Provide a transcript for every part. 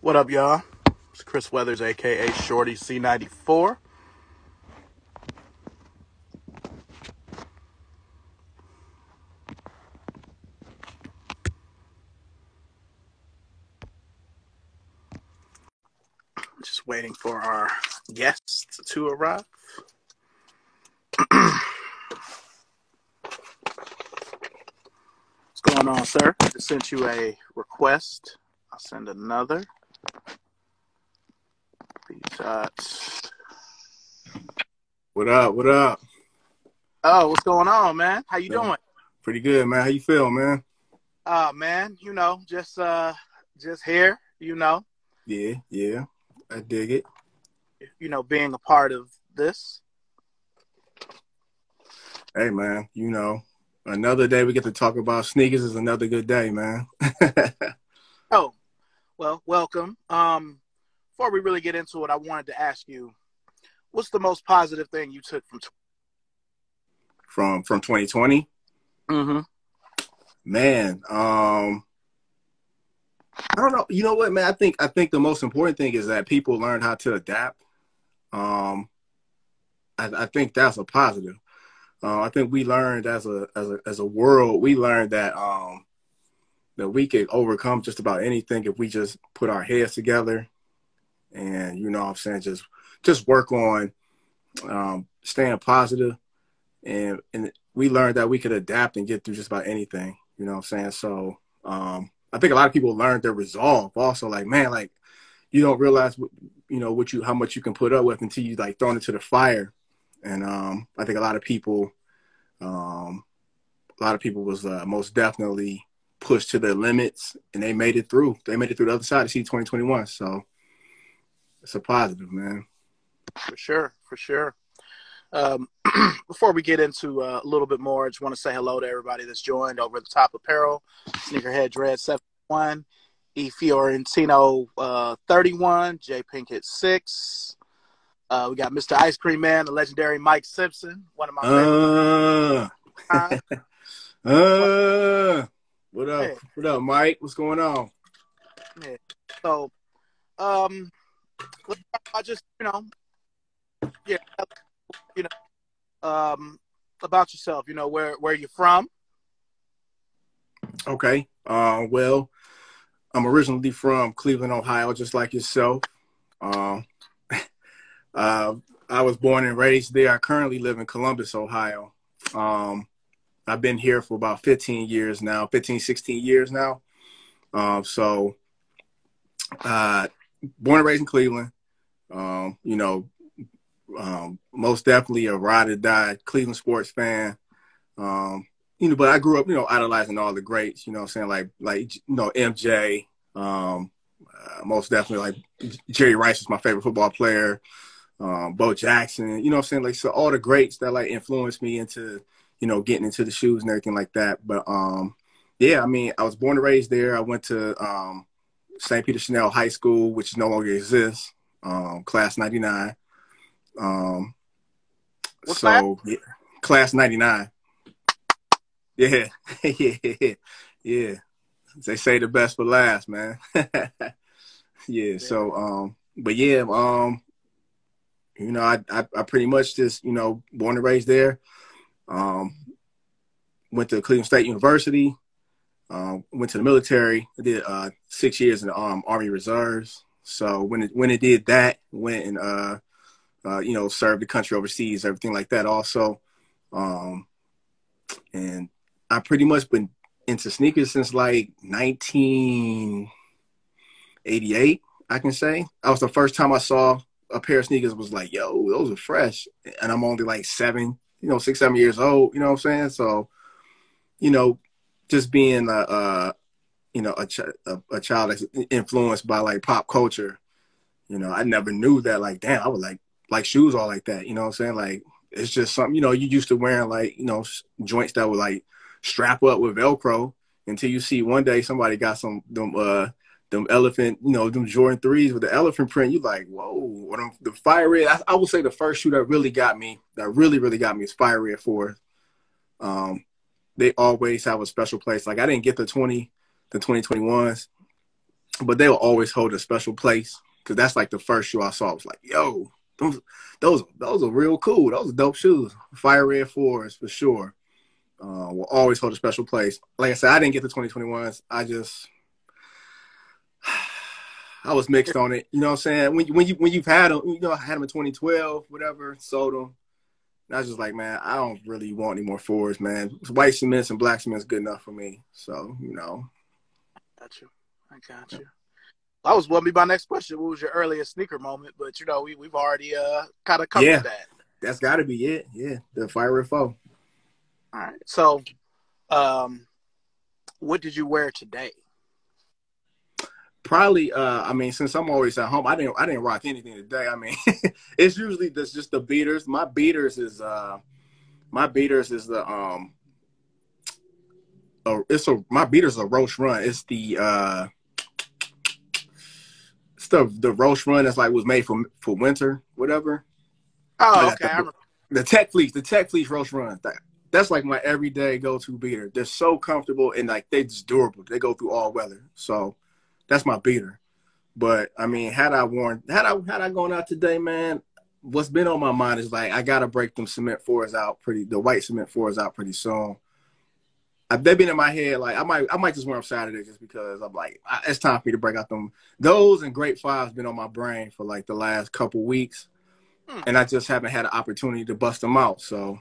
What up, y'all? It's Chris Weathers, aka Shorty C94. Just waiting for our guests to arrive. What's going on, sir? I just sent you a request. I'll send another. What up? What up? Oh, what's going on, man? How you doing? Pretty good, man. How you feel, man? Man, just here, Yeah. I dig it. Being a part of this. Hey, man, another day we get to talk about sneakers is another good day, man. Oh, well, welcome. Before we really get into it, I wanted to ask you, what's the most positive thing you took from 2020? Mm-hmm. Man, I don't know. You know what, man? I think the most important thing is that people learn how to adapt. I think that's a positive. I think we learned as a world, we learned that that we could overcome just about anything if we just put our heads together and just work on staying positive, and we learned that we could adapt and get through just about anything. You know what I'm saying? So I think a lot of people learned their resolve also. Like, man, like you don't realize how much you can put up with until you like thrown into the fire. And I think a lot of people was most definitely pushed to their limits, and they made it through. They made it through the other side of C2021. So it's a positive, man. For sure. Before we get into a little bit more, I just want to say hello to everybody that's joined over the Top Apparel, Sneakerhead Dread 71, E Fiorentino 31, J Pinkett 6. We got Mr. Ice Cream Man, the legendary Mike Simpson, one of my favorites. What up? Hey. What up, Mike? What's going on? Yeah. So, let's talk about just about yourself. Where you're from. Okay. Well, I'm originally from Cleveland, Ohio, just like yourself. I was born and raised there. I currently live in Columbus, Ohio. I've been here for about 16 years now. So born and raised in Cleveland, most definitely a ride or die Cleveland sports fan. But I grew up, idolizing all the greats, like MJ, most definitely like Jerry Rice was my favorite football player. Bo Jackson, like, so all the greats that like influenced me into, getting into the shoes and everything like that. But yeah, I mean, I was born and raised there. I went to St. Peter Chanel High School, which no longer exists, class 99. Yeah, class 99. Yeah. Yeah. They say the best for last, man. Yeah. So, but yeah, I pretty much just, born and raised there. Went to Cleveland State University. Went to the military. I did 6 years in the Army Reserves. So when it did that, went and served the country overseas, everything like that also. And I pretty much been into sneakers since like 1988, I can say. That was the first time I saw a pair of sneakers, was like, yo, those are fresh. And I'm only like 6, 7 years old, you know what I'm saying? So, just being a child that's influenced by like pop culture, I never knew that, like, damn, I would like shoes all like that, you know what I'm saying? Like, it's just something, you used to wearing like, joints that would like strap up with Velcro until you see one day somebody got them elephant, them Jordan 3s with the elephant print. You like, whoa, the Fire Red. I would say the first shoe that really got me, that really got me, is Fire Red 4. They always have a special place. Like, I didn't get the 2021s, but they will always hold a special place because that's like the first shoe I saw. I was like, yo, those are real cool. Those are dope shoes. Fire Red 4s for sure. Will always hold a special place. Like I said, I didn't get the 2021s. I was mixed on it. You know what I'm saying? When you've had them, you know, I had them in 2012, whatever, sold them. And I was just like, man, I don't really want any more 4s, man. White cements and black cements good enough for me. So, you know. Got you. I got you. That was be my next question. What was your earliest sneaker moment? But you know, we've already kind of covered that. That's got to be it. Yeah, the Fire Red 4. All right. So, what did you wear today? Probably, I mean, since I'm always at home, I didn't rock anything today. I mean, it's usually just the beaters. My beaters is the my beaters is a Roche Run. It's the Roche Run that's like was made for winter, whatever. Oh, okay. The Tech Fleece Roche Run. That's like my everyday go-to beater. They're so comfortable and like they just durable. They go through all weather. So that's my beater. But I mean, had I gone out today, man, what's been on my mind is like I gotta break them cement 4s out the white cement 4s out pretty soon. They've been in my head like I might just wear them Saturday just because I'm like it's time for me to break out them. Those and Great 5's been on my brain for like the last couple weeks, and I just haven't had an opportunity to bust them out. So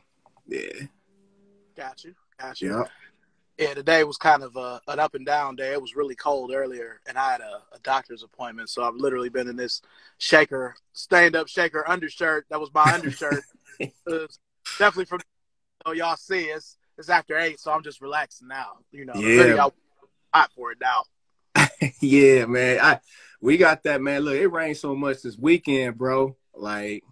yeah, got you. Yeah. Yeah, today was kind of an up and down day. It was really cold earlier, and I had a doctor's appointment, so I've literally been in this stand-up shaker undershirt. That was my undershirt. Definitely from y'all see it's after 8, so I'm just relaxing now. You know, yeah, hot for it now. Yeah, man. We got that, man. Look, it rained so much this weekend, bro. Like,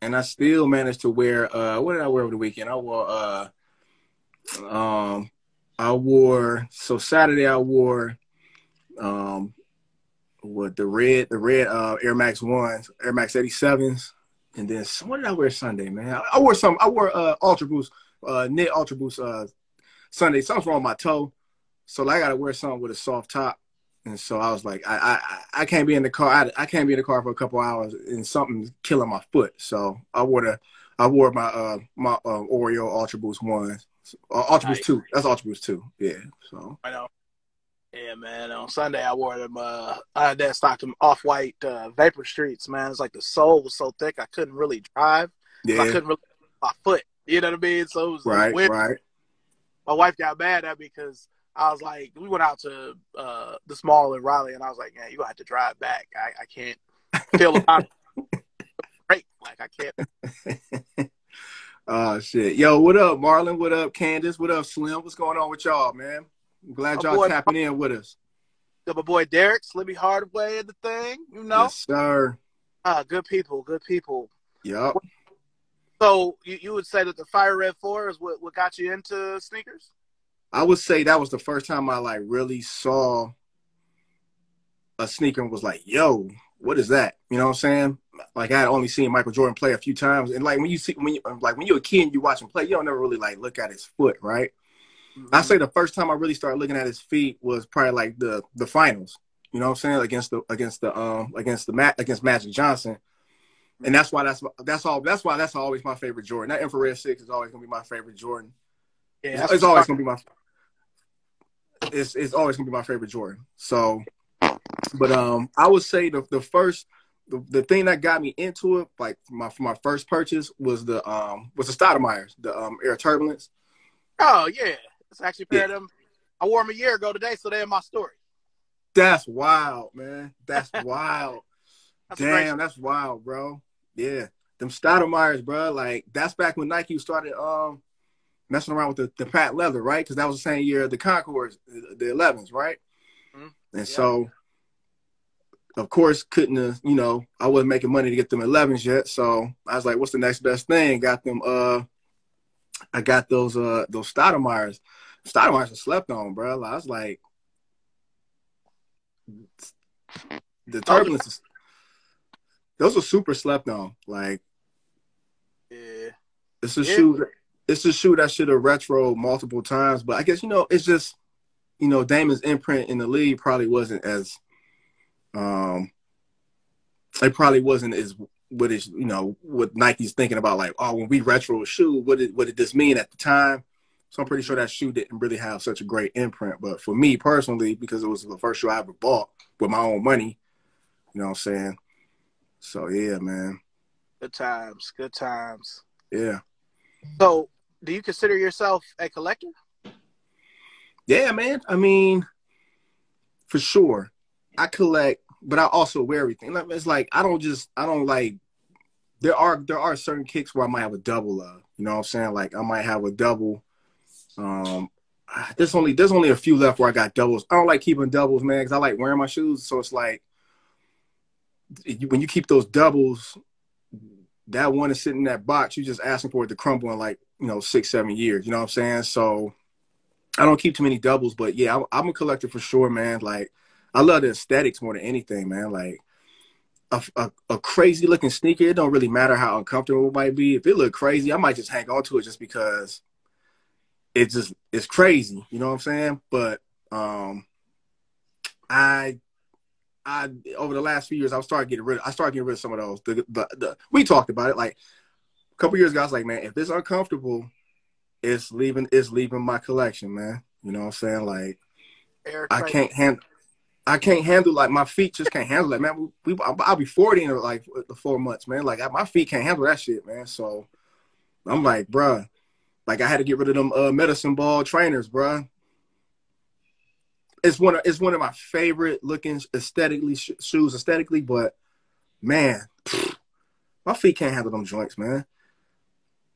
and I still managed to wear. What did I wear over the weekend? Saturday I wore the red Air Max 1s, Air Max 87s, and then what did I wear Sunday, man? I wore Ultra Boost, knit Ultra Boost Sunday. Something's wrong with my toe, so I gotta wear something with a soft top. And so I was like, I can't be in the car. I can't be in the car for a couple hours and something's killing my foot. So I wore my Oreo Ultra Boost 1s. Ultra Boost 2. That's Ultra Boost 2. Yeah. So I know. Yeah, man. On Sunday I wore them. I stocked them off-white Vapor Streets. Man, it's like the sole was so thick I couldn't really drive. Yeah. So I couldn't really my foot. You know what I mean? So it was right. My wife got mad at me because I was like, we went out to this mall in Raleigh, and I was like, yeah, you gonna have to drive back. I can't feel the break. Like I can't. Oh shit. Yo, what up, Marlon? What up, Candace? What up, Slim? What's going on with y'all, man? I'm glad y'all tapping in with us. My boy Derek, Slimmy Hardaway and the thing, you know? Yes, sir. Good people. Yep. So you would say that the Fire Red 4 is what got you into sneakers? I would say that was the first time I like really saw a sneaker and was like, yo, what is that? You know what I'm saying? Like I had only seen Michael Jordan play a few times. And like when you're a kid and you watch him play, you don't never really like look at his foot, right? Mm-hmm. I say the first time I really started looking at his feet was probably like the finals. You know what I'm saying? Against Magic Johnson. And that's why that's always my favorite Jordan. That Infrared 6 is always gonna be my favorite Jordan. Yeah, it's always gonna be my favorite Jordan. So, but I would say the thing that got me into it, like my first purchase was the Stoudemire's, the Air Turbulence. Oh yeah, it's actually a pair of them. I wore them a year ago today, so they're in my story. That's wild, man. That's wild. Damn, that's wild, bro. Yeah, them Stoudemire's, bro. Like that's back when Nike started messing around with the patent leather, right? Because that was the same year of the Concords, the 11s, right? Mm-hmm. And so, of course, couldn't have, I wasn't making money to get them 11s yet. So I was like, what's the next best thing? Got them. I got those Stoudemire's. Stoudemire's are slept on, bro. I was like, the Turbulence. Those are super slept on. Like, yeah, it's a shoe. It's a shoe that should have retro multiple times, but I guess it's just you know, Damon's imprint in the league probably wasn't as it probably wasn't as what is, you know, what Nike's thinking about, like, oh, when we retro a shoe, what did this mean at the time? So I'm pretty sure that shoe didn't really have such a great imprint. But for me personally, because it was the first shoe I ever bought with my own money, you know what I'm saying? So yeah, man. Good times. Good times. Yeah. So do you consider yourself a collector? Yeah, man. I mean, for sure. I collect, but I also wear everything. It's like I don't like there are certain kicks where I might have a double of. You know what I'm saying? Like I might have a double. There's only a few left where I got doubles. I don't like keeping doubles, man, because I like wearing my shoes. So it's like when you keep those doubles, that one is sitting in that box. You're just asking for it to crumble in like, you know, 6-7 years. You know what I'm saying? So I don't keep too many doubles, but yeah, I'm a collector for sure, man. Like I love the aesthetics more than anything, man. Like a crazy looking sneaker, it don't really matter how uncomfortable it might be. If it look crazy, I might just hang on to it just because it's crazy. You know what I'm saying? But I over the last few years, I started getting rid of some of those. We talked about it like a couple years ago. I was like, man, if it's uncomfortable, it's leaving my collection, man. You know what I'm saying? Like I can't handle, like my feet just can't handle it, man. I'll be 40 in like the 4 months, man. Like my feet can't handle that shit, man. So I'm like, bruh, like I had to get rid of them medicine ball trainers, bruh. It's one of my favorite looking shoes aesthetically, but man, my feet can't handle them joints, man.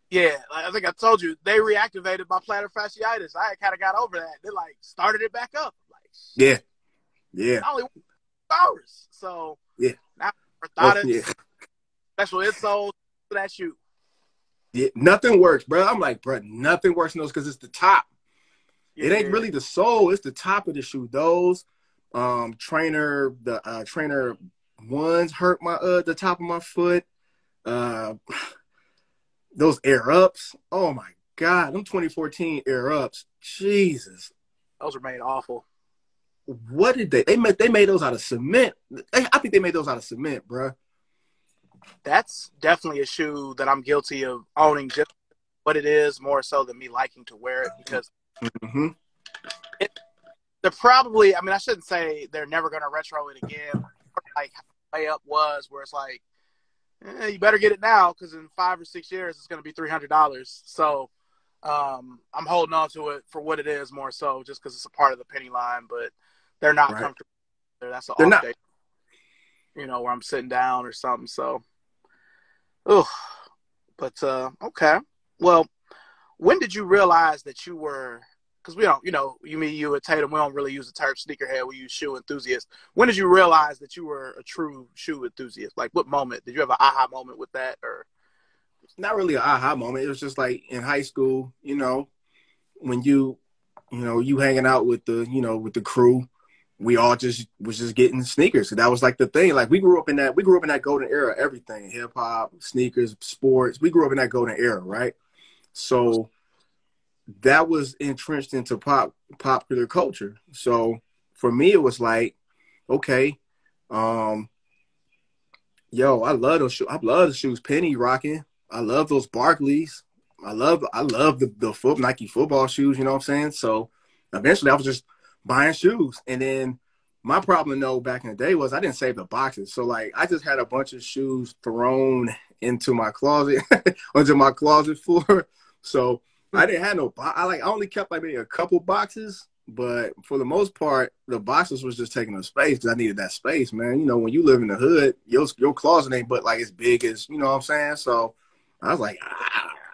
Yeah, I think I told you they reactivated my plantar fasciitis. I kind of got over that. They like started it back up. Like yeah. Only hours. So yeah, now orthotics, yeah. special insoles for that shoe. Yeah, nothing works, bro. I'm like, bro, nothing works in those because it's the top. Yeah, it ain't really the sole; it's the top of the shoe. Those trainer ones hurt my the top of my foot. Those Air Ups. Oh my God, them 2014 Air Ups. Jesus, those are made awful. What did they made those out of cement? I think they made those out of cement, bro. That's definitely a shoe that I'm guilty of owning just what it is, more so than me liking to wear it, because they're probably, I mean, I shouldn't say they're never going to retro it again. Like how the layup was, where it's like, you better get it now because in 5 or 6 years it's going to be $300. So I'm holding on to it for what it is, more so just because it's a part of the penny line, but they're not comfortable. That's an off day, you know, where I'm sitting down or something. So, but okay. Well, when did you realize that you were? Because we don't, you know, you at Tatum, we don't really use the term sneakerhead. We use shoe enthusiast. When did you realize that you were a true shoe enthusiast? Like, what moment did you have an aha moment with that, or? Not really an aha moment. It was just like in high school, you know, when you hanging out with the crew. We all was just getting sneakers. So that was like the thing. Like we grew up in that golden era, everything, hip hop, sneakers, sports. We grew up in that golden era, right? So that was entrenched into popular culture. So for me, it was like, okay, I love those shoes. I love the shoes Penny rocking. I love those Barclays. I love the Nike football shoes. You know what I'm saying? So eventually, I was just buying shoes. And then my problem, though, back in the day was I didn't save the boxes. So, like, I just had a bunch of shoes thrown into my closet, onto my closet floor. So I didn't have no I only kept like maybe a couple boxes. But for the most part, the boxes was just taking up space because I needed that space, man. You know, when you live in the hood, your closet ain't but like as big as, you know what I'm saying? So I was like,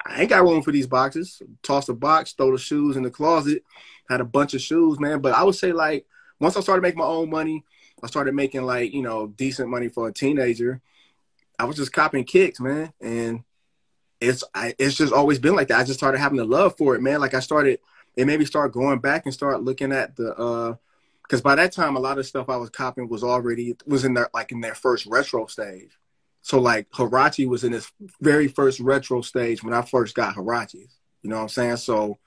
I ain't got room for these boxes. Toss the box, throw the shoes in the closet. Had a bunch of shoes, man. But I would say, like, once I started making my own money, I started making, like, you know, decent money for a teenager. I was just copping kicks, man. And it's just always been like that. I just started having a love for it, man. Like, it made me start going back and start looking at the because by that time, a lot of stuff I was copying was in their first retro stage. So, like, Huarache was in its very first retro stage when I first got Huaraches. You know what I'm saying? So,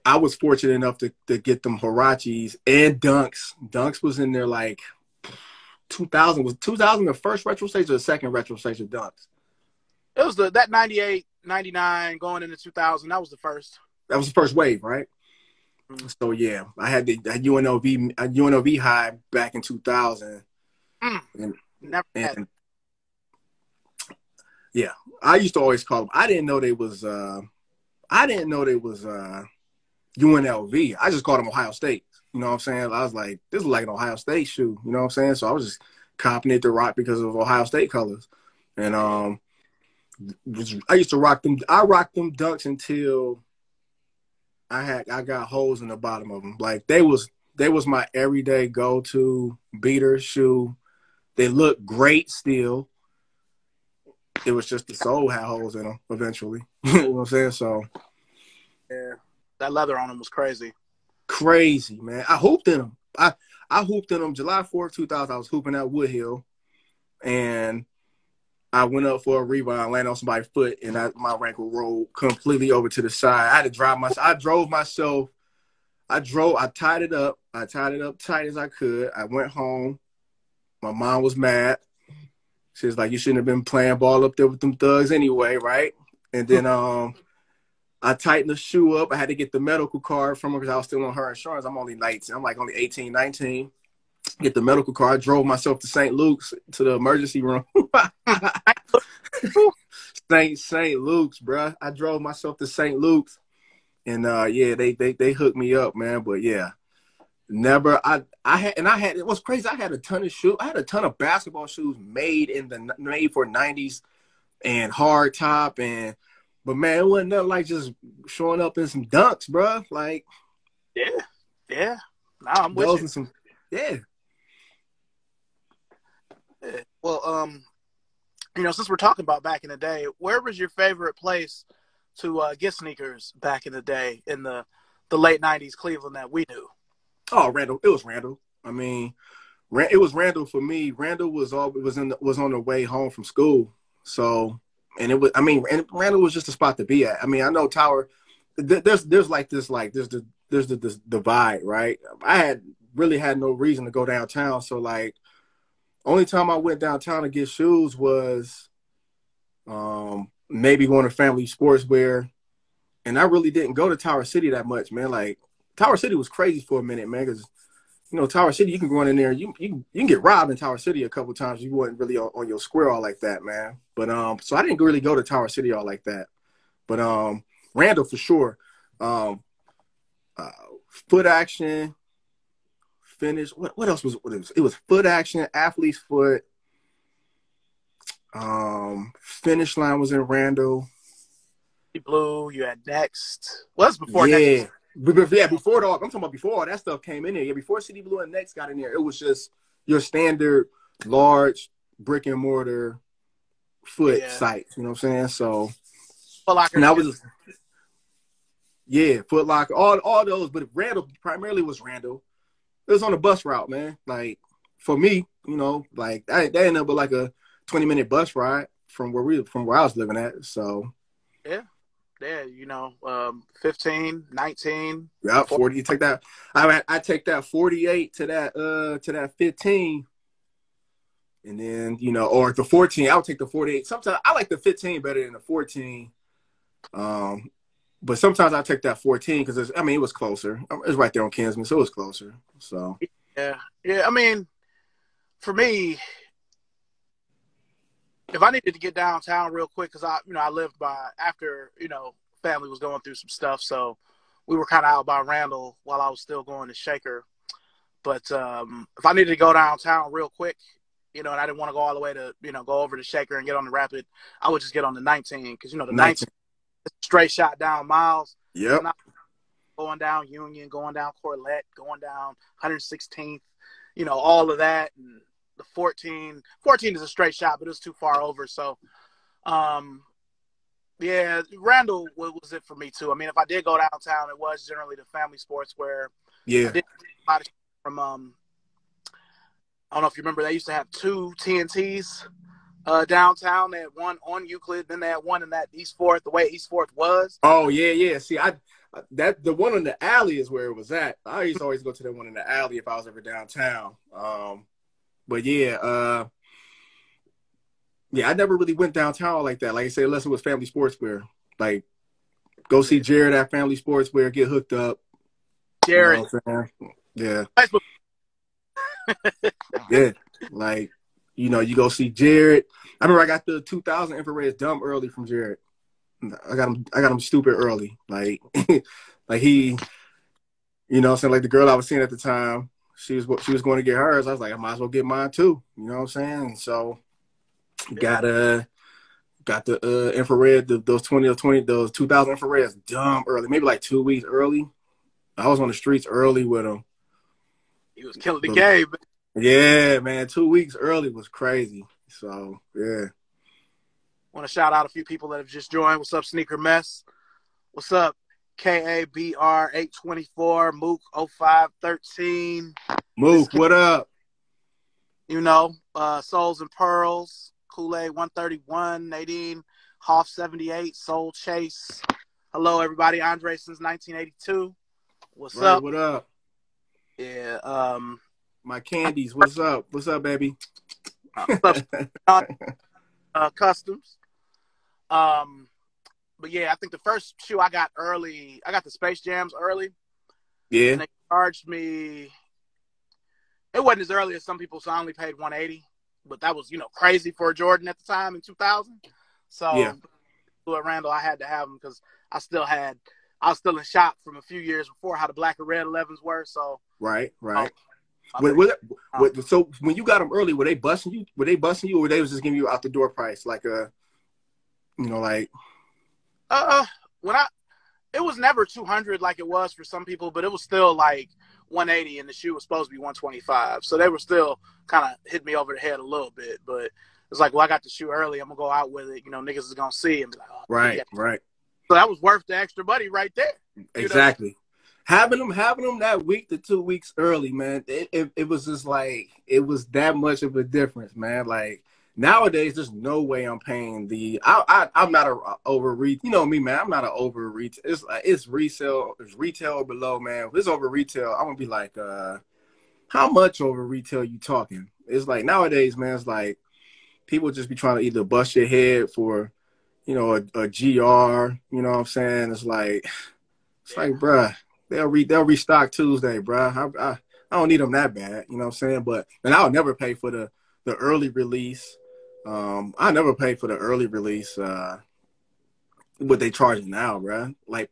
I was fortunate enough to get them Huaraches and Dunks. Dunks was in there like 2000. Was 2000 the first retro stage or the second retro stage of Dunks? It was that 98, 99 going into 2000. That was the first. That was the first wave, right? Mm. So yeah, I had UNLV high back in 2000, and Never had. and yeah, I used to always call them. I didn't know they was UNLV. I just called them Ohio State. You know what I'm saying? I was like, this is like an Ohio State shoe. You know what I'm saying? So I was just copying it to rock because of Ohio State colors. And I used to rock them. I rocked them Dunks until I got holes in the bottom of them. Like they was my everyday go-to beater shoe. They look great still. It was just the sole had holes in them eventually. You know what I'm saying? So Yeah, that leather on them was crazy. Crazy, man. I hooped in them. I hooped in them July 4th, 2000. I was hooping at Woodhill, and I went up for a rebound, landed on somebody's foot, and my ankle rolled completely over to the side. I had to drive myself. I tied it up. I tied it up tight as I could. I went home. My mom was mad. She was like, you shouldn't have been playing ball up there with them thugs anyway, right? And then I tightened the shoe up. I had to get the medical card from her because I was still on her insurance. I'm only 19. I'm like only 18, 19. Get the medical card. Drove myself to St. Luke's to the emergency room. St. Luke's, bro. I drove myself to St. Luke's, and yeah, they hooked me up, man. But yeah, never. I had it was crazy. I had a ton of shoes. I had a ton of basketball shoes made for '90s and hard top But man, it wasn't nothing like just showing up in some Dunks, bro. Like, yeah. Nah, I'm with those you. and some, yeah. Well, since we're talking about back in the day, where was your favorite place to get sneakers back in the day in the late '90s Cleveland that we knew? Oh, Randall. It was Randall. I mean, it was Randall for me. Randall was on the way home from school, so. And it was, I mean, and Randall was just a spot to be at. I mean, I know Tower. There's the divide, right? I had no reason to go downtown, so like, only time I went downtown to get shoes was, maybe going to Family Sportswear, and I really didn't go to Tower City that much, man. Like Tower City was crazy for a minute, man, because Tower City, you can go in there, you can get robbed in Tower City a couple of times. You wasn't really on your square all like that, man. But so I didn't really go to Tower City all like that. But Randall for sure. Foot Action, Finish. What else was it? It was Foot Action, Athlete's Foot. Finish Line was in Randall. Blue, you had Next. Well, that's before Yeah. Next. Yeah, before it all, I'm talking about before all that stuff came in there. Yeah, before City Blue and Next got in there, it was just your standard large brick and mortar foot sites. You know what I'm saying? So, Foot Locker. And I was, Foot Locker, all those, but Randall primarily was Randall. It was on a bus route, man. Like for me, like that ended up with like a 20-minute bus ride from where I was living at. So yeah, 15, 19. Yeah, 40. You take that. I take that 48 to that 15. And then, or the 14. I would take the 48. Sometimes I like the 15 better than the 14. But sometimes I take that 14 because it was closer. It was right there on Kinsman, so it was closer. So yeah. I mean, for me, if I needed to get downtown real quick, because I lived by after family was going through some stuff, so we were kind of out by Randall while I was still going to Shaker. But if I needed to go downtown real quick, and I didn't want to go all the way to go over to Shaker and get on the Rapid, I would just get on the 19 because the 19 straight shot down Miles. Yep. Going down Union, going down Corlett, going down 116th, all of that. And the 14 is a straight shot, but it was too far over. So, Randall was it for me too. I mean, if I did go downtown, it was generally the Family Sportswear. Yeah. I did a lot of from I don't know if you remember, they used to have two TNTs downtown. They had one on Euclid, then they had one in that East Fourth, the way East Fourth was. Oh yeah. See, that the one in the alley is where it was at. I used to always go to the one in the alley if I was ever downtown. But yeah, I never really went downtown like that. Like I said, unless it was Family Sportswear. Like, go see Jared at Family Sportswear, get hooked up. Jared. You know what I'm saying? Yeah. Facebook. Yeah. Like, you know, you go see Jared. I remember I got the 2000 infrareds dumb early from Jared. I got him stupid early. Like, like he, you know what I'm saying? Like the girl I was seeing at the time, she was going to get hers. I was like, I might as well get mine too. You know what I'm saying? And so got the infrared, those 2000 infrareds dumb early, maybe like 2 weeks early. I was on the streets early with him. He was killing the game. Yeah, man, 2 weeks early was crazy. So yeah. Want to shout out a few people that have just joined. What's up, Sneaker Mess? What's up, KABR 824, Mook 0513. Mook, what up? You know, Souls and Pearls, Kool-Aid 131, Nadine, Hoff 78, Soul Chase. Hello, everybody. Andre since 1982. What's up? What up? Yeah. My candies. What's up? What's up, baby? Customs. But yeah, I think the first shoe I got early, I got the Space Jams early. Yeah. And they charged me, it wasn't as early as some people, so I only paid $180. But that was, you know, crazy for a Jordan at the time in 2000. So yeah. At Randall, I had to have them because I was still in shop from a few years before how the black and red 11s were. So right. So when you got them early, were they busting you? Or were they was just giving you out the door price, like it was never 200 like it was for some people, but it was still like 180, and the shoe was supposed to be 125. So they were still kind of hit me over the head a little bit, but it's like, well, I got the shoe early. I'm gonna go out with it. You know, niggas is gonna see and be like, oh, right. So that was worth the extra money right there. Exactly. Know? Having them that week to 2 weeks early, man, it was just like, it was that much of a difference, man. Like, nowadays, there's no way I'm paying I'm not a over retail. You know me, man. I'm not an over retail. It's resale. It's retail or below, man. If it's over retail, I'm gonna be like, how much over retail you talking? It's like nowadays, man. It's like people just be trying to either bust your head for, you know, a GR. You know what I'm saying? It's like, bruh, they'll restock Tuesday, bruh. I don't need them that bad. You know what I'm saying? But and I'll never pay for the early release. I never paid for the early release, what they charging now, bro. Like,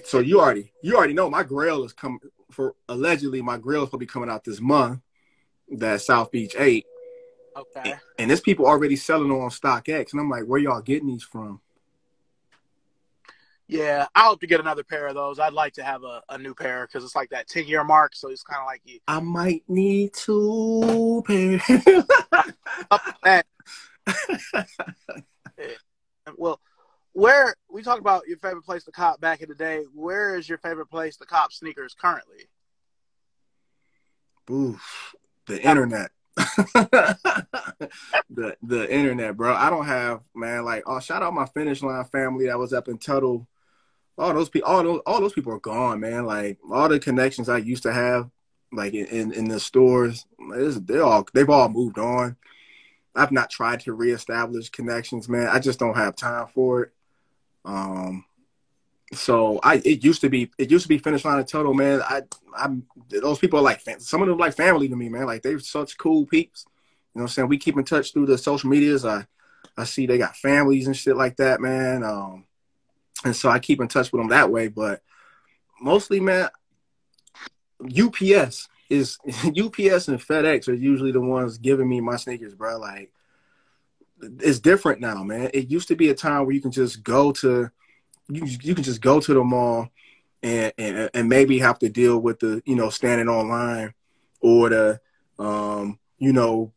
so you already know my Grail is coming for, allegedly my Grail is gonna be coming out this month. That South Beach 8. Okay. And there's people already selling on StockX, and I'm like, where y'all getting these from? Yeah, I hope to get another pair of those. I'd like to have a new pair because it's like that 10-year mark. So it's kind of like you. I might need 2 pairs. Well, where we talk about your favorite place to cop back in the day, where is your favorite place to cop sneakers currently? Oof, the internet. the internet, bro. I don't have, man, like, oh, shout out my Finish Line family that was up in Tuttle. All those people are gone, man. Like, all the connections I used to have, like in the stores, they've all moved on. I've not tried to reestablish connections, man. I just don't have time for it. So it used to be Finish Line and Tuttle, man. Those people are like, some of them like family to me, man. Like, they're such cool peeps. You know what I'm saying? We keep in touch through the social medias. I see they got families and shit like that, man. And so I keep in touch with them that way. But mostly, man, UPS and FedEx are usually the ones giving me my sneakers, bro. Like, it's different now, man. It used to be a time where you can just go to the mall and maybe have to deal with the, you know, standing online or the, you know,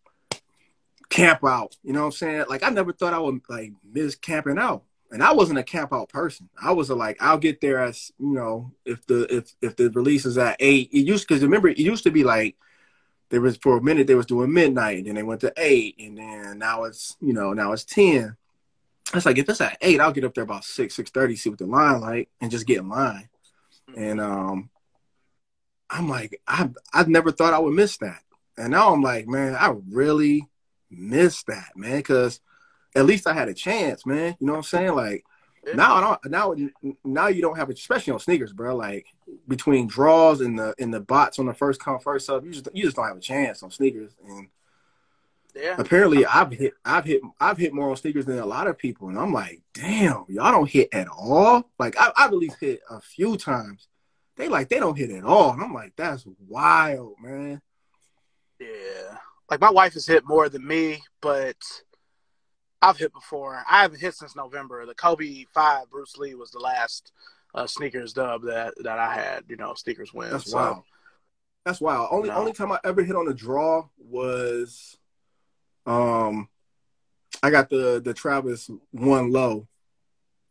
camp out. You know what I'm saying? Like, I never thought I would, like, miss camping out. And I wasn't a camp out person. I was like, I'll get there as, you know, if the release is at 8. Because remember, it used to be like There was for a minute they was doing midnight, and then they went to 8, and then now it's now it's 10. It's like if it's at 8, I'll get up there about 6:30, see what the line like, and just get in line. And I'm like, I've never thought I would miss that, and now I'm like, man, I really miss that, man, because at least I had a chance, man. You know what I'm saying? Like now I don't. Now you don't have it, especially on sneakers, bro. Like between draws and the bots on the first come first up, you just don't have a chance on sneakers. And apparently I've hit more on sneakers than a lot of people, and I'm like, damn, y'all don't hit at all. Like I've at least hit a few times. They don't hit at all, and I'm like, that's wild, man. Yeah, like my wife has hit more than me, but I've hit before. I haven't hit since November. The Kobe 5 Bruce Lee was the last sneakers dub that I had. Sneakers win. That's wild. That's wild. Only time I ever hit on a draw was, I got the Travis 1 low,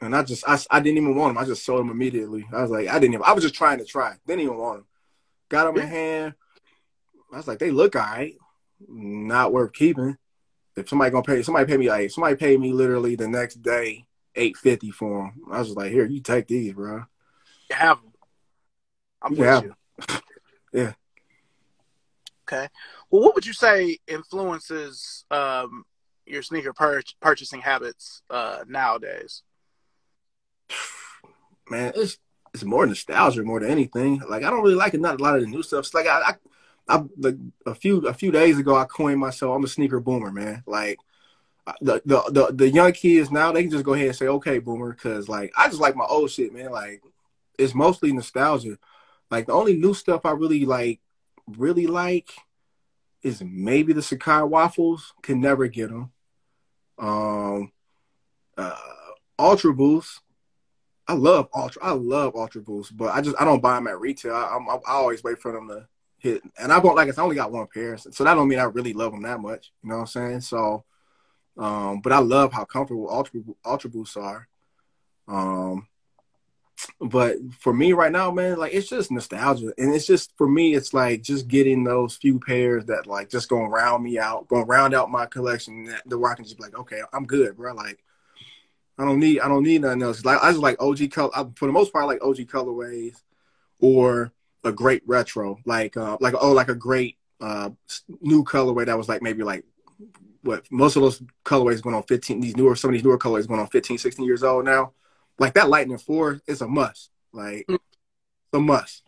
and I didn't even want him. I just sold him immediately. I was like, I was just trying to try. Didn't even want him. Got him in hand. I was like, they look all right. Not worth keeping. If somebody pay me literally the next day $850 for them. I was just like, here, you take these, bro. You have them. I'm with you. Yeah. Okay. Well, what would you say influences your sneaker purchasing habits nowadays? Man, it's more nostalgia more than anything. Like I don't really like not a lot of the new stuff. It's like I like a few days ago, I coined myself, I'm a sneaker boomer, man. Like the young kids now, they can just go ahead and say, okay, boomer, because like I just like my old shit, man. Like it's mostly nostalgia. Like the only new stuff I really like is maybe the Sakai waffles. Can never get them. Ultra Boost. I love Ultra Boost, but I don't buy them at retail. I always wait for them to hit, and I only got one pair, so that don't mean I really love them that much. You know what I'm saying? So, but I love how comfortable Ultra Boosts are. But for me right now, man, like it's just nostalgia, and it's just for me, it's like just getting those few pairs that like just gonna round out my collection. The where I can just be like, okay, I'm good, bro. Like I don't need nothing else. Like I just like OG color. For the most part, I like OG colorways or a great retro, like a great new colorway that was like maybe like what most of those colorways going on 15. Some of these newer colorways going on 15, 16 years old now. Like that Lightning 4 is a must. Like it's a must.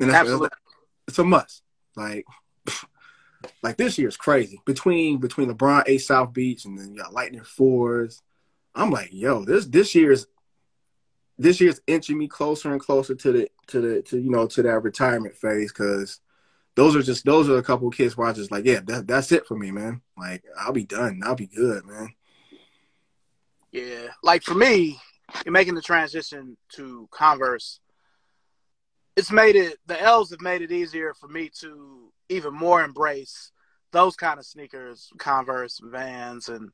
And Absolutely, it's a must. Like this year's crazy between LeBron 8 South Beach and then you got Lightning 4s. I'm like, yo, this year's inching me closer and closer to that retirement phase, because those are a couple of kids where I just like, yeah, that's it for me, man. Like I'll be done. I'll be good, man. Yeah, like for me, in making the transition to Converse, the L's have made it easier for me to even more embrace those kind of sneakers, Converse, Vans, and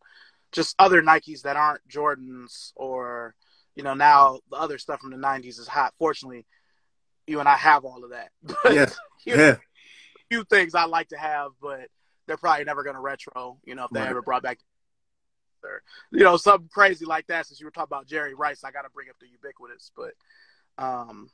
just other Nikes that aren't Jordans or, now the other stuff from the 90s is hot. Fortunately, you and I have all of that. But yeah. Few things I like to have, but they're probably never going to retro, if they ever brought back, something crazy like that. Since you were talking about Jerry Rice, I got to bring up the Ubiquitous. But, I'm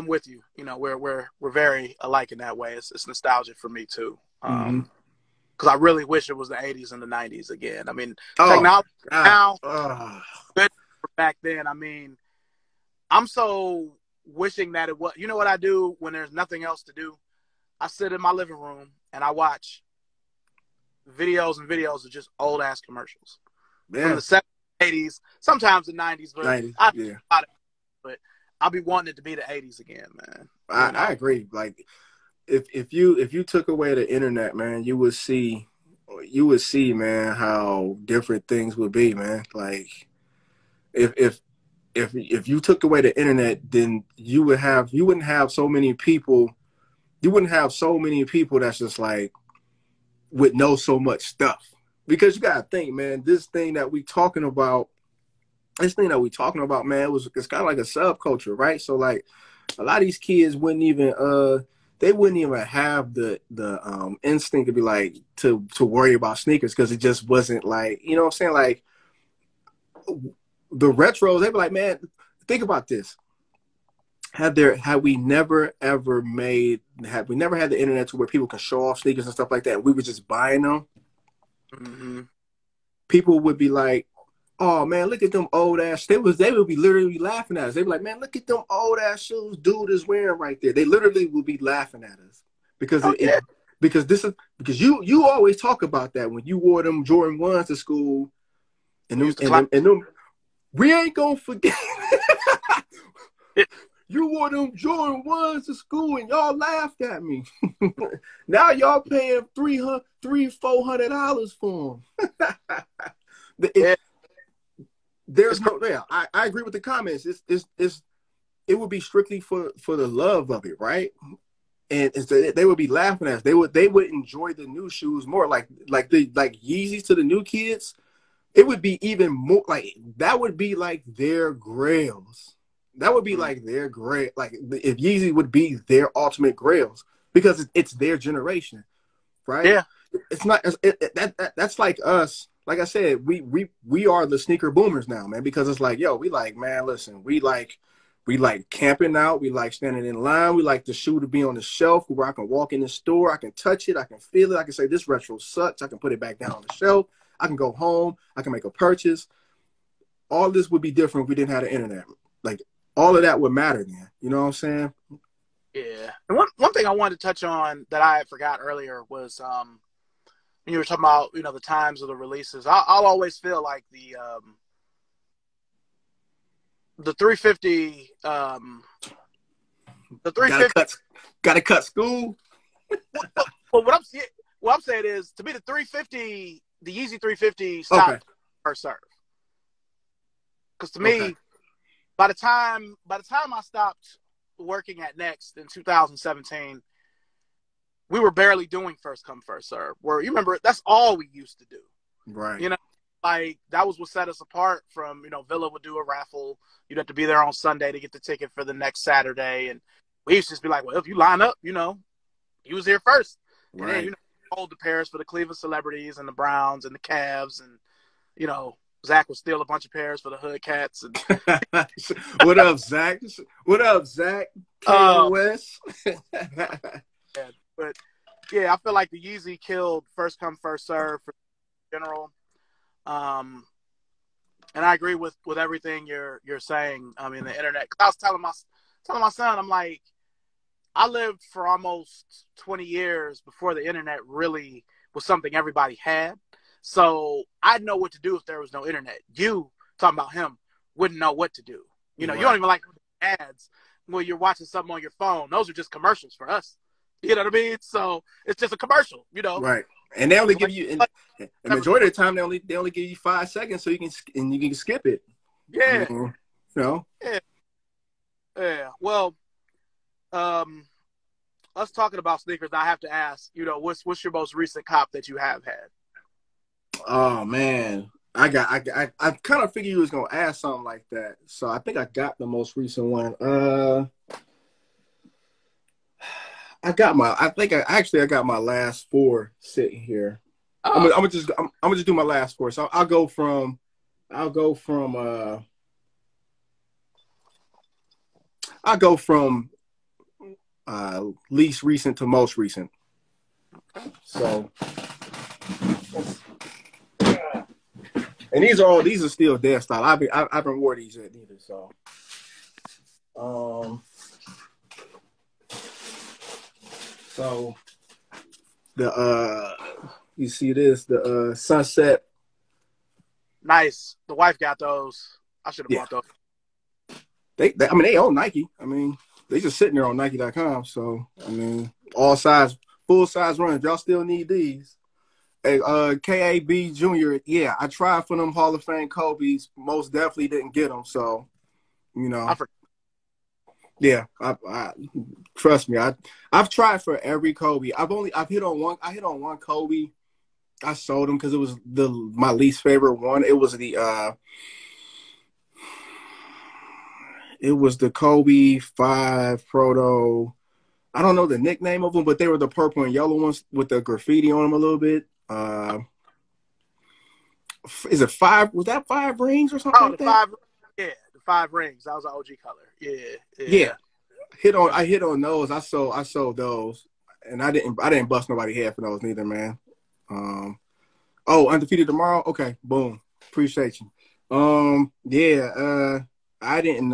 with you. We're very alike in that way. It's nostalgia for me too. Because I really wish it was the 80s and the 90s again. I mean, technology now, good back then. I mean, I'm so wishing that it was. You know what I do when there's nothing else to do? I sit in my living room and I watch videos and videos of just old-ass commercials. From the 70s, 80s, sometimes the 90s. But 90s, but I'll be wanting it to be the 80s again, man. I agree. Like, if you took away the internet, man, you would see, man, how different things would be, man. Like if you took away the internet, then you wouldn't have so many people that's just like would know so much stuff. Because you gotta think, man, this thing that we talking about, man, it's kind of like a subculture, right? So like a lot of these kids wouldn't even they wouldn't even have the instinct to be like to worry about sneakers because it just wasn't like, you know what I'm saying? Like the retros, they'd be like, man, think about this. Had we never ever had we never had the internet to where people can show off sneakers and stuff like that, and we were just buying them, people would be like, oh man, look at them old ass. They would be literally laughing at us. They'd be like, man, look at them old ass shoes dude is wearing right there. They literally would be laughing at us because because you always talk about that when you wore them Jordan 1s to school, and them we ain't gonna forget. You wore them Jordan 1s to school and y'all laughed at me. Now y'all paying $400 for them. There's no, yeah, I agree with the comments. It would be strictly for the love of it, right? And they would be laughing at us. They would enjoy the new shoes more, like Yeezys to the new kids. It would be even more like that would be like their grails. That would be like their grail. Like if Yeezy would be their ultimate grails because it's their generation, right? Yeah, it's not that's like us. Like I said, we are the sneaker boomers now, man, because it's like, yo, we like, man, listen, we like camping out, we like standing in line, we like the shoe to be on the shelf where I can walk in the store, I can touch it, I can feel it, I can say this retro sucks, I can put it back down on the shelf, I can go home, I can make a purchase. All this would be different if we didn't have the internet. Like all of that would matter then. You know what I'm saying? Yeah. And one thing I wanted to touch on that I forgot earlier was when you were talking about, the times of the releases. I'll always feel like the 350 gotta cut school. Well, what I'm saying is, to me, the 350, the Yeezy 350 stopped first serve. Because to me, by the time I stopped working at Next in 2017, we were barely doing first come first serve. Where you remember that's all we used to do, right? Like that was what set us apart from Villa would do a raffle. You'd have to be there on Sunday to get the ticket for the next Saturday, and we used to just be like, well, if you line up, you was here first, and then hold the pairs for the Cleveland Celebrities and the Browns and the Cavs, and Zach would steal a bunch of pairs for the Hood Cats. And what up, Zach? What up, Zach? West. But yeah, I feel like the Yeezy killed first come first serve for general. And I agree with everything you're saying. I mean, the internet. I was telling my son, I'm like, I lived for almost 20 years before the internet really was something everybody had. So I'd know what to do if there was no internet. You, talking about him, wouldn't know what to do. You don't even like ads when you're watching something on your phone. Those are just commercials for us. You know what I mean? So it's just a commercial, Right. And they only give you, the majority of the time, they only give you 5 seconds so you can skip it. Yeah. Yeah. Yeah. Well, us talking about sneakers, I have to ask, what's your most recent cop that you have had? Oh man, I kind of figured you was gonna ask something like that, so I think I got the most recent one. I got my last 4 sitting here. I'm gonna just do my last 4. So I'll go from least recent to most recent. So. And these are still dead style. I haven't worn these yet either. So, you see this, the Sunset. Nice. The wife got those. I should have bought those. They own Nike. I mean, they just sitting there on Nike.com. So, I mean, full size runs. Y'all still need these. Hey, KAB Jr., yeah, I tried for them Hall of Fame Kobe's. Most definitely didn't get them. So, yeah, I trust me. I've tried for every Kobe. I've hit on one. I hit on one Kobe. I sold him because it was my least favorite one. It was the Kobe 5 Proto I don't know the nickname of them, but they were the purple and yellow ones with the graffiti on them a little bit. Is it five? Was that 5 rings or something Oh, like the that? five, yeah, the 5 rings. That was an OG color. Yeah, Yeah, yeah. I hit on those. I sold those, and I didn't bust nobody head for those neither, man. Oh, undefeated tomorrow. Okay, boom. Appreciate you. Yeah. I didn't.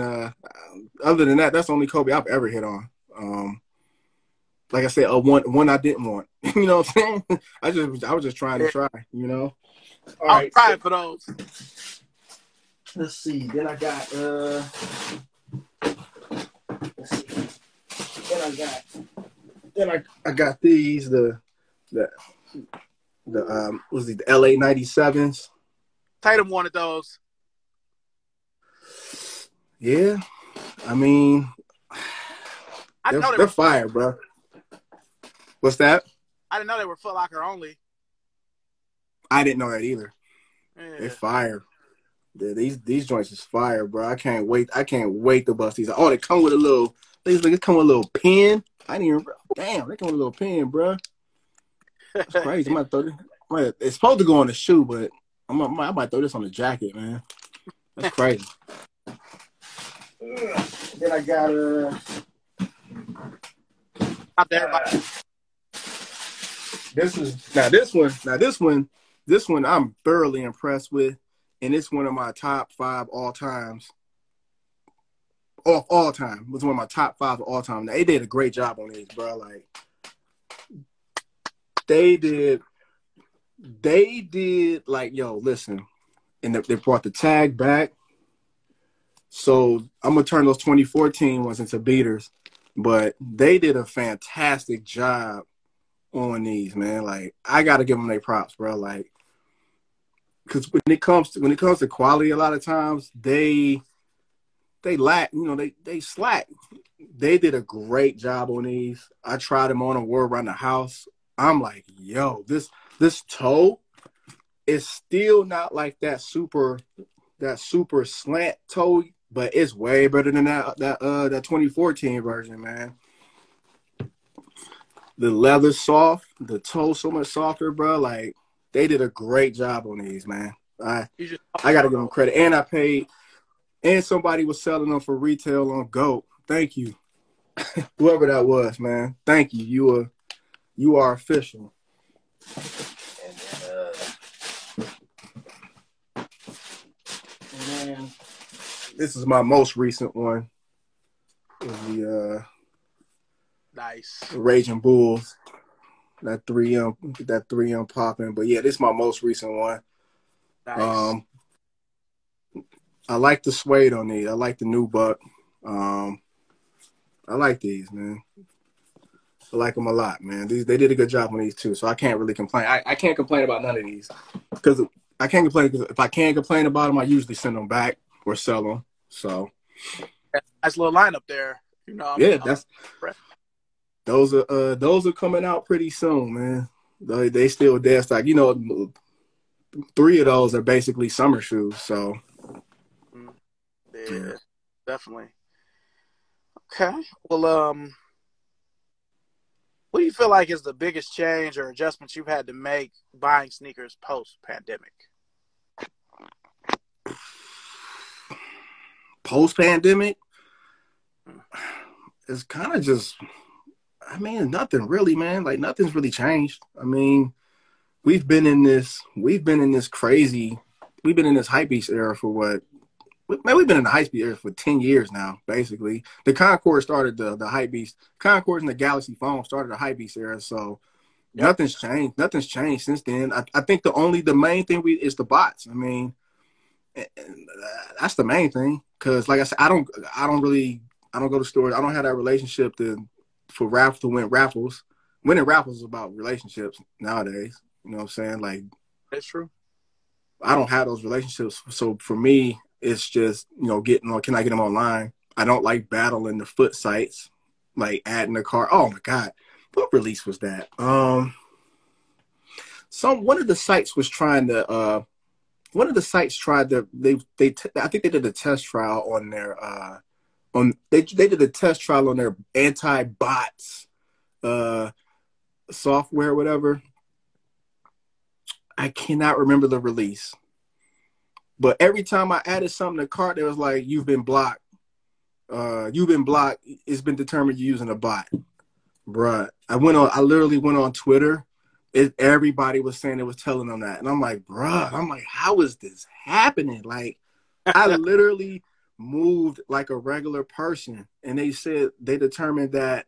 Other than that, that's the only Kobe I've ever hit on. Like I said, one I didn't want. You know what I'm saying? I was just trying to Yeah. try. You know. All I was right. So, trying for those. let's see. Then I got. Let's see. I got these the was the LA 97s. Tatum wanted those. Yeah, I mean I didn't know they they're were. fire, bro. What's that? I didn't know they were Foot Locker only. I didn't know that either. They Yeah. fire. Yeah, these joints is fire, bro. I can't wait. I can't wait to bust these. Oh, they come with a little. They come with a little pin. I didn't even. Damn, they come with a little pin, bro. It's crazy. I might throw this. It's supposed to go on the shoe, but I might throw this on the jacket, man. That's crazy. Then I got Not that everybody. this one I'm thoroughly impressed with, and it's one of my top 5 all times. All time. It was one of my top 5 of all time. They did a great job on these, bro. Like they did like, yo, listen, and they brought the tag back. So I'm gonna turn those 2014 ones into beaters, but they did a fantastic job on these, man. Like I gotta give them their props, bro. Like, because when it comes to quality, a lot of times they lack, you know, they slack. They did a great job on these. I tried them on a wore around the house. I'm like, yo, this toe is still not like that super slant toe, but it's way better than that 2014 version, man. The leather's soft, the toe so much softer, bro. Like they did a great job on these, man. I gotta give them credit, and I paid, and somebody was selling them for retail on GOAT. Thank you, whoever that was, man. Thank you. You are official. And then this is my most recent one. The Nice. Raging Bulls. That 3M popping. But yeah, this is my most recent one. Nice. I like the suede on these. I like the new buck. I like these, man. I like them a lot, man. They did a good job on these too, so I can't really complain. I can't complain about none of these because I can't complain. Because if I can't complain about them, I usually send them back or sell them. So Nice little lineup there. You know, yeah, those are coming out pretty soon, man. They still dead stock. You know, 3 of those are basically summer shoes. So yeah, definitely. Okay. Well, what do you feel like is the biggest change or adjustment you've had to make buying sneakers post-pandemic? Post-pandemic, it's kind of just, I mean, nothing really, man. Like nothing's really changed. I mean, we've been in this hypebeast era for what? Man, we've been in the hypebeast era for 10 years now, basically. The Concord started the hypebeast. Concord and the Galaxy phone started the hypebeast era, so nothing's changed. Nothing's changed since then. I think the main thing is the bots. I mean, that's the main thing. Because like I said, I don't go to stores. I don't have that relationship to win raffles. Winning raffles is about relationships nowadays. You know what I'm saying? Like That's true. I don't have those relationships. So for me, it's just, you know, can I get them online? I don't like battling the foot sites, like adding the car. Oh my God. What release was that? One of the sites was trying to I think they did a test trial on their they did a test trial on their anti-bots uh, software, whatever. I cannot remember the release. But every time I added something to cart, it was like, you've been blocked. You've been blocked. It's been determined you're using a bot. Bruh. I literally went on Twitter. Everybody was saying it was telling them that. And I'm like, bruh, how is this happening? Like, I literally moved like a regular person. And they said they determined that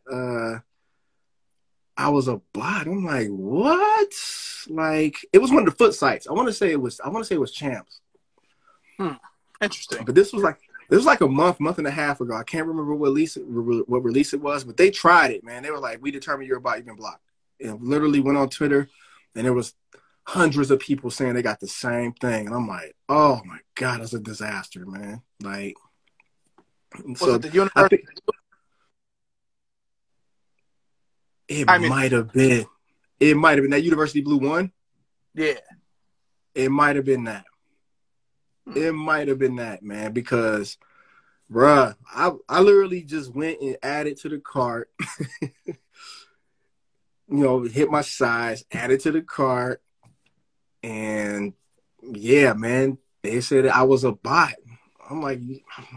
I was a bot. I'm like, what? Like, it was one of the foot sites. I want to say it was Champs. Interesting. But this was like a month and a half ago. I can't remember what release it was, but they tried it, man. They were like, we determined you're a bot, you've been blocked. And literally went on Twitter, and there was hundreds of people saying they got the same thing. And I'm like, oh my God, that's a disaster, man. Like, was it the university? It might have been that University Blue one. Yeah. It might have been that. It might have been that, man, because, bruh, I literally just went and added to the cart, hit my size, added to the cart, and yeah, man, they said I was a bot. I'm like,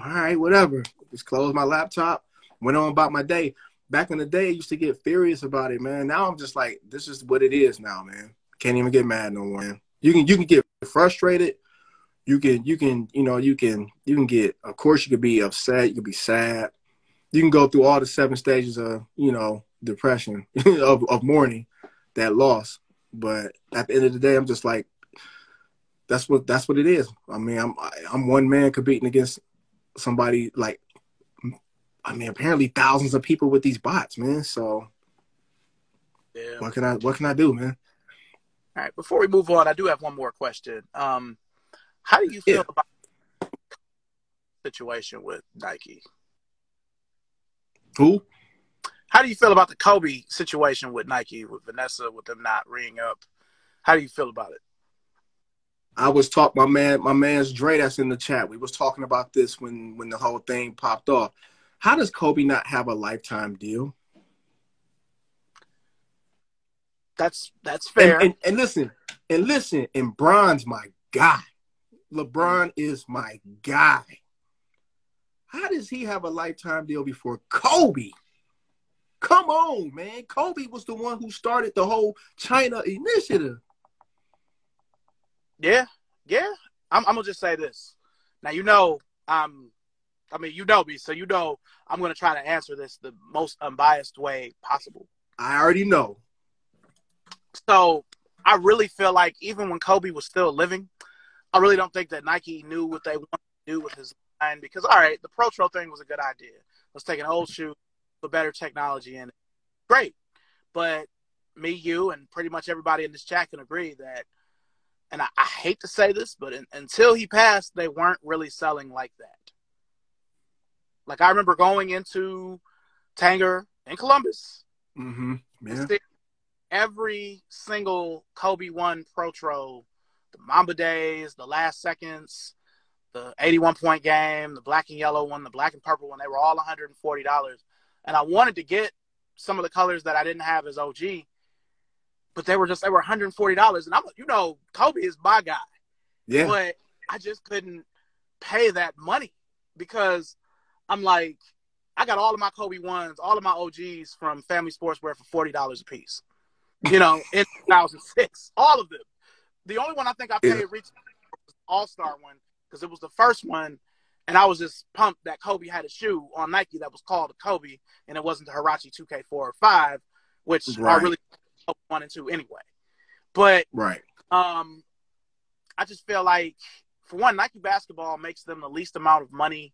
all right, whatever. Just closed my laptop, went on about my day. Back in the day, I used to get furious about it, man. Now I'm just like, this is what it is now, man. Can't even get mad no more, man. You can get frustrated. You can get, of course, you could be upset. You could be sad. You can go through all the 7 stages of, depression, of mourning that loss. But at the end of the day, I'm just like, that's what it is. I mean, I'm one man competing against somebody like, apparently thousands of people with these bots, man. So yeah. What can I do, man? All right. Before we move on, I do have one more question. How do you feel about the situation with Nike? Who? How do you feel about the Kobe situation with Nike, with Vanessa, with them not ringing up? How do you feel about it? I was talking, my man's Dre that's in the chat. We was talking about this when the whole thing popped off. How does Kobe not have a lifetime deal? That's fair. And listen, and Bron's my guy. LeBron is my guy. How does he have a lifetime deal before Kobe? Come on, man. Kobe was the one who started the whole China initiative. Yeah. I'm gonna just say this. Now you know me, so I'm gonna try to answer this the most unbiased way possible. I already know. So I really feel like even when Kobe was still living, I really don't think that Nike knew what they wanted to do with his line because, all right, the Pro Tro thing was a good idea. Let's take an old shoe, put better technology in it. Great. But me, you, and pretty much everybody in this chat can agree that, and I hate to say this, but until he passed, they weren't really selling like that. Like, I remember going into Tanger in Columbus. Mm-hmm. Yeah. Every single Kobe 1 Pro Tro, the Mamba Days, the Last Seconds, the 81-point game, the black and yellow one, the black and purple one, they were all $140. And I wanted to get some of the colors that I didn't have as OG, but they were $140. And Kobe is my guy. Yeah. But I just couldn't pay that money because I'm like, I got all of my Kobe 1s, all of my OGs from Family Sportswear for $40 a piece. In 2006, all of them. The only one I think I paid retail was the All-Star one because it was the first one, and I was just pumped that Kobe had a shoe on Nike that was called a Kobe, and it wasn't the Hirachi 2K4 or 5, which are really 1 and 2 anyway. But I just feel like, for one, Nike basketball makes them the least amount of money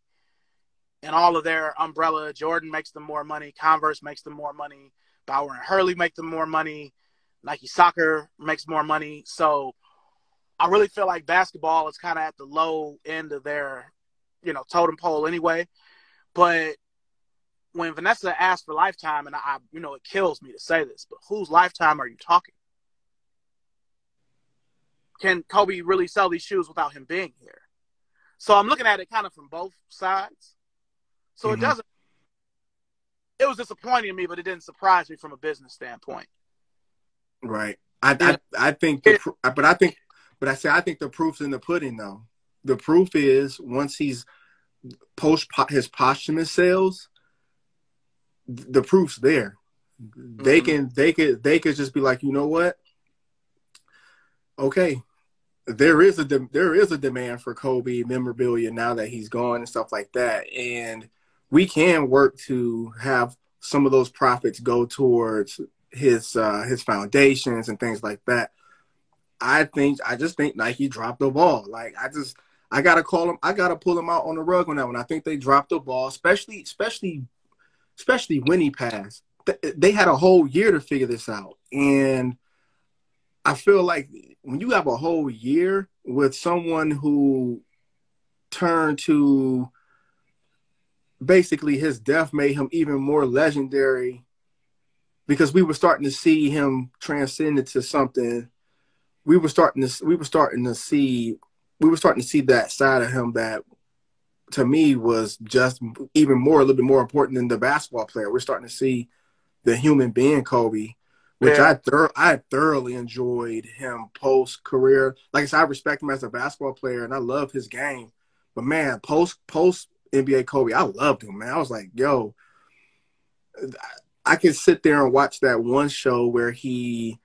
in all of their umbrella. Jordan makes them more money. Converse makes them more money. Bauer and Hurley make them more money. Nike Soccer makes more money. So I really feel like basketball is kind of at the low end of their, totem pole anyway. But when Vanessa asked for lifetime, and I it kills me to say this, but whose lifetime are you talking? Can Kobe really sell these shoes without him being here? So I'm looking at it kind of from both sides. So it doesn't. it was disappointing to me, but it didn't surprise me from a business standpoint. Right. You know, I think I think the proof's in the pudding though. The proof is once he's his posthumous sales, the proof's there. They could just be like, you know what? Okay, there is a demand for Kobe memorabilia now that he's gone and stuff like that, and we can work to have some of those profits go towards his foundations and things like that. I just think Nike dropped the ball. Like I gotta call him. I gotta pull him out on the rug on that one. I think they dropped the ball, especially when he passed. They had a whole year to figure this out, and I feel like when you have a whole year with someone who turned to basically his death made him even more legendary because we were starting to see him transcend into something. We were starting to see that side of him that to me was just a little bit more important than the basketball player. We're starting to see the human being Kobe, which I thoroughly enjoyed him post career. Like I said, I respect him as a basketball player and I love his game. But man, post NBA Kobe, I loved him, man. I was like, yo, I can sit there and watch that one show where he's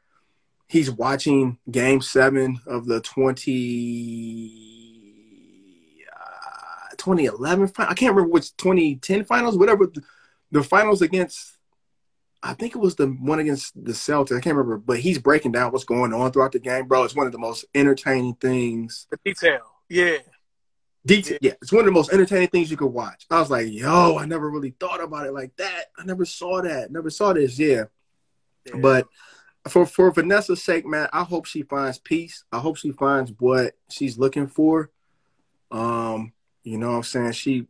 watching Game 7 of the 2011 I can't remember which 2010 finals, whatever the finals against. I think it was the one against the Celtics. I can't remember, but he's breaking down what's going on throughout the game, bro. It's one of the most entertaining things. The detail, yeah. Yeah, it's one of the most entertaining things you could watch. I was like, yo, I never really thought about it like that. I never saw that. Never saw this. Yeah. But for Vanessa's sake, man, I hope she finds peace. I hope she finds what she's looking for. You know what I'm saying?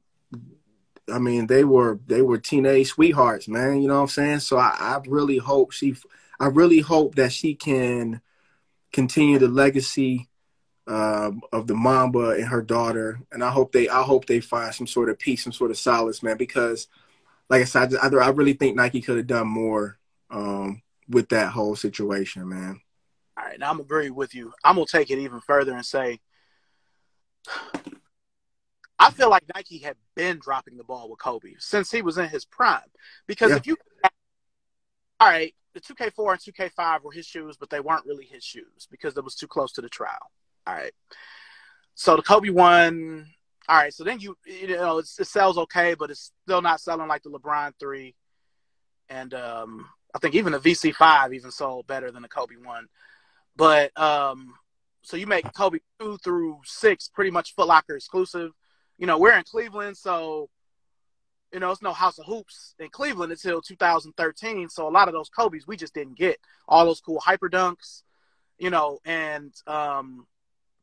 They were teenage sweethearts, man. You know what I'm saying? So I really hope that she can continue the legacy of the Mamba and her daughter, and I hope they find some sort of peace, some sort of solace, man. Because, like I said, I really think Nike could have done more with that whole situation, man. All right, now I'm agree with you. I'm gonna take it even further and say, I feel like Nike had been dropping the ball with Kobe since he was in his prime. Because if you, all right, the 2K4 and 2K5 were his shoes, but they weren't really his shoes because it was too close to the trial. All right. So the Kobe one, all right. So then it sells okay, but it's still not selling like the LeBron 3. And I think even the VC5 even sold better than the Kobe one. But so you make Kobe 2 through 6 pretty much Foot Locker exclusive. We're in Cleveland, so, it's no House of Hoops in Cleveland until 2013. So a lot of those Kobe's we just didn't get. All those cool hyper dunks, and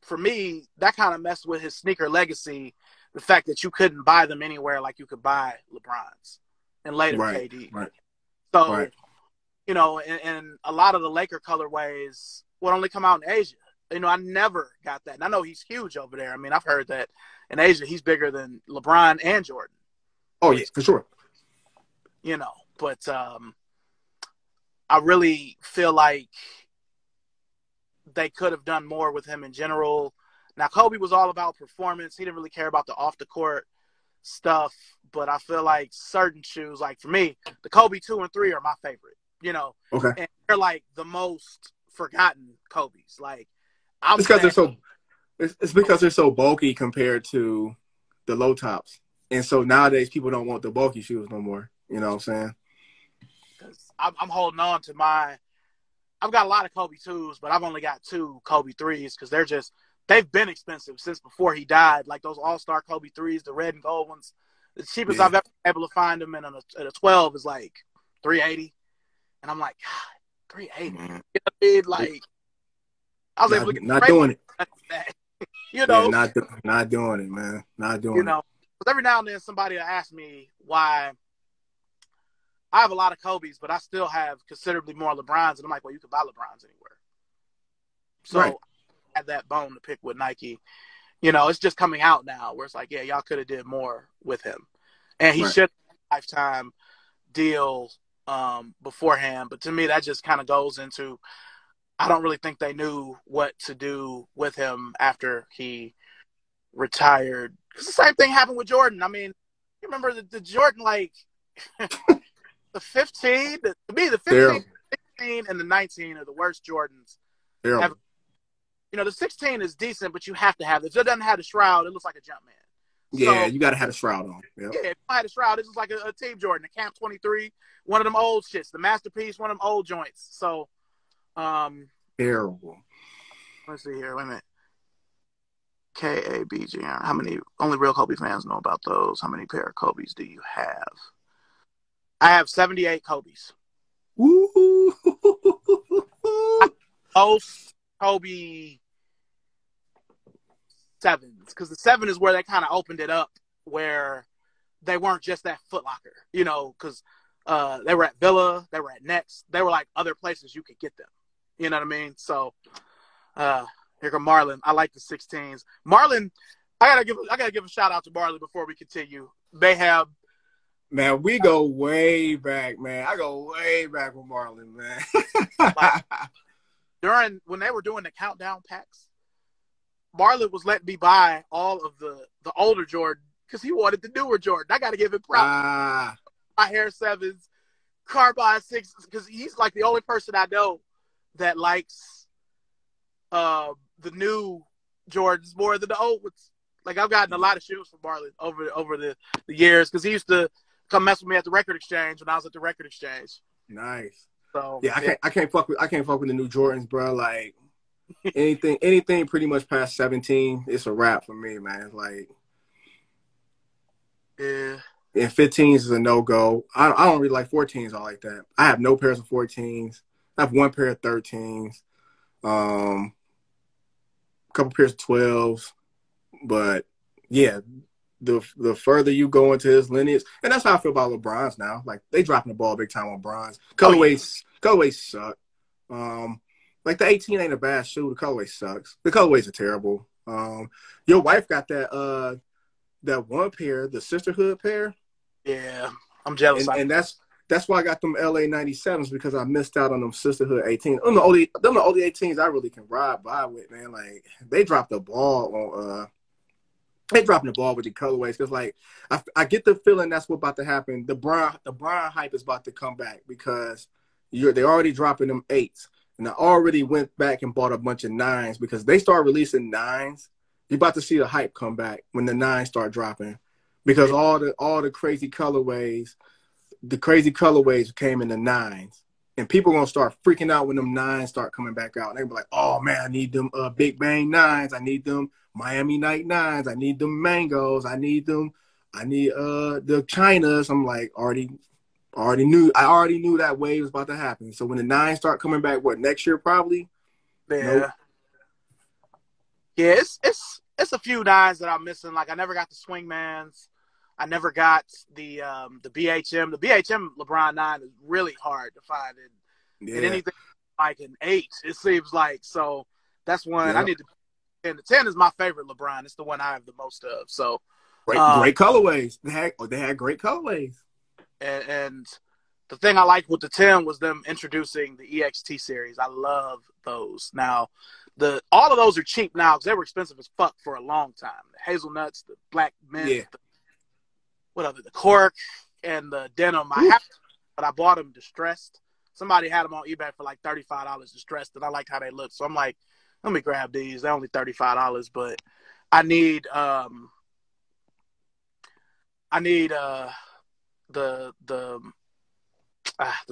for me, that kind of messed with his sneaker legacy, the fact that you couldn't buy them anywhere like you could buy LeBron's and later KD. Right. So, and a lot of the Laker colorways would only come out in Asia. I never got that. And I know he's huge over there. I mean, I've heard that in Asia, he's bigger than LeBron and Jordan. Oh, yeah, for sure. But I really feel like they could have done more with him in general. Now, Kobe was all about performance. He didn't really care about the off-the-court stuff. But I feel like certain shoes, like for me, the Kobe 2 and 3 are my favorite, Okay. And they're like the most forgotten Kobe's. Like, it's because they're so bulky compared to the low tops. And so nowadays people don't want the bulky shoes no more. You know what I'm saying? Because I'm holding on to I've got a lot of Kobe 2s, but I've only got 2 Kobe 3s because they've been expensive since before he died. Like those All-Star Kobe 3s, the red and gold ones. The cheapest I've ever been able to find them in at a 12 is like $380. And I'm like, God, $380. Man. Like, I was able to get not doing it. Yeah, not doing it, man. Not doing it. Because every now and then somebody will ask me why I have a lot of Kobe's, but I still have considerably more LeBrons. And I'm like, well, you can buy LeBrons anywhere. So I had that bone to pick with Nike. It's just coming out now where it's like, yeah, y'all could have did more with him. And he should have lifetime. deal beforehand. But to me, that just kind of goes into, I don't really think they knew what to do with him after he retired. Because the same thing happened with Jordan. I mean, you remember the Jordan, like, the 15? To me, the 15, Terrible. 16, and the 19 are the worst Jordans Terrible. ever. You know, the 16 is decent, but you have to have it. If it doesn't have the shroud, it looks like a jump man. Yeah, So, you got to have a shroud on. Yep. yeah, if I had a shroud, this is like a Team Jordan, a Camp 23, one of them old shits, the Masterpiece, one of them old joints. So, Terrible. let's see here. Wait a minute. KABG. How many? Only real Kobe fans know about those. How many pair of Kobe's do you have? I have 78 Kobe's. Woo! Most Kobe 7s, because the 7 is where they kind of opened it up, where they weren't just that Foot Locker, you know, because they were at Villa, they were at Next, they were like other places you could get them. You know what I mean? So here come Marlon. I like the 16s. Marlon, I gotta give a shout out to Marlon before we continue. They have, man, we go way back, man. I go way back with Marlon, man. like, when they were doing the countdown packs, Marlon was letting me buy all of the older Jordan because he wanted the newer Jordan. I got to give him props. My Hair 7s, Carbide 6s, because he's like the only person I know that likes the new Jordans more than the old ones. Like, I've gotten a lot of shoes from Marlon over the years because he used to come mess with me at the record exchange when I was at the record exchange. Nice. So yeah, I can't fuck with the new Jordans, bro. Like anything pretty much past 17, it's a wrap for me, man. Like, yeah. And 15s is a no-go. I don't really like 14s all like that. I have no pairs of 14s. I have one pair of 13s. A couple pairs of 12s. But, yeah, the further you go into his lineage, and that's how I feel about LeBron's now. Like, they dropping the ball big time on Bron's. Colorways suck. Like, the 18 ain't a bad shoe. The colorway sucks. The colorways are terrible. Your wife got that one pair, the Sisterhood pair. Yeah, I'm jealous. And that's why I got them LA 97s, because I missed out on them Sisterhood 18. Them the only 18s I really can ride by with, man. Like, they dropped the ball on they dropping the ball with the colorways, because like I get the feeling that's what about to happen. The Bron hype is about to come back, because they're already dropping them 8s, and I already went back and bought a bunch of 9s because they start releasing 9s. You're about to see the hype come back when the 9s start dropping, because all the crazy colorways came in the 9s, and people are gonna start freaking out when them 9s start coming back out. And they be like, "Oh man, I need them Big Bang 9s. I need them Miami Night 9s. I need them Mangoes. I need the Chinas." I'm like, I already knew that wave was about to happen. So when the 9s start coming back, next year probably? Yeah. Nope. Yeah, it's a few 9s that I'm missing. Like, I never got the Swingmans. I never got the BHM. The BHM LeBron 9 is really hard to find in anything like an 8, it seems like. So that's one I need to. And the 10 is my favorite LeBron. It's the one I have the most of. So great colorways. They had great colorways. And the thing I liked with the 10 was them introducing the EXT series. I love those. Now, all of those are cheap now because they were expensive as fuck for a long time. The hazelnuts, the black mint, the cork, and the denim. But I bought them distressed. Somebody had them on eBay for like $35 distressed, and I liked how they looked. So I'm like, let me grab these. They're only $35, but I need the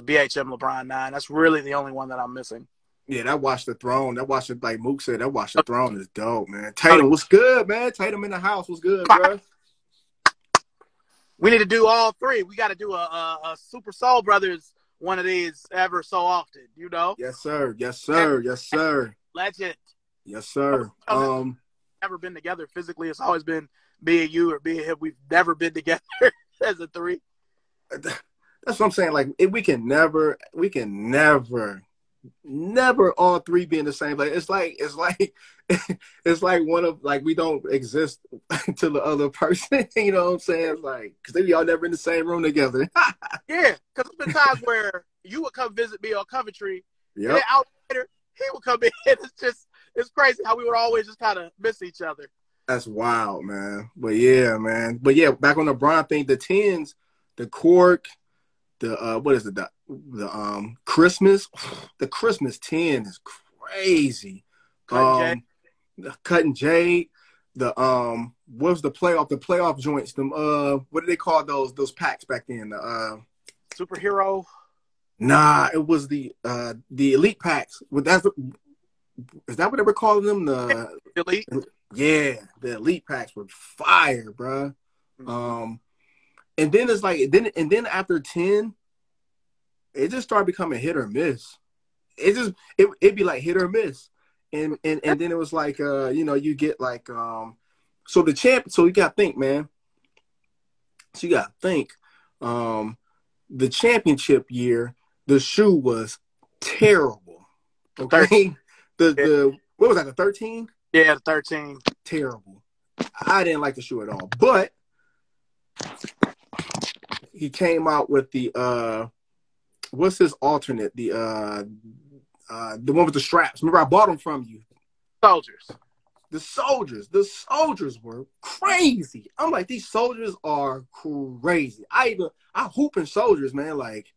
BHM LeBron 9. That's really the only one that I'm missing. Yeah, that Watch the Throne. That Watch it, like Mook said, that Watch the Throne is dope, man. Tatum, what's good, man? Tatum in the house, what's good, bro? We need to do all 3. We got to do a Super Soul Brothers one of these ever so often, you know? Yes, sir. Yes, sir. Yes, sir. Legend. Yes, sir. Never been together physically. It's always been me and you or me and him. We've never been together as a 3. That's what I'm saying. Like, we can never never all three be in the same place. It's like one of like we don't exist to the other person. You know what I'm saying? It's like because they be all never in the same room together. Yeah, because there's been times where you would come visit me on Coventry, and then Yep. out later he would come in. It's crazy how we would always just kind of miss each other. That's wild, man. But yeah, man. But yeah, back on the Bron thing, the tens, the cork, the what is it? The Christmas, the Christmas 10 is crazy. Cutting J. The cutting jade, the what was the playoff joints, them what do they call those packs back then? The Superhero. nah, it was the elite packs. Is that what they were calling them? The Elite. yeah, the elite packs were fire, bro. Mm-hmm. And then it's like then after 10, it just started becoming hit or miss. It'd be like hit or miss. And then it was like you get like so the champ so you gotta think, man. So you gotta think. The championship year, the shoe was terrible. Okay. The what was that, the 13? Yeah, the 13. Terrible. I didn't like the shoe at all. But he came out with the what's his alternate? The one with the straps. Remember I bought them from you. Soldiers. The soldiers were crazy. I'm like, these soldiers are crazy. I hoop in soldiers, man, like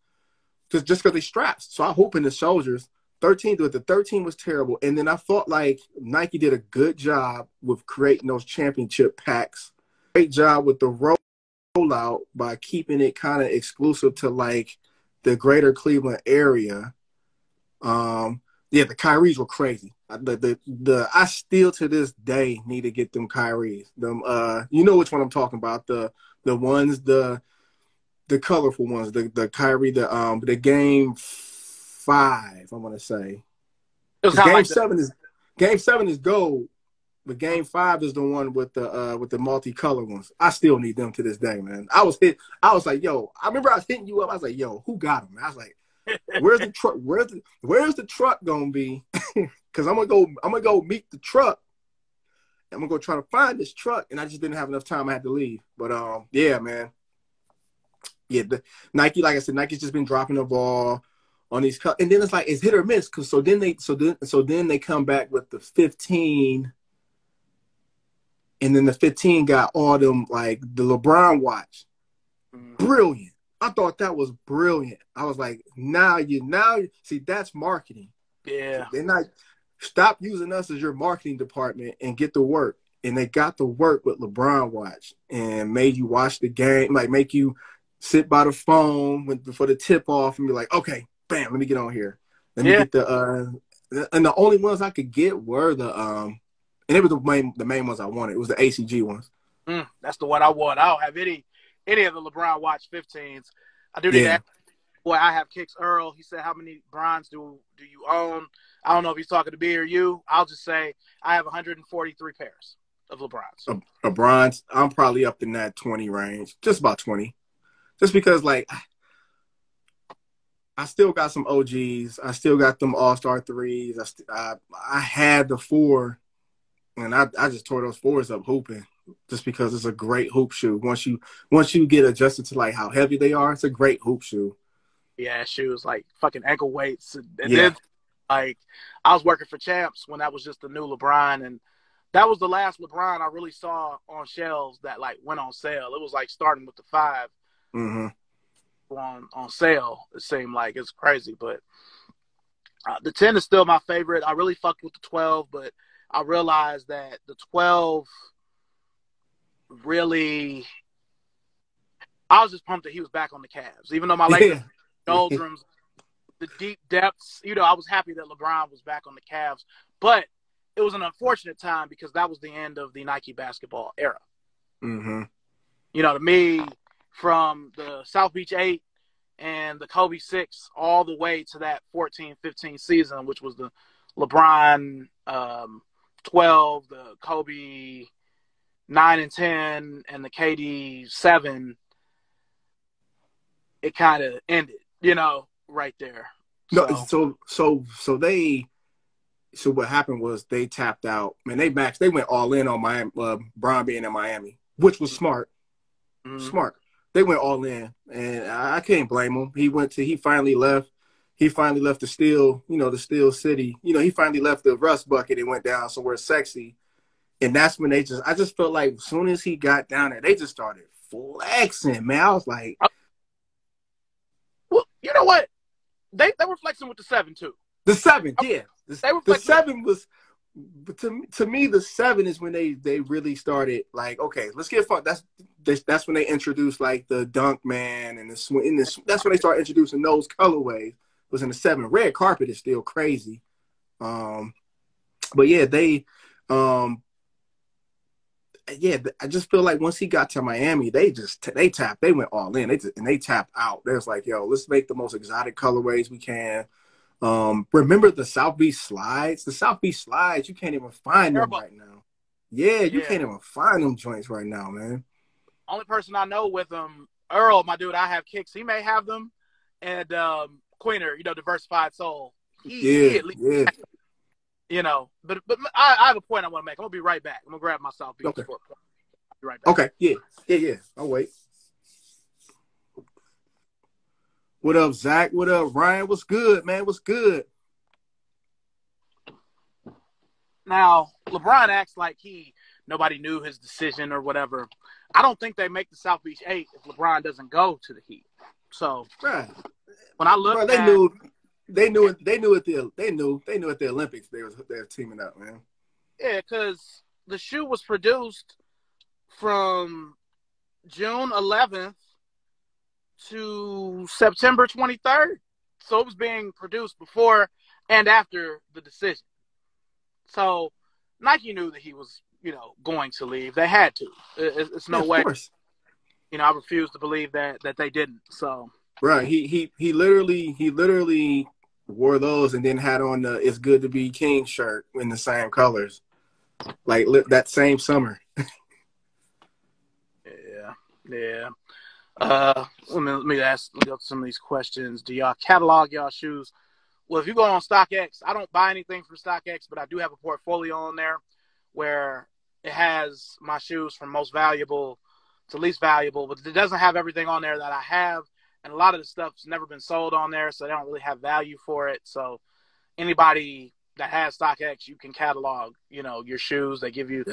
just because they straps. So I hoop in the soldiers. 13, the 13 was terrible. And then I thought like Nike did a good job with creating those championship packs. Great job with the rollout by keeping it kind of exclusive to like the greater Cleveland area. Yeah, the Kyries were crazy. I still to this day need to get them Kyries. Them you know which one I'm talking about. The ones the colorful ones. The Kyrie the game 5, I want to say. It was Because kind of like game 7 is gold, but game 5 is the one with the multicolored ones. I still need them to this day, man. I was like, yo, I remember I was hitting you up. I was like, yo, who got them? I was like, where's the truck? Where's the truck gonna be? Because I'm gonna go meet the truck. I'm gonna go try to find this truck, and I just didn't have enough time. I had to leave. But yeah, man. Yeah, the Nike, like I said, Nike's just been dropping the ball on these cuts, and then it's like it's hit or miss. Because so then they come back with the 15, and then the 15 got all them like the LeBron watch. Brilliant. I thought that was brilliant. I was like, now you see that's marketing. Yeah. They're not stop using us as your marketing department and get to work. And they got to work with LeBron watch and made you watch the game, like make you sit by the phone before the tip off and be like, okay, bam, let me get on here. Let me get and the only ones I could get were and it was the main ones I wanted. It was the ACG ones. That's the one I want. I don't have any of the LeBron watch 15s. I do need to ask, boy, I have Kicks Earl. He said, how many Brons do you own? I don't know if he's talking to me or you. I'll just say I have 143 pairs of LeBrons. LeBrons, I'm probably up in that 20 range, just about 20. Just because, like, I still got some OGs. I still got them All-Star 3s. I had the 4, and I just tore those 4s up hooping. Just because it's a great hoop shoe. Once you get adjusted to like how heavy they are, it's a great hoop shoe. Yeah, shoes like fucking ankle weights, and then like I was working for Champs when that was just the new LeBron, and that was the last LeBron I really saw on shelves that like went on sale. It was like starting with the 5 on sale. It seemed like it's crazy, but the 10 is still my favorite. I really fucked with the 12, but I realized that the 12. Really, I was just pumped that he was back on the Cavs. Even though my Lakers doldrums, the deep depths, I was happy that LeBron was back on the Cavs. But it was an unfortunate time because that was the end of the Nike basketball era. To me, from the South Beach 8 and the Kobe 6 all the way to that 14-15 season, which was the LeBron 12, the Kobe 9 and 10, and the KD 7, it kind of ended, right there. No, So so what happened was they tapped out. Man, they went all in on Miami, Bron being in Miami, which was smart. mm-hmm. Smart. They went all in, and I can't blame him. He finally left. He finally left the steel city. He finally left the rust bucket and went down somewhere sexy. And that's when I just felt like as soon as he got down there, they just started flexing, man. I was like, well, you know what? They were flexing with the 7 too. the 7, yeah. They were The flexing. 7 was, to me, the 7 is when they really started like, okay, let's get fun. That's when they introduced like the dunk man and the swing. That's when they started introducing those colorways. Was in the 7. Red carpet is still crazy. But yeah, I just feel like once he got to Miami, they went all in. They tapped out. They was like, yo, let's make the most exotic colorways we can. Remember the South Beach slides? The South Beach slides, you can't even find them right now. Yeah, you can't even find them joints right now, man. Only person I know with them, Earl, my dude, I have kicks. He may have them, and Queener, Diversified Soul. He at least, but I have a point I want to make. I'm gonna be right back. I'm gonna grab my South Beach for a point. I'll be right back. Okay, yeah. I'll wait. What up, Zach? What up, Ryan? What's good, man? What's good? Now, LeBron acts like nobody knew his decision or whatever. I don't think they make the South Beach 8 if LeBron doesn't go to the Heat. So, right. When I look, they knew at the Olympics they were teaming up, man. Yeah, because the shoe was produced from June 11th to September 23rd. So it was being produced before and after the decision. So Nike knew that he was, going to leave. They had to. It's no way. Of course. I refuse to believe that they didn't. So right, he literally wore those and then had on the "It's Good to Be King" shirt in the same colors, like that same summer. Yeah. Let me ask some of these questions. Do y'all catalog y'all shoes? Well, if you go on StockX, I don't buy anything from StockX, but I do have a portfolio on there where it has my shoes from most valuable to least valuable, but it doesn't have everything on there that I have. And a lot of the stuff's never been sold on there, so they don't really have value for it. So anybody that has StockX, you can catalog, your shoes. They give you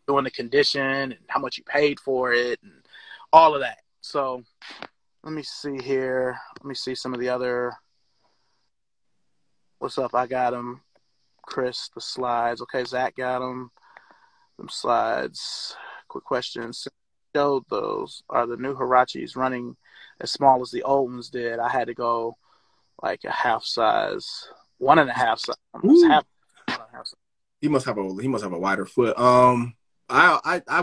doing the condition and how much you paid for it and all of that. So let me see here. Let me see some of the other. What's up? I got them. Chris, the slides. Okay, Zach got them. Them slides. Quick questions. Showed those. Are the new Hirachis running as small as the old ones did? I had to go like a half size, 1.5 size. Almost half size. He must have a wider foot. I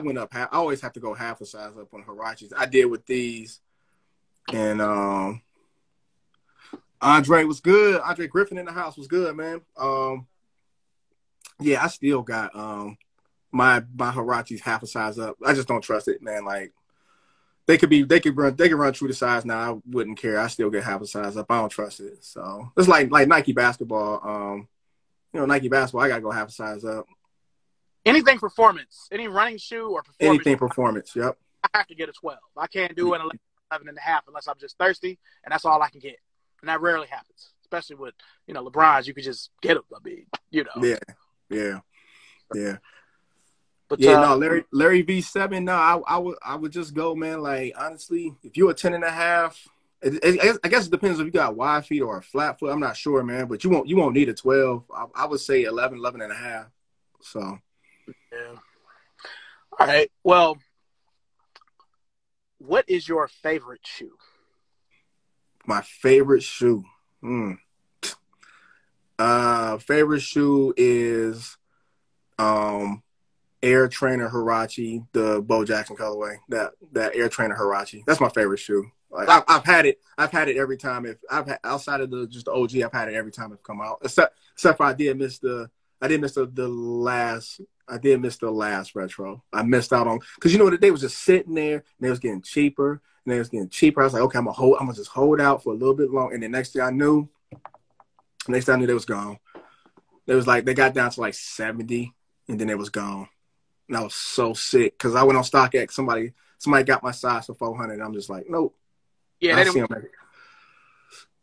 went up half. I always have to go half a size up on Hirachis. I did with these, and Andre was good. Andre Griffin in the house was good, man. Yeah, I still got my Hirachis half a size up. I just don't trust it, man. Like they could run true to size now. I wouldn't care. I still get half a size up. I don't trust it. So it's like Nike basketball. Nike basketball. I gotta go half a size up. Anything performance, any running shoe or performance. Anything performance. Yep. I have to get a 12. I can't do an 11.5 unless I'm just thirsty, and that's all I can get. And that rarely happens, especially with, LeBron's. You could just get them. I mean, Yeah. But no, Larry V7. No, I would just go, man. Like honestly, if you're a 10.5, I guess it depends if you got wide feet or a flat foot. I'm not sure, man. But you won't need a 12. I would say 11.5. So. Yeah. All right. Well, what is your favorite shoe? My favorite shoe. Favorite shoe is Air Trainer Huarache, the Bo Jackson colorway. That Air Trainer Huarache. That's my favorite shoe. Like I've had it every time. If outside of just the OG, I've had it every time it's come out. Except for I did miss the last retro. I missed out on because they was just sitting there and they was getting cheaper. I was like, okay, I'm gonna just hold out for a little bit long. And the next thing I knew, Next time I knew they was gone. It was like they got down to like 70, and then it was gone. And I was so sick because I went on StockX. Somebody got my size for 400, and I'm just like, nope. Yeah, I see them.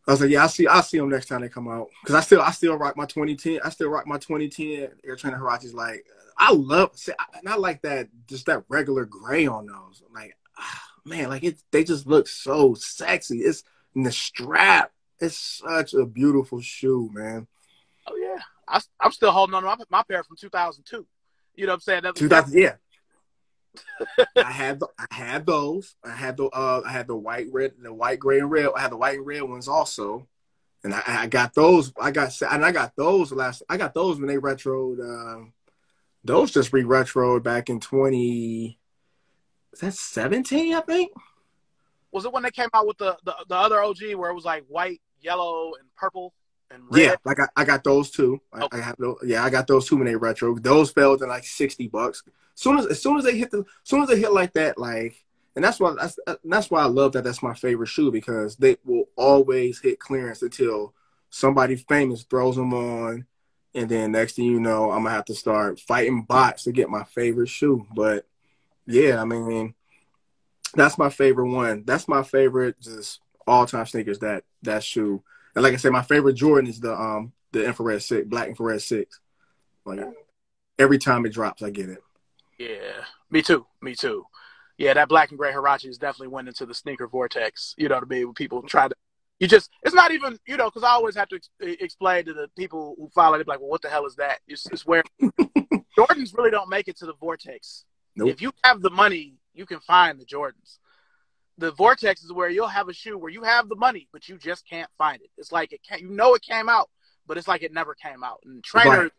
I was like, yeah, I'll see them next time they come out. Because I still rock my 2010. I still rock my 2010 Air Trainer Hirachis. Like, I like that, just that regular gray on those. Like, man, like they just look so sexy. It's in the strap. It's such a beautiful shoe, man. Oh yeah, I'm still holding on to my pair from 2002. You know what I'm saying? 2000, yeah. I had those. I had the white, gray, and red. I had the white and red ones also, and I got those. I got those when they retroed. Those just re-retroed back in 2017, I think. Was it when they came out with the other OG where it was like white, yellow, and purple and red? Yeah, I got those too. Okay. I got those too when they retro. Those fell to like $60. As soon as they hit like that, like, and that's why I love that. That's my favorite shoe because they will always hit clearance until somebody famous throws them on, and then next thing you know, I'm gonna have to start fighting bots to get my favorite shoe. But yeah, I mean, that's my favorite one. That's my favorite just all time sneakers. That shoe. And like I said, my favorite Jordan is the infrared 6, black infrared 6. Like every time it drops, I get it. Yeah, me too. Yeah, that black and gray Hirachis definitely went into the sneaker vortex. You know what I mean? When people try to, it's not even, because I always have to explain to the people who follow it, like, well, what the hell is that? It's where Jordans really don't make it to the vortex. Nope. If you have the money, you can find the Jordans. The vortex is where you'll have a shoe where you have the money, but you just can't find it. It's like it came out, but it's like it never came out. And trainers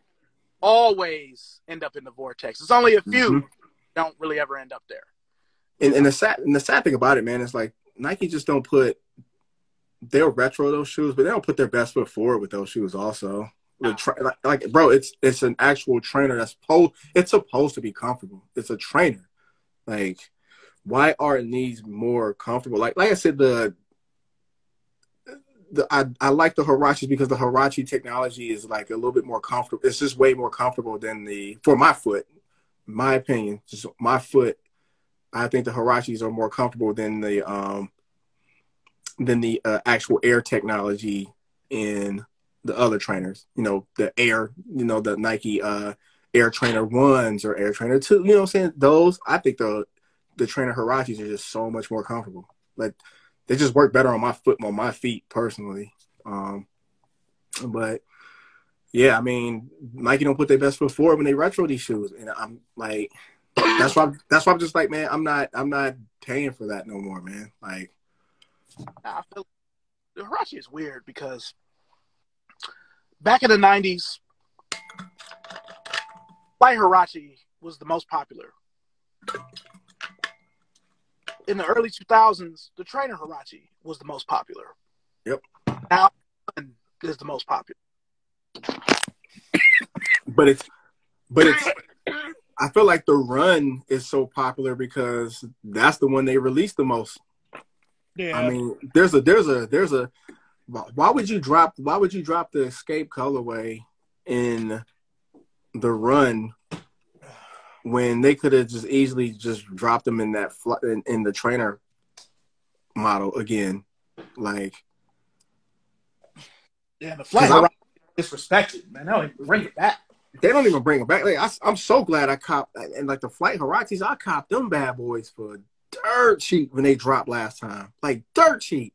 always end up in the vortex. It's only a few don't really ever end up there. And the sad thing about it, man, is like Nike just don't put. They'll retro those shoes, but they don't put their best foot forward with those shoes. Also, like bro, it's an actual trainer it's supposed to be comfortable. It's a trainer. Like, why aren't these more comfortable? Like I said, I like the Hirachis because the Hirachi technology is like a little bit more comfortable. It's just way more comfortable than for my foot, my opinion, just my foot. I think the Hirachis are more comfortable than the actual air technology in the other trainers. The air, the Nike Air Trainer 1s or Air Trainer 2. You know what I'm saying? Those, I think the trainer Hirachis are just so much more comfortable. Like, they just work better on my foot, on my feet personally. But yeah, I mean, Nike don't put their best foot forward when they retro these shoes, and I'm like, that's why I'm just like, man, I'm not paying for that no more, man. Like, I feel the Hirachi is weird because back in the 90s, Flight Hirachi was the most popular. In the early 2000s, the trainer Hirachi was the most popular. Yep. Now is the most popular. But it's I feel like the Run is so popular because that's the one they released the most. Yeah. I mean, there's a why would you drop the Escape colorway in the Run when they could have just easily just dropped them in that in the trainer model again? Like, yeah, the Flight disrespected, man. They don't even bring it back. They don't even bring them back. Like, I'm so glad I copped, and like the Flight Hirachis, I copped them bad boys for dirt cheap when they dropped last time. Like, dirt cheap.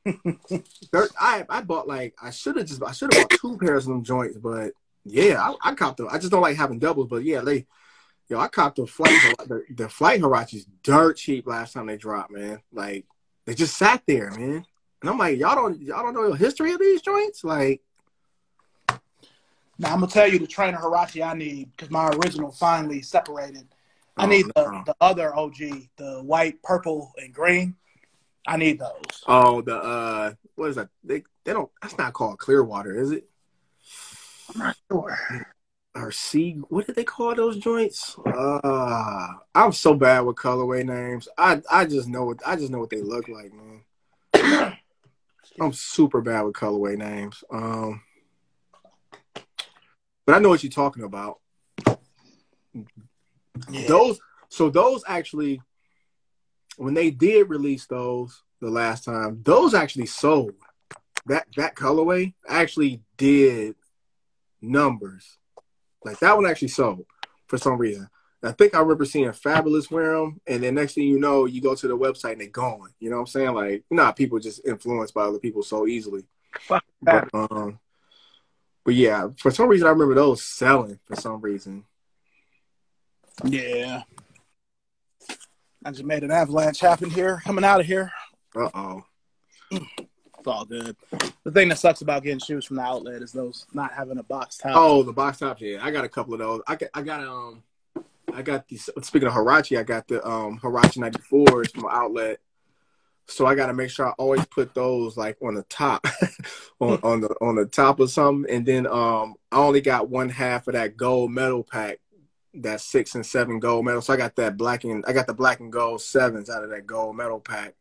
I bought I should have bought 2 pairs of them joints, but yeah, I copped them. I just don't like having doubles, but yeah, I copped the Flight Hirachis dirt cheap last time they dropped, man. Like, they just sat there, man. And I'm like, y'all don't know the history of these joints? Like, now I'm gonna tell you the trainer Hirachi I need because my original finally separated. I need the other OG, the white, purple, and green. I need those. Oh, the what is that? They don't. That's not called Clearwater, is it? I'm not sure. Or what did they call those joints? I'm so bad with colorway names. I just know what they look like, man. I'm super bad with colorway names. but I know what you're talking about. Yeah. Those actually, when they did release those the last time, those actually sold. That colorway actually did numbers. Like that one actually sold for some reason. I think I remember seeing Fabulous wear them, and then next thing you know, you go to the website and they're gone. You know what I'm saying? Like, people just influenced by other people so easily. Fuck But yeah, for some reason I remember those selling for some reason. Yeah. I just made an avalanche happen here. Coming out of here. Uh-oh. It's all good. The thing that sucks about getting shoes from the outlet is those not having a box top. Oh, the box tops, yeah. I got a couple of those. I got these. Speaking of Huarache, I got the Huarache 94s from Outlet. So I got to make sure I always put those like on the top, on the top of something. And then I only got one half of that gold medal pack, that 6 and 7 gold medal. So I got the black and gold 7s out of that gold medal pack.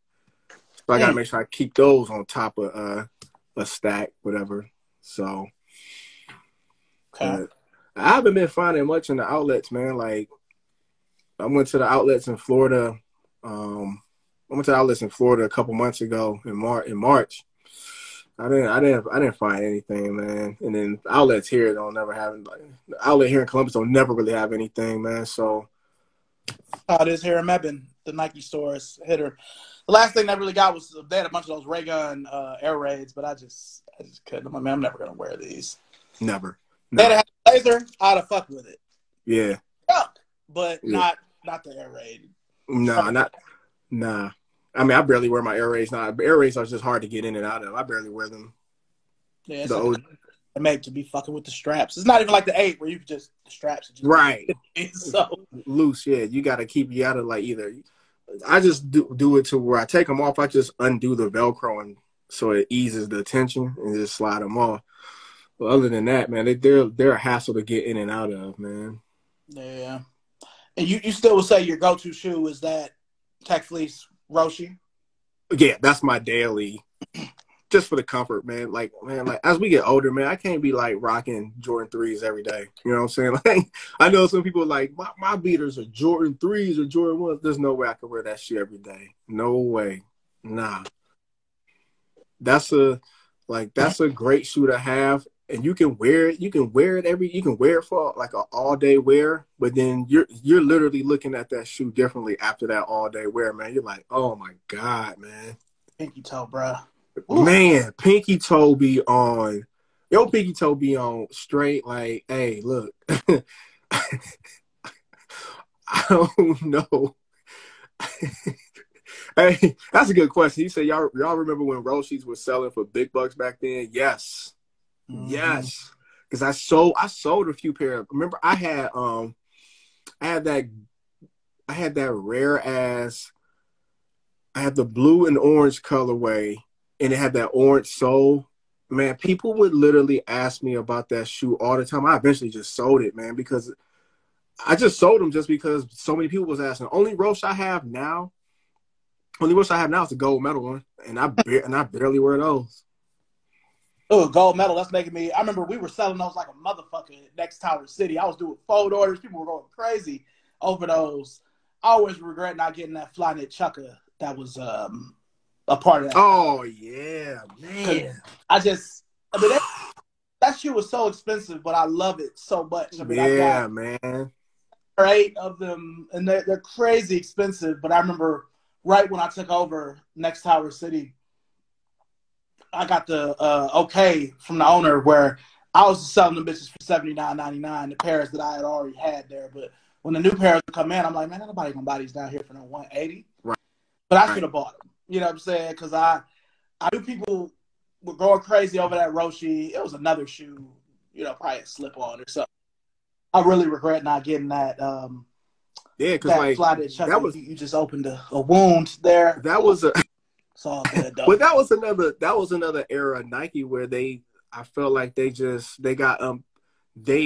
So I got to make sure I keep those on top of a stack, whatever. So I haven't been finding much in the outlets, man. Like I went to the outlets in Florida. I went to outlets in Florida a couple months ago in March. I didn't find anything, man. And then outlets here don't never have, like, the outlet here in Columbus don't never really have anything, man. So it is here in Mebane, the Nike stores hitter. The last thing that really got was they had a bunch of those Ray Gun Air Raids, but I just couldn't. I'm like, man, I'm never gonna wear these. Never. They had a laser, I'd have fucked with it. Yeah. But not the Air Raid. Nah. I mean, I barely wear my Air Raids now. Air Raids are just hard to get in and out of. I barely wear them. Yeah, it's like made to be fucking with the straps. It's not even like the 8 where you just the straps. Right. So loose, yeah. You got to keep you out of like either. I just do it to where I take them off. I just undo the Velcro and so it eases the tension and just slide them off. But other than that, man, they're a hassle to get in and out of, man. Yeah. And you still would say your go-to shoe is that Tech Fleece Roshi? Yeah, that's my daily, just for the comfort, man. Like as we get older, man, I can't be like rocking Jordan 3s every day. You know what I'm saying? Like, I know some people like my beaters are Jordan 3s or Jordan 1s. There's no way I can wear that shit every day. No way. Nah. That's a great shoe to have. And you can wear it. You can wear it for like an all day wear. But then you're literally looking at that shoe differently after that all day wear, man. You're like, oh my God, man. Pinky toe, bro. Man, pinky toe be on. Your pinky toe be on straight. Like, hey, look. I don't know. Hey, that's a good question. He said, y'all remember when Roshis were selling for big bucks back then? Yes. Yes, because I sold a few pair. Remember, I had that rare ass. I had the blue and orange colorway, and it had that orange sole. Man, people would literally ask me about that shoe all the time. I eventually just sold it, man, because I just sold them just because so many people was asking. Only Roche I have now is a gold medal one, and I barely wear those. Oh, gold medal. That's making me. I remember we were selling those like a motherfucker next Tower City. I was doing fold orders. People were going crazy over those. I always regret not getting that Flyknit Chukka that was a part of that. Oh, yeah, man. That shoe was so expensive, but I love it so much. I mean, yeah, I got man. 8 of them, and they're crazy expensive. But I remember right when I took over next Tower City, I got the okay from the owner where I was selling them bitches for $79.99, the pairs that I had already had there. But when the new pairs come in, I'm like, man, nobody gonna buy these down here for no $180. Right. But I should have bought them. You know what I'm saying? Because I knew people were going crazy over that Roshi. It was another shoe, probably a slip-on or something. I really regret not getting that. Yeah, because like that was you just opened a wound there. That was a. It's all good, though. But that was another era of Nike where I felt like they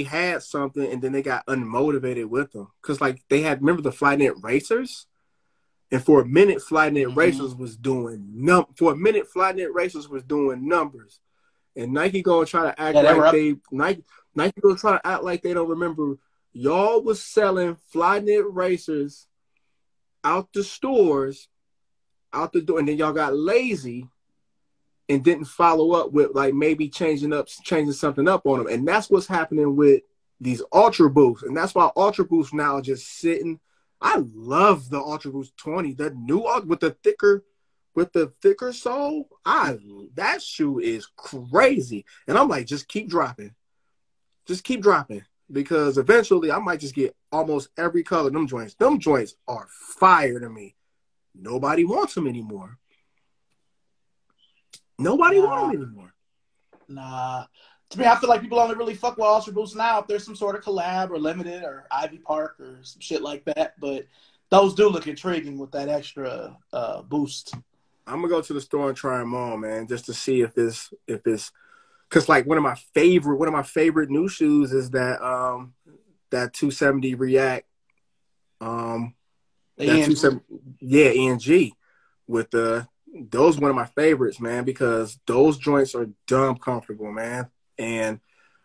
had something and then they got unmotivated with them. Cause like remember the Flyknit Racers? And for a minute, Flyknit Racers was doing numbers. And Nike gonna try to act like Nike gonna try to act like they don't remember. Y'all was selling Flyknit racers out the stores, out the door, and then y'all got lazy and didn't follow up with like maybe changing something up on them. And that's what's happening with these Ultra Boosts. And that's why Ultra Boosts now are just sitting. I love the Ultra Boost 20, the new with the thicker sole. That shoe is crazy. And I'm like, just keep dropping. Just keep dropping. Because eventually I might just get almost every color. Them joints are fire to me. Nobody wants them anymore. Nobody wants them anymore. Nah. To me, I feel like people only really fuck with Ultra Boost now if there's some sort of collab or limited or Ivy Park or some shit like that. But those do look intriguing with that extra boost. I'm gonna go to the store and try them on, man, just to see if it's because like one of my favorite new shoes is that 270 React that 270 ENG with those one of my favorites, man, because those joints are dumb comfortable, man. And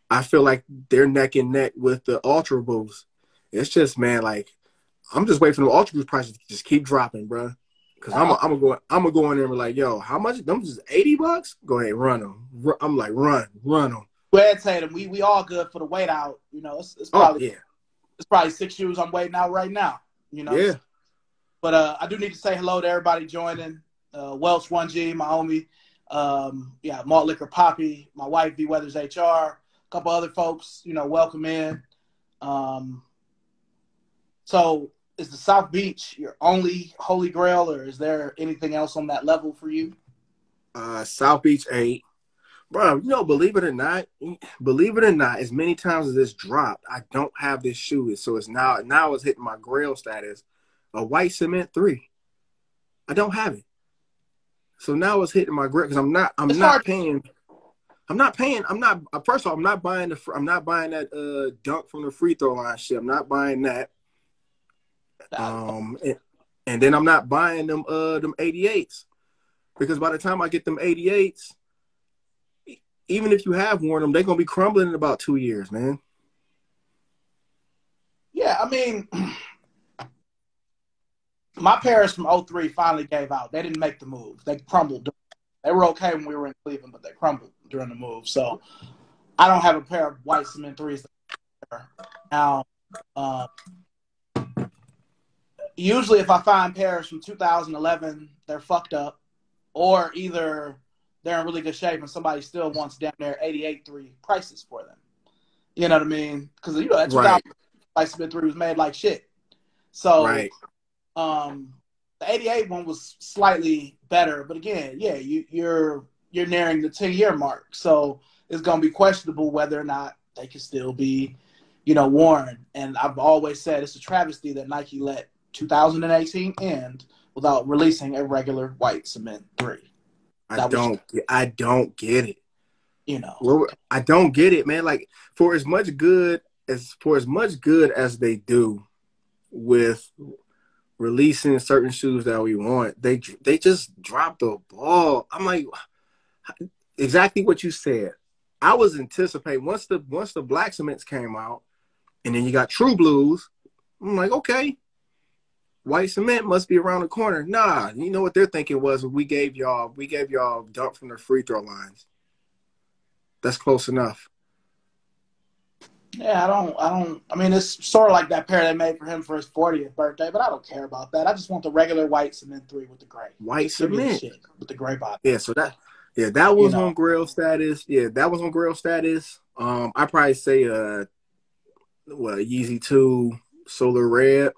I feel like they're neck and neck with the Ultra Boost. It's just, man, like I'm just waiting for the Ultra Boost prices to just keep dropping, bro. Because I'm gonna go in there and be like, yo, how much? Them just $80? Go ahead, run them. I'm like, run them. Go ahead, Tatum. We all good for the wait out. You know, it's probably it's probably 6 shoes I'm waiting out right now. You know, yeah. But I do need to say hello to everybody joining. Welch 1G, my homie. Malt Liquor Poppy, my wife V Weathers HR, a couple other folks. You know, welcome in. So is the South Beach your only holy grail, or is there anything else on that level for you? South Beach 8. Bro, you know, believe it or not, as many times as this dropped, I don't have this shoe. So it's now it's hitting my grail status. A white cement 3. I don't have it. So now it's hitting my grail because I'm not paying. First of all, I'm not buying that dunk from the free throw line shit. I'm not buying that. And then I'm not buying them 88s. Because by the time I get them 88s, even if you have worn them, they're going to be crumbling in about 2 years, man. Yeah, I mean, my Paris from 03 finally gave out. They didn't make the move. They crumbled. They were okay when we were in Cleveland, but they crumbled during the move. So I don't have a pair of white cement 3s. Now, usually if I find pairs from 2011, they're fucked up, or either they're in really good shape and somebody still wants down there 88.3 prices for them. You know what I mean? Because you know that 2000 white cement 3 was made like shit. So the 88 one was slightly better, but again, yeah, you're nearing the 10-year mark, so it's gonna be questionable whether or not they can still be, you know, worn. And I've always said it's a travesty that Nike let 2018 end without releasing a regular white cement 3. I don't get it. You know, I don't get it, man. Like for as much good as they do with releasing certain shoes that we want, they just dropped the ball. I'm like, exactly what you said. I was anticipating once the black cements came out, and then you got True Blues. I'm like, okay, white cement must be around the corner. Nah, you know what they're thinking was we gave y'all dunk from the free throw lines. That's close enough. Yeah, I mean, it's sort of like that pair they made for him for his 40th birthday, but I don't care about that. I just want the regular white cement 3 with the gray. White cement. Shit with the gray bottom. Yeah, so that was on grail status. Yeah, that was on grail status. I probably say Yeezy 2 Solar Red.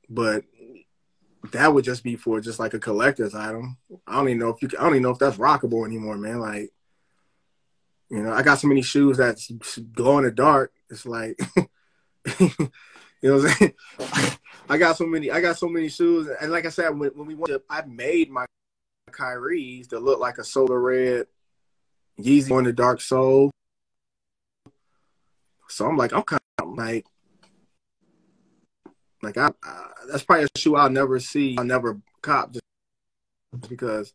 But that would just be for just like a collector's item. I don't even know if that's rockable anymore, man. Like, you know, I got so many shoes that's glow in the dark. It's like, you know what I'm saying? I got so many shoes, and like I said, when we went to, I made my Kyries to look like a Solar Red Yeezy in the dark sole. So I'm kind of like that's probably a shoe I'll never cop just because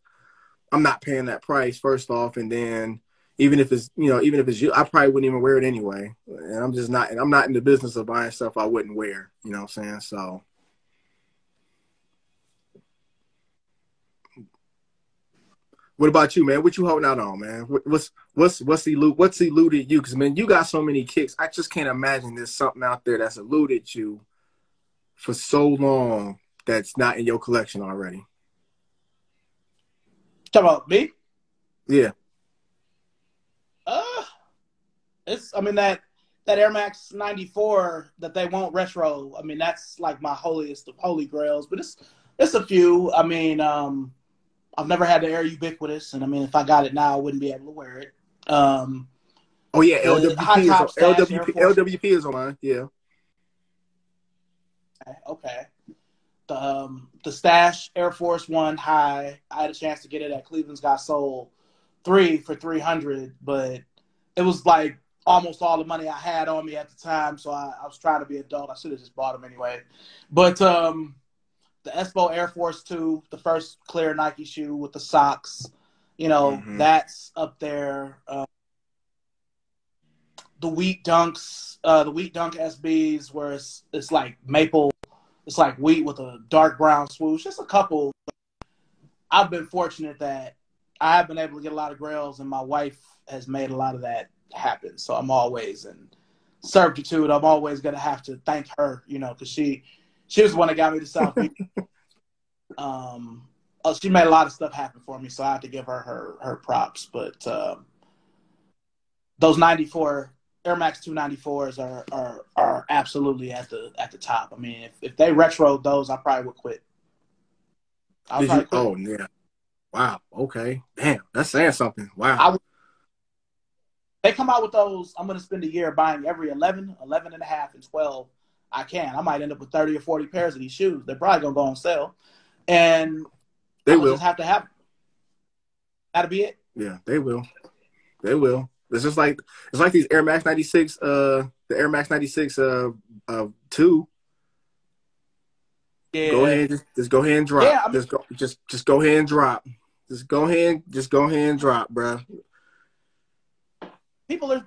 I'm not paying that price first off, and then even if it's you, I probably wouldn't even wear it anyway. And I'm just not, and I'm not in the business of buying stuff I wouldn't wear. You know what I'm saying? So. What about you, man? What you holding out on, man? What's eluded you? Because man, you got so many kicks. I just can't imagine there's something out there that's eluded you for so long that's not in your collection already. Talk about me? Yeah. I mean that Air Max 94 that they won't retro. I mean that's like my holiest of holy grails. But it's a few. I mean, I've never had the Air Ubiquitous, and I mean if I got it now, I wouldn't be able to wear it. Oh yeah, The high LWP is on, top stash Air Force. LWP is on mine. Yeah. Okay. The stash Air Force One high. I had a chance to get it at Cleveland's Got Sold 3 for $300, but it was like almost all the money I had on me at the time, so I was trying to be adult. I should have just bought them anyway. But the Espo Air Force 2, the first clear Nike shoe with the socks, that's up there. The Wheat Dunks, the Wheat Dunk SBs, where it's like maple, it's like wheat with a dark brown swoosh. Just a couple. I've been fortunate that I have been able to get a lot of grails, and my wife has made a lot of that happen. So I'm always in servitude. I'm always gonna have to thank her, because she was the one that got me to South Beach. She made a lot of stuff happen for me, so I have to give her props. But those 94 Air Max 294s are absolutely at the top. I mean, if they retroed those, I probably would quit. Oh yeah. Wow. Okay. Damn, that's saying something. Wow. They come out with those. I'm going to spend a year buying every 11 and a half, and 12 I can. I might end up with 30 or 40 pairs of these shoes. They're probably going to go on sale. And they will just have to have them. That'll be it. Yeah, they will. They will. It's like these Air Max 96, the Air Max 96 2. Yeah. Go ahead, just go ahead and drop. Yeah, I mean, just go ahead and drop. Just go ahead and drop, bro. People are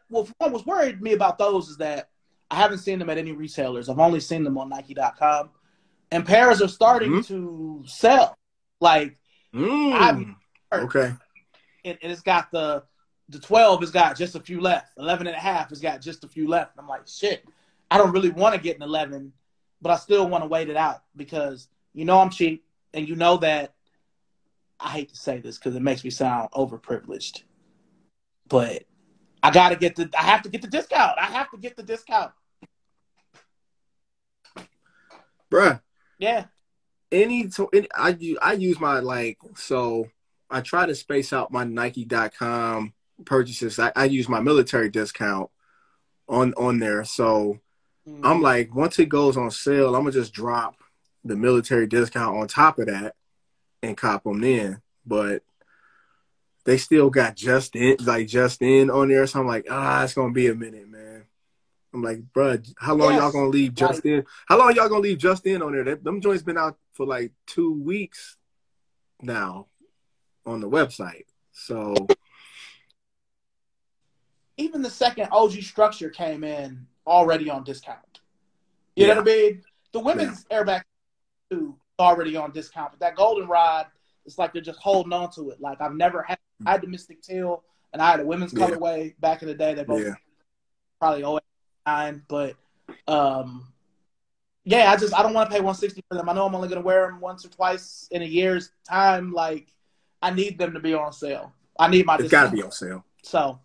what was worried me about those is that I haven't seen them at any retailers. I've only seen them on Nike.com, and pairs are starting to sell. Like, okay, and it's got the 12 has got just a few left. 11 and a half has got just a few left. I'm like, shit, I don't really want to get an 11, but I still want to wait it out because I'm cheap, and that I hate to say this because it makes me sound overprivileged, but I have to get the discount. I have to get the discount. Bruh. Yeah. I use my so I try to space out my Nike.com purchases. I use my military discount on there. So I'm like, once it goes on sale, I'm gonna just drop the military discount on top of that and cop them then. But they still got just in on there. So I'm like, it's gonna be a minute, man. I'm like, bro, how long y'all gonna leave just in? How long y'all gonna leave just in on there? Them joints been out for like 2 weeks now on the website. So even the second OG structure came in already on discount. You know what I mean? The women's Airbag 2 already on discount, but that goldenrod, it's like they're just holding on to it. Like I had the Mystic Teal, and I had a women's colorway back in the day. They both probably 08, 09, but I don't want to pay $160 for them. I know I'm only going to wear them once or twice in a year's time. Like, I need them to be on sale. I need my discount. It's got to be on sale. So,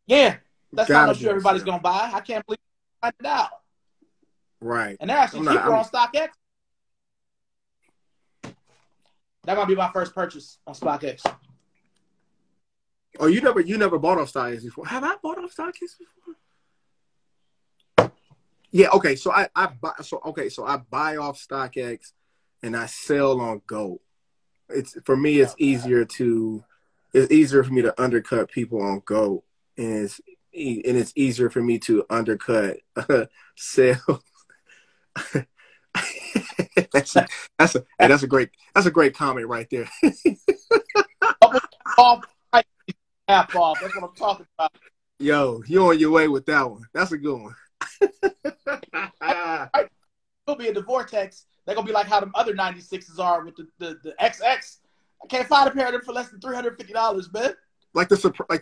that's how much everybody's going to buy. I can't believe I find it out. Right. And they're actually cheaper on StockX. That might be my first purchase on StockX. Oh, you never bought off StockX before? Have I bought off StockX before? Yeah. Okay. So I buy off StockX and I sell on Go. It's easier for me to undercut people on Go, and it's easier for me to undercut sales. That's a great comment right there. half off. That's what I'm talking about. Yo, you on your way with that one. That's a good one. It'll be in the Vortex. They're going to be like how them other 96s are with the XX. I can't find a pair of them for less than $350, man. Like the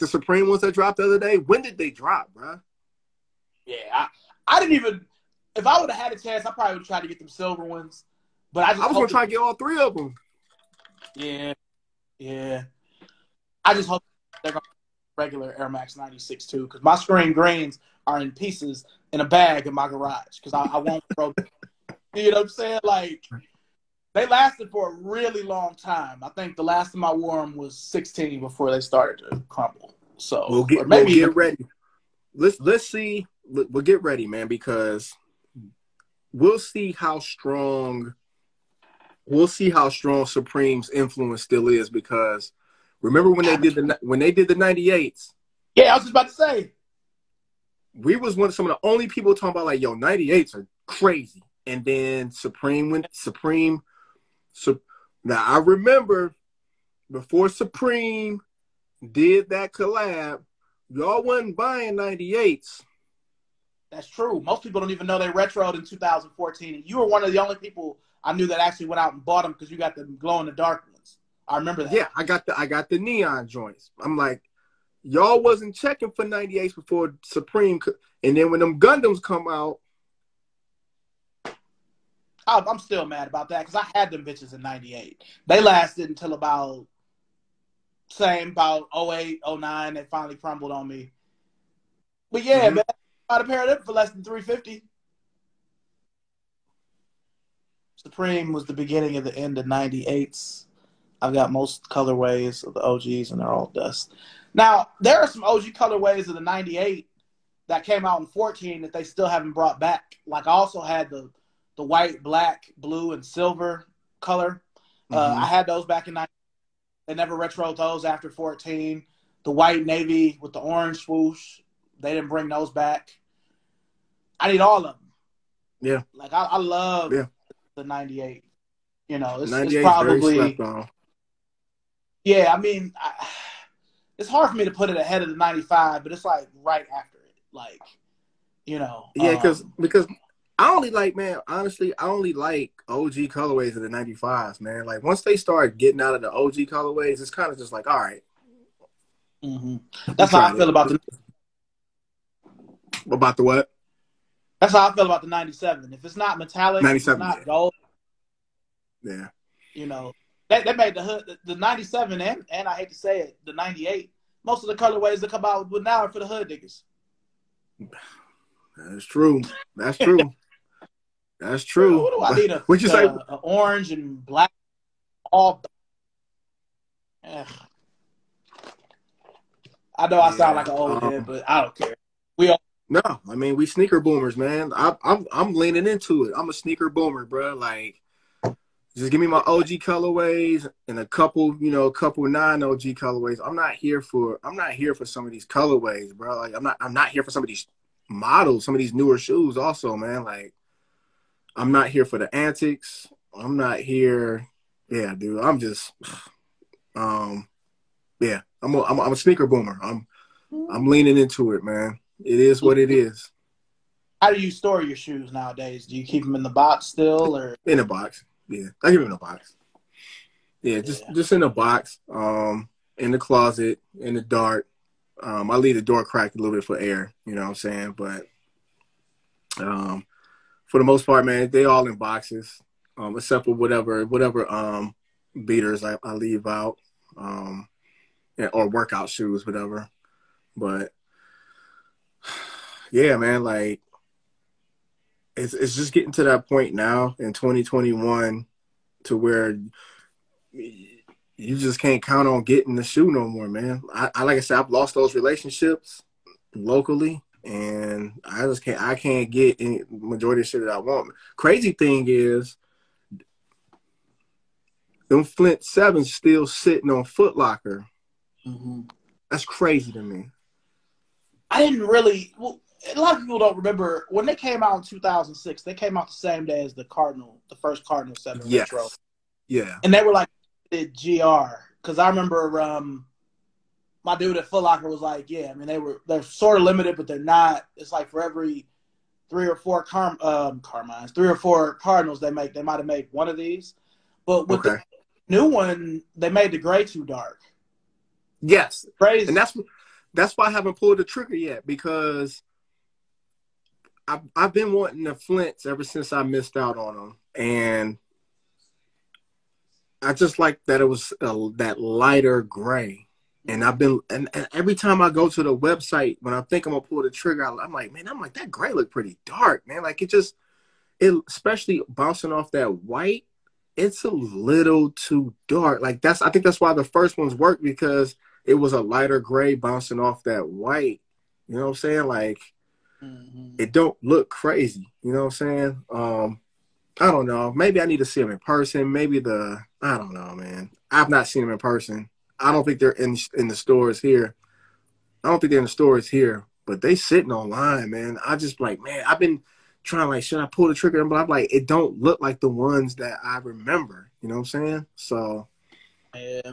Supreme ones that dropped the other day. When did they drop, bro? Yeah, I didn't even. If I would have had a chance, I probably would try to get them silver ones. But I was gonna try to get all three of them. Yeah. I just hope they're gonna regular Air Max 96 too, because my screen greens are in pieces in a bag in my garage because I won't throw them. You know what I'm saying? Like, they lasted for a really long time. I think the last time I wore them was 16 before they started to crumble. So we'll get ready. Let's see. We'll get ready, man, because we'll see how strong Supreme's influence still is. Because remember when they did the 98s? Yeah, I was just about to say. We was some of the only people talking about like, yo, 98s are crazy. And then Supreme. Now I remember before Supreme did that collab, y'all wasn't buying 98s. That's true. Most people don't even know they retroed in 2014. And you were one of the only people I knew that actually went out and bought them because you got the glow in the dark ones. I remember that. Yeah, I got the neon joints. I'm like, y'all wasn't checking for 98s before Supreme. And then when them Gundams come out, I'm still mad about that because I had them bitches in 98. They lasted until about 08, 09. They finally crumbled on me. But yeah, man, I bought a pair of them for less than $350. Supreme was the beginning of the end of 98s. I've got most colorways of the OGs, and they're all dust. Now, there are some OG colorways of the 98 that came out in 14 that they still haven't brought back. Like, I also had the white, black, blue, and silver color. I had those back in 98. They never retroed those after 14. The white navy with the orange swoosh, they didn't bring those back. I need all of them. Yeah. Like, I love the 98. You know, it's probably very slept on. Yeah, I mean, it's hard for me to put it ahead of the 95, but it's like right after it. Like, you know. Yeah, because I only like, man, honestly, I only like OG colorways of the 95s, man. Like, once they start getting out of the OG colorways, it's kind of just like, all right. That's how I feel about the... About the what? That's how I feel about the 97. If it's not metallic, 97, it's not gold. Yeah. You know, they made the hood, the 97 and I hate to say it, the 98. Most of the colorways that come out with now are for the hood niggas. That's true. That's true. That's true. What do I need? What'd you say? A orange and black. All. Ugh. I know I sound like an old head, but I don't care. We all. No, I mean, we sneaker boomers, man. I'm leaning into it. I'm a sneaker boomer, bro. Like, just give me my OG colorways and a couple non-OG colorways. I'm not here for some of these colorways, bro. Like, I'm not here for some of these models, some of these newer shoes also, man. Like, I'm not here for the antics. I'm not here. Yeah, dude. I'm just yeah. I'm a sneaker boomer. I'm leaning into it, man. It is what it is. How do you store your shoes nowadays? Do you keep them in the box still, or in a box? Yeah, I keep them in a box. Yeah, just in a box. In the closet, in the dark. I leave the door cracked a little bit for air. You know what I'm saying? But for the most part, man, they all in boxes. Except for whatever beaters I leave out. Or workout shoes, whatever. But yeah, man, like it's just getting to that point now in 2021 to where you just can't count on getting the shoe no more, man. I like I said, I've lost those relationships locally, and I can't get any majority of shit that I want. Crazy thing is, them Flint 7s still sitting on Foot Locker. That's crazy to me. I didn't really. Well, a lot of people don't remember when they came out in 2006. They came out the same day as the first Cardinal 7 retro. Yeah, and they were like the GR because I remember my dude at Foot Locker was like, yeah, I mean, they're sort of limited, but they're not. It's like for every 3 or 4 Carmines, 3 or 4 Cardinals they might have made one of these. But with the new one, they made the gray too dark. Yes. Crazy. And that's why I haven't pulled the trigger yet, because I've been wanting the Flints ever since I missed out on them. And I just like that it was that lighter gray. And and every time I go to the website, when I think I'm gonna pull the trigger, I'm like, that gray look pretty dark, man. Like it especially bouncing off that white, it's a little too dark. Like I think that's why the first ones worked, because it was a lighter gray bouncing off that white. You know what I'm saying? Like it don't look crazy. You know what I'm saying? I don't know. Maybe I need to see them in person. Maybe I don't know, man. I've not seen them in person. I don't think they're in the stores here. I don't think they're in the stores here, but they sitting online, man. I just like, man, I've been trying, like, should I pull the trigger? But I'm like, it don't look like the ones that I remember. You know what I'm saying? So, yeah.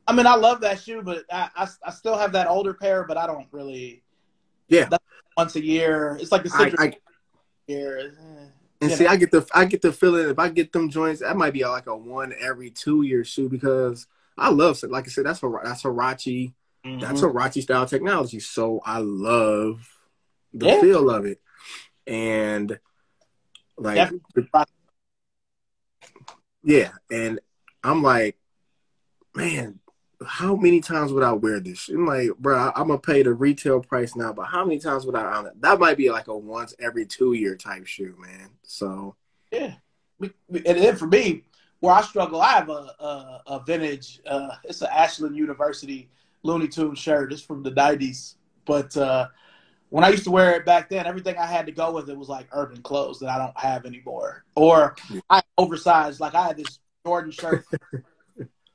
I mean, I love that shoe, but I still have that older pair, but I don't really. Yeah. Once a year, it's like the citrus year. And see, I get the feeling if I get them joints, that might be like a 1 every 2 year shoe, because I love, like I said, that's Huarache. That's Huarache style technology. So I love the feel of it. And like, yeah. And I'm like, man, how many times would I wear this? I'm like, bro, I'm going to pay the retail price now, but how many times would I own it? That might be like a once every 2 year type shoe, man. So. Yeah. And then for me, where I struggle, I have a vintage, it's an Ashland University Looney Tunes shirt. It's from the 90s. But when I used to wear it back then, everything I had to go with it was like urban clothes that I don't have anymore. Or I oversized. Like I had this Jordan shirt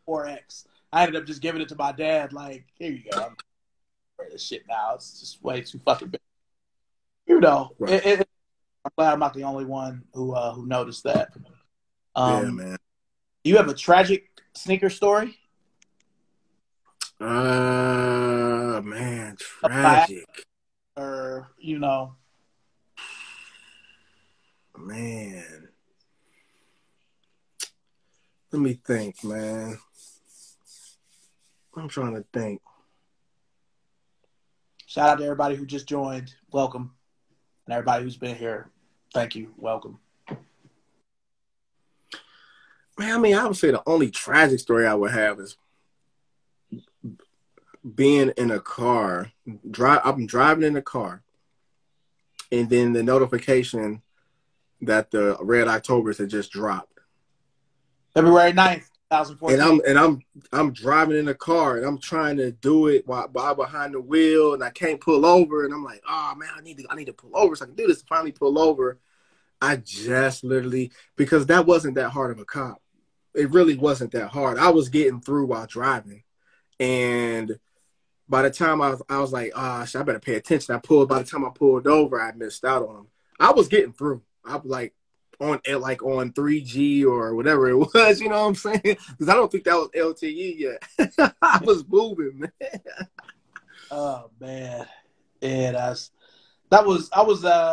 4X. I ended up just giving it to my dad. Like, here you go. I'm wearing this shit now. It's just way too fucking big. You know, right. I'm glad I'm not the only one who noticed that. Yeah, man. Do you have a tragic sneaker story? Man, tragic. Or, you know. Man. Let me think, man. I'm trying to think. Shout out to everybody who just joined. Welcome. And everybody who's been here. Thank you. Welcome. Man, I mean, I would say the only tragic story I would have is being in a car. I'm driving in a car, and then the notification that the Red Octobers had just dropped. February 9th, 2014. And I'm driving in a car, and I'm trying to do it while behind the wheel, and I can't pull over, and I'm like, oh man, I need to pull over so I can do this. Finally pull over. I just literally, because that wasn't that hard of a cop. It really wasn't that hard. I was getting through while driving. And by the time I was like, I better pay attention. By the time I pulled over, I missed out on them. I was getting through. I was like on 3G or whatever it was, you know what I'm saying? Because I don't think that was LTE yet. I was moving, man. Oh, man. Yeah, I was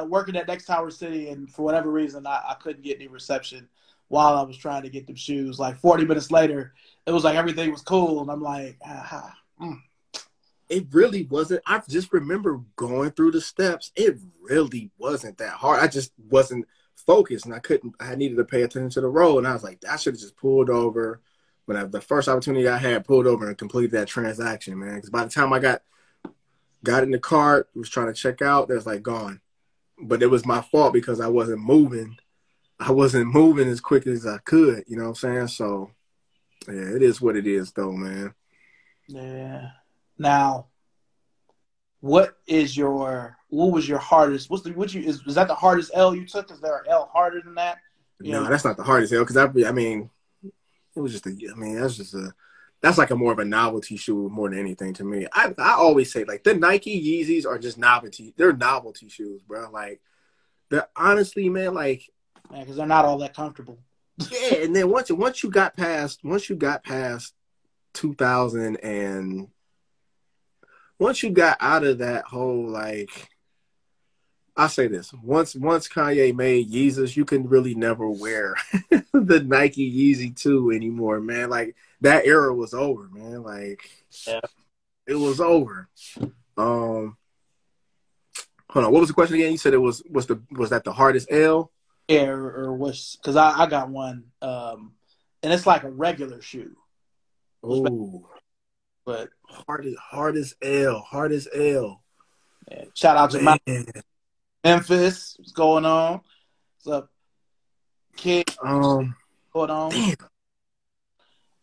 working at Next Tower City, and for whatever reason, I couldn't get any reception while I was trying to get them shoes. Like 40 minutes later, it was like everything was cool, and I'm like, It really wasn't. I just remember going through the steps. It really wasn't that hard. I just wasn't focused, and I needed to pay attention to the road, and I was like, I should have just pulled over when the first opportunity I had, pulled over and completed that transaction, man. Because by the time I got in the car, was trying to check out, it was like gone. But it was my fault because I wasn't moving. I wasn't moving as quick as I could, you know what I'm saying? So, yeah, it is what it is, though, man. Yeah. Now, what was your hardest? Is that the hardest L you took? Is there an L harder than that? No, that's not the hardest L, because I mean, it was that's like a more of a novelty shoe more than anything to me. I always say, like, the Nike Yeezys are just novelty. They're novelty shoes, bro. Like, they're honestly, man, like, because they're not all that comfortable. Yeah, and then once you got past 2000 and once you got out of that whole like, I say this once Kanye made Yeezus, you can really never wear the Nike Yeezy 2 anymore, man. Like that era was over, man. Like Yeah. it was over. Hold on, what was the question again? You said it was that the hardest L? Yeah, or what's because I got one, and it's like a regular shoe. Oh, But hardest L. yeah, shout out to Man. my Memphis. What's going on? What's up, kid? Going on? Damn.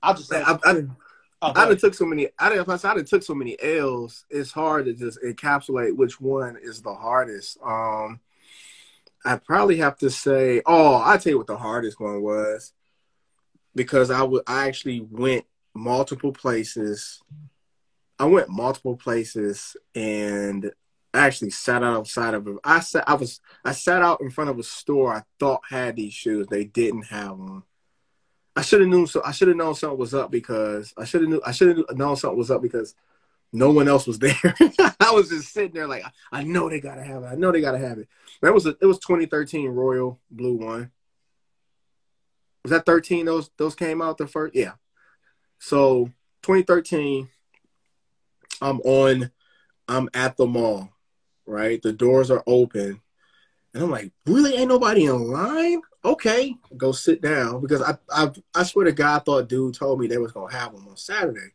I'll just say. Man, Oh, I done took so many. I done took so many L's. It's hard to just encapsulate which one is the hardest. I probably have to say. Oh, I'll tell you what the hardest one was because I actually went multiple places. I went multiple places and actually sat outside of it. I sat out in front of a store I thought had these shoes. They didn't have them. I should have known. So I should have known something was up because I should have known something was up because no one else was there. I was just sitting there like I know they gotta have it. I know they gotta have it. It was 2013 Royal Blue one. Was that 13? Those came out the first. Yeah. So 2013. I'm at the mall, right? The doors are open. And I'm like, really ain't nobody in line? Okay, go sit down. Because I swear to God, I thought dude told me they was going to have them on Saturday.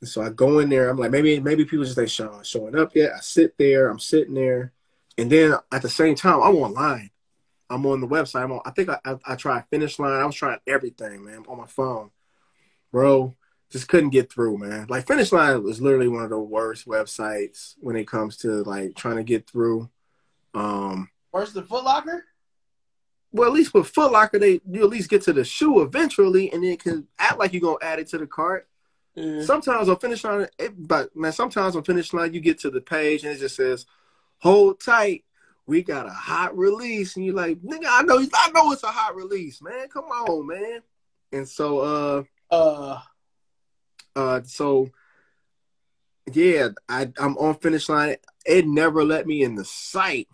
And so I go in there. I'm like, maybe people just ain't showing up yet. I sit there. I'm sitting there. And then at the same time, I'm online. I'm on the website. I think I tried Finish Line. I was trying everything, man, on my phone. Bro, just couldn't get through, man. Like Finish Line was literally one of the worst websites when it comes to like trying to get through. Worse than Foot Locker? Well, at least with Foot Locker, you at least get to the shoe eventually, and then it can act like you're gonna add it to the cart. Mm. Sometimes on Finish Line, sometimes on Finish Line, you get to the page and it just says, "Hold tight, we got a hot release," and you're like, "Nigga, I know it's a hot release, man. Come on, man." And so, so yeah, I'm on Finish Line. It never let me in the site.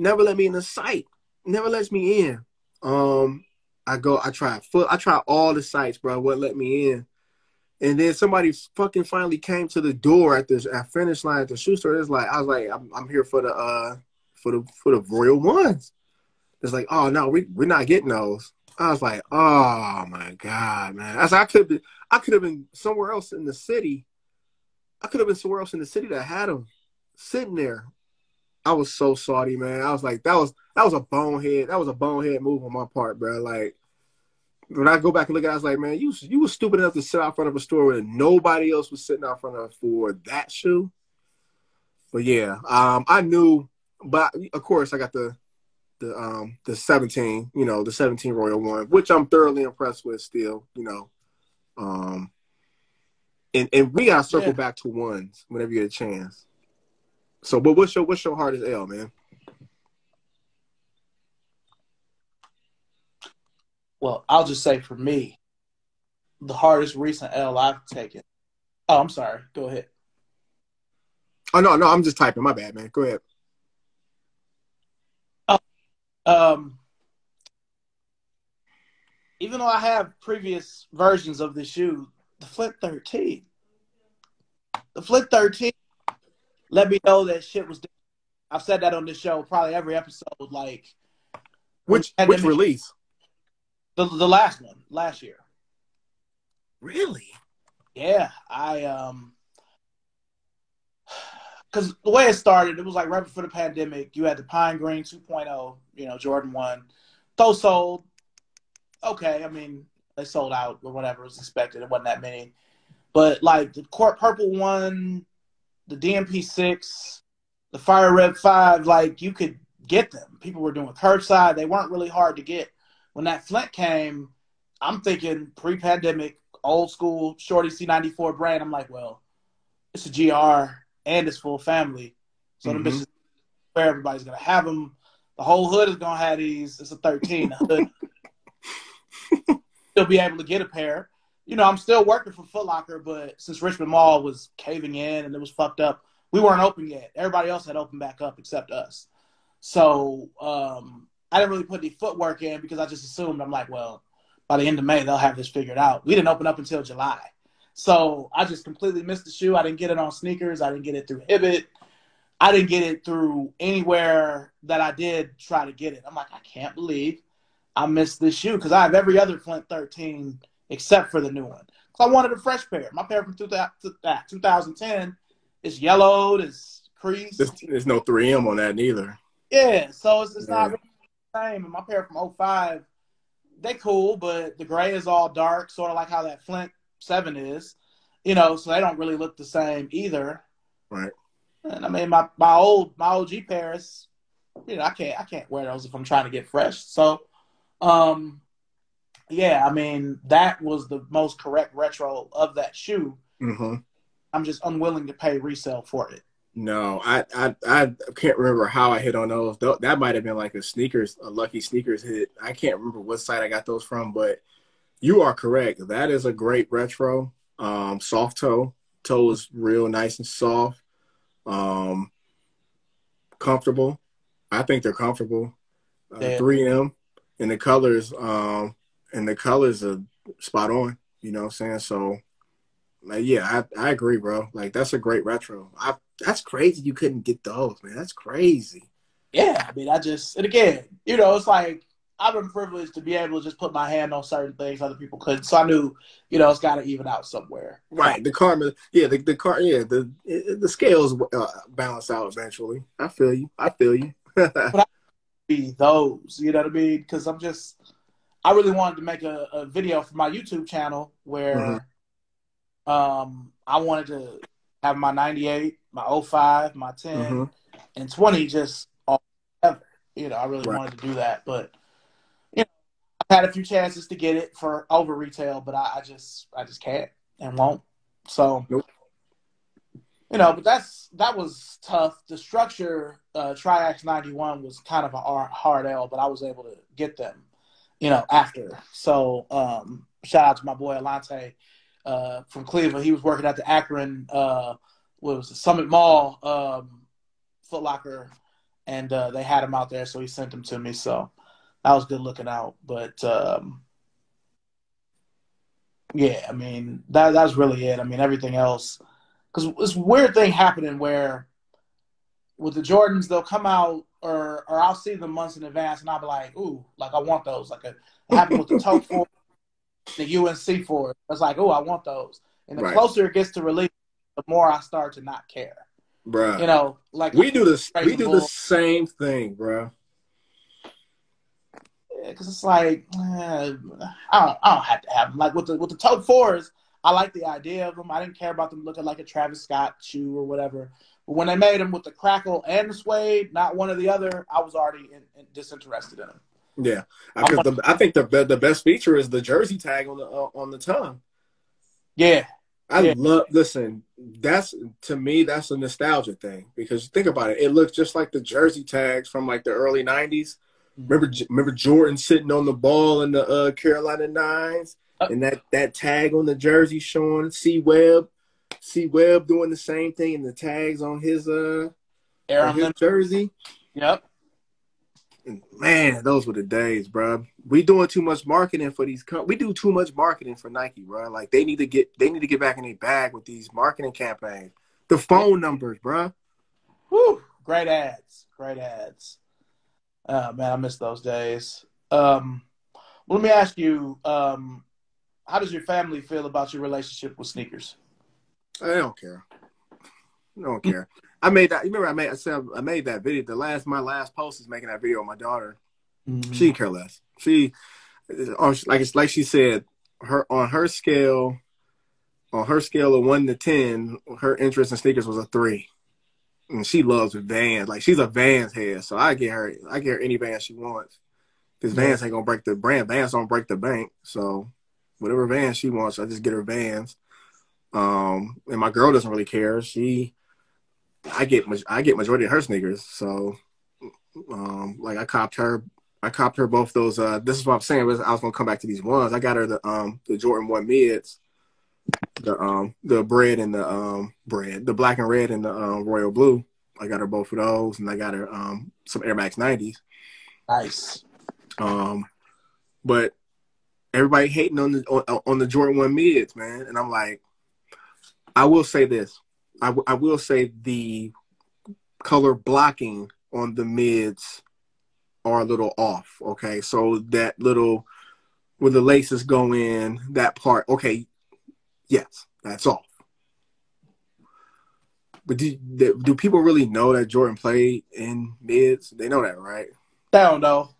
Never let me in the site. Never lets me in. I tried all the sites, bro. Wouldn't let me in. And then somebody fucking finally came to the door at Finish Line at the shoe store. It's like I was like, I'm here for the Royal ones. It's like, oh no, we're not getting those. I was like, oh my God, man. I could have been somewhere else in the city. I could have been somewhere else in the city that had them sitting there. I was so salty, man. I was like, that was a bonehead. That was a bonehead move on my part, bro. Like when I go back and look at it, I was like, man, you were stupid enough to sit out front of a store where nobody else was sitting out front of for that shoe. But yeah, I knew, but of course I got the 17, the 17 Royal one, which I'm thoroughly impressed with still, and we gotta circle back to ones whenever you get a chance. So, but what's your hardest L, man? Well, I'll just say for me, the hardest recent L I've taken. Oh, I'm sorry. Go ahead. Oh no, I'm just typing. My bad, man. Go ahead. Even though I have previous versions of the shoe, the Flip 13. The Flip 13 let me know that shit was different. I've said that on this show probably every episode. Like which release? The last one, last year. Really? Yeah, because the way it started, it was like right before the pandemic. You had the Pine Green 2.0, Jordan 1. Those sold. Okay, I mean, they sold out or whatever was expected. It wasn't that many. But like the Court Purple 1, the DMP 6, the Fire Red 5, like you could get them. People were doing curbside. They weren't really hard to get. When that Flint came, I'm thinking pre-pandemic, old school, Shorty C94 brand. I'm like, well, it's a GR and it's full family. So the bitches, where everybody's going to have them. The whole hood is going to have these. It's a 13. The hood. You'll be able to get a pair. I'm still working for Foot Locker, but since Richmond Mall was caving in and it was fucked up, we weren't open yet. Everybody else had opened back up except us. So I didn't really put any footwork in because I just assumed, I'm like, well, by the end of May, they'll have this figured out. We didn't open up until July. So I just completely missed the shoe. I didn't get it on sneakers. I didn't get it through Hibbett. I didn't get it through anywhere that I did try to get it. I'm like, I can't believe I missed this shoe because I have every other Flint 13 except for the new one. Because I wanted a fresh pair. My pair from 2010 is yellowed, is creased. There's no 3M on that neither. Yeah, so it's not really the same. And my pair from 05, they cool, but the gray is all dark, sort of like how that Flint 7 is. So they don't really look the same either. Right. And I mean, my OG pairs, I can't wear those if I'm trying to get fresh. So, yeah, I mean, that was the most correct retro of that shoe. Mm-hmm. I'm just unwilling to pay resale for it. No, I can't remember how I hit on those. That might have been like a lucky sneakers hit. I can't remember what site I got those from, but you are correct. That is a great retro. Soft toe. Toe is real nice and soft. Comfortable. I think they're comfortable. 3M and the colors are spot on. You know what I'm saying? So yeah, I agree, bro. Like that's a great retro. That's crazy you couldn't get those, man. That's crazy. Yeah, I mean, and again, it's like I've been privileged to be able to just put my hand on certain things other people couldn't. So I knew, it's got to even out somewhere. Right. The karma, the scales balance out eventually. I feel you. But I be those, you know what I mean? Because I really wanted to make a video for my YouTube channel where I wanted to have my 98, my 05, my 10, and 20 just all together. I really wanted to do that. But, I've had a few chances to get it for over retail, but I just can't and won't. So, nope. But that was tough. The Structure Triax 91 was kind of a hard L, but I was able to get them, after. So, shout out to my boy Alante from Cleveland. He was working at the Akron, Summit Mall Foot Locker, and they had him out there, so he sent them to me. So that was good looking out. But yeah, I mean that's really it. I mean everything else, because it's a weird thing happening where with the Jordans they'll come out or I'll see them months in advance and I'll be like, ooh, like I want those. Like it happened with the Tote 4, the UNC 4. It's like, oh, I want those. And the closer it gets to release, the more I start to not care. Bruh. Like we do the same thing, bro. Yeah, because it's like I don't have to have them. Like with the Tote 4s, I like the idea of them. I didn't care about them looking like a Travis Scott shoe or whatever. But when they made them with the crackle and the suede, not one or the other, I was already disinterested in them. Yeah, because I think the best feature is the jersey tag on the tongue. Yeah. Listen, to me that's a nostalgia thing because think about it. It looks just like the jersey tags from like the early 90s. Remember Jordan sitting on the ball in the Carolina Nines and that tag on the jersey showing C Webb doing the same thing and the tags on his jersey. Yep. Man, those were the days, bro. We doing too much marketing for these. We do too much marketing for Nike, bro. Like they need to get back in their bag with these marketing campaigns. The phone numbers, bro. Whew. Great ads. Oh man, I miss those days. Well, let me ask you, how does your family feel about your relationship with sneakers? I don't care. I made that. You remember I made that video. My last post is making that video with my daughter. Mm-hmm. She didn't care less. Like she said, on her scale of 1 to 10, her interest in sneakers was a 3. And she loves Vans. Like she's a Vans head, so I get her any Vans she wants. Because Vans ain't gonna break the brand. Vans don't break the bank. So whatever Vans she wants, I just get her Vans. And my girl doesn't really care. I get majority of her sneakers. So like I copped her I copped her both those. This is what I'm saying. I was gonna come back to these ones. I got her the Jordan 1 mids, the bread and the black and red and the royal blue. I got her both of those, and I got her some Air Max 90s. Nice. But everybody hating on the Jordan 1 mids, man, and I'm like, I will say this. I will say the color blocking on the mids are a little off. Okay, so that little where the laces go in, that part. Okay, yes, that's off. But do people really know that Jordan played in mids? They know that, right? They don't know.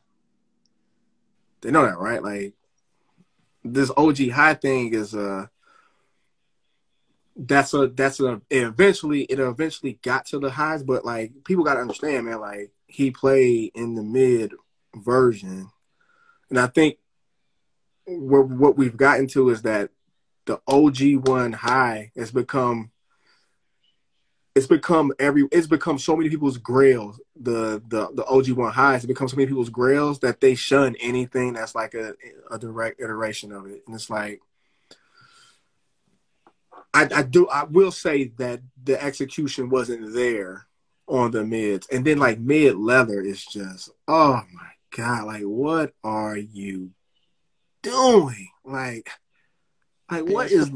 They know that, right? Like this OG high thing is it eventually got to the highs, but like people got to understand, man. Like he played in the mid version, and I think what we've gotten to is that the OG one high has become it's become so many people's grails. The OG one high has become so many people's grails that they shun anything that's like a direct iteration of it, and it's like. I will say that the execution wasn't there on the mids. And then like mid leather is just, oh my God, like what are you doing? Like what is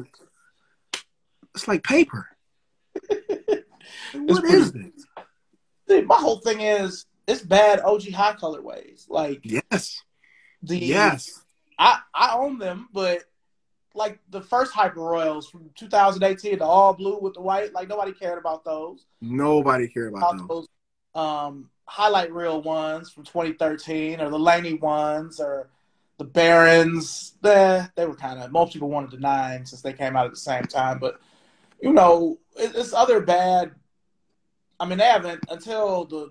it's like paper. What is this? See, my whole thing is it's bad OG high colorways. Like yes. I own them, but like the first Hyper Royals from 2018, the all blue with the white, like nobody cared about those. Nobody cared about those. Highlight reel ones from 2013, or the Laney ones, or the Barons. They were kind of, most people wanted the 9 since they came out at the same time. But you know, it's other bad. I mean, they haven't until the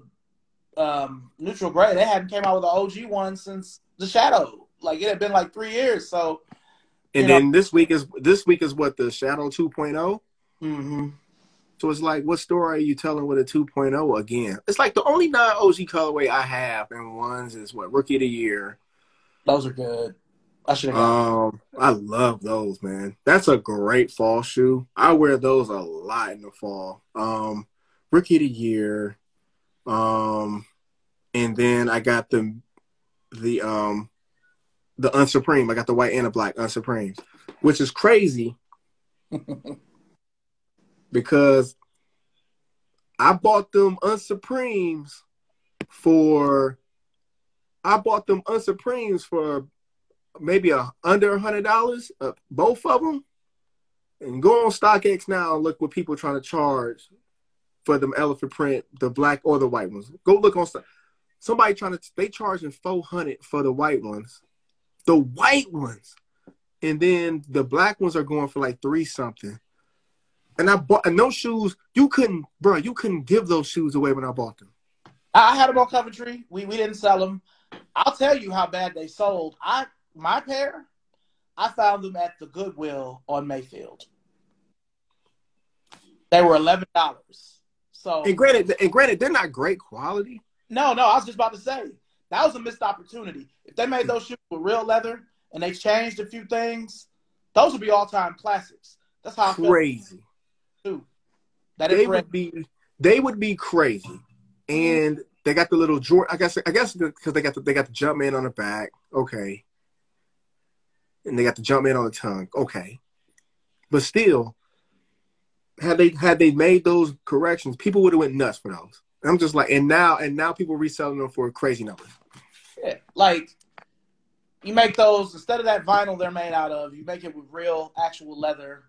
neutral gray. They hadn't came out with an OG one since the Shadow. Like it had been like 3 years. So. And then this week is what, the Shadow 2.0? Mm-hmm. So it's like, what story are you telling with a 2.0 again? It's like the only non-OG colorway I have in ones is what, Rookie of the Year. Those are good. I should have got I love those, man. That's a great fall shoe. I wear those a lot in the fall. Rookie of the Year. And then I got the Unsupreme. I got the white and the black Unsupremes, which is crazy because I bought them Unsupremes for maybe under $100, both of them. And go on StockX now and look what people are trying to charge for them elephant print, the black or the white ones. Go look on somebody they charging $400 for the white ones. The white ones. And then the black ones are going for like $3 something. And those shoes, you couldn't give those shoes away when I bought them. I had them on Coventry. We didn't sell them. I'll tell you how bad they sold. My pair, I found them at the Goodwill on Mayfield. They were $11. So and granted, they're not great quality. No, I was just about to say that was a missed opportunity. If they made those shoes with real leather and they changed a few things, those would be all-time classics. That's how crazy. I felt too. They would be crazy, and they got the little Jordan. I guess because they got the Jumpman on the back, okay, and they got the Jumpman on the tongue, okay, but still, had they made those corrections, people would have went nuts for those. I'm just like, and now people reselling them for crazy numbers. Yeah, like you make those instead of that vinyl they're made out of, you make it with real actual leather.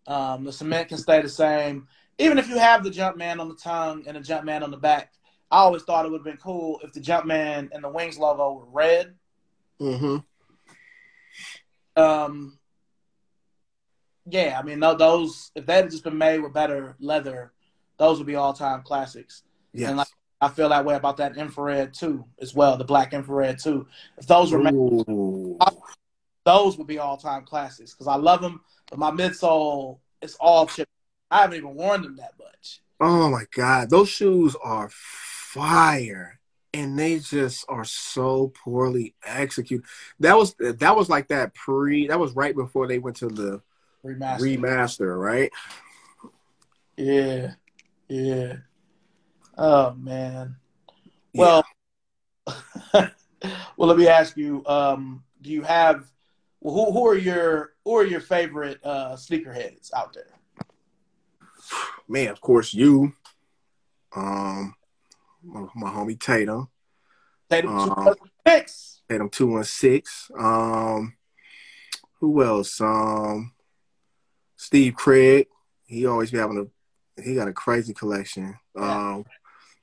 The cement can stay the same. Even if you have the Jumpman on the tongue and the Jumpman on the back, I always thought it would have been cool if the Jumpman and the Wings logo were red. Mm-hmm. Yeah, I mean, those, if they had just been made with better leather, those would be all-time classics. Yes. And like, I feel that way about that infrared too, as well, the black infrared too. If those were made, those would be all-time classics because I love them, but my midsole is all chipped. I haven't even worn them that much. Oh my God, those shoes are fire, and they just are so poorly executed. That was like that was right before they went to the remaster, right? Yeah, yeah. Oh man. Yeah. Well, well, let me ask you. Do you have who are your favorite sneakerheads out there? Man, of course you. My homie Tatum. Tatum two Um, six. Tatum 216. Who else? Steve Craig. He always be having he got a crazy collection. Yeah.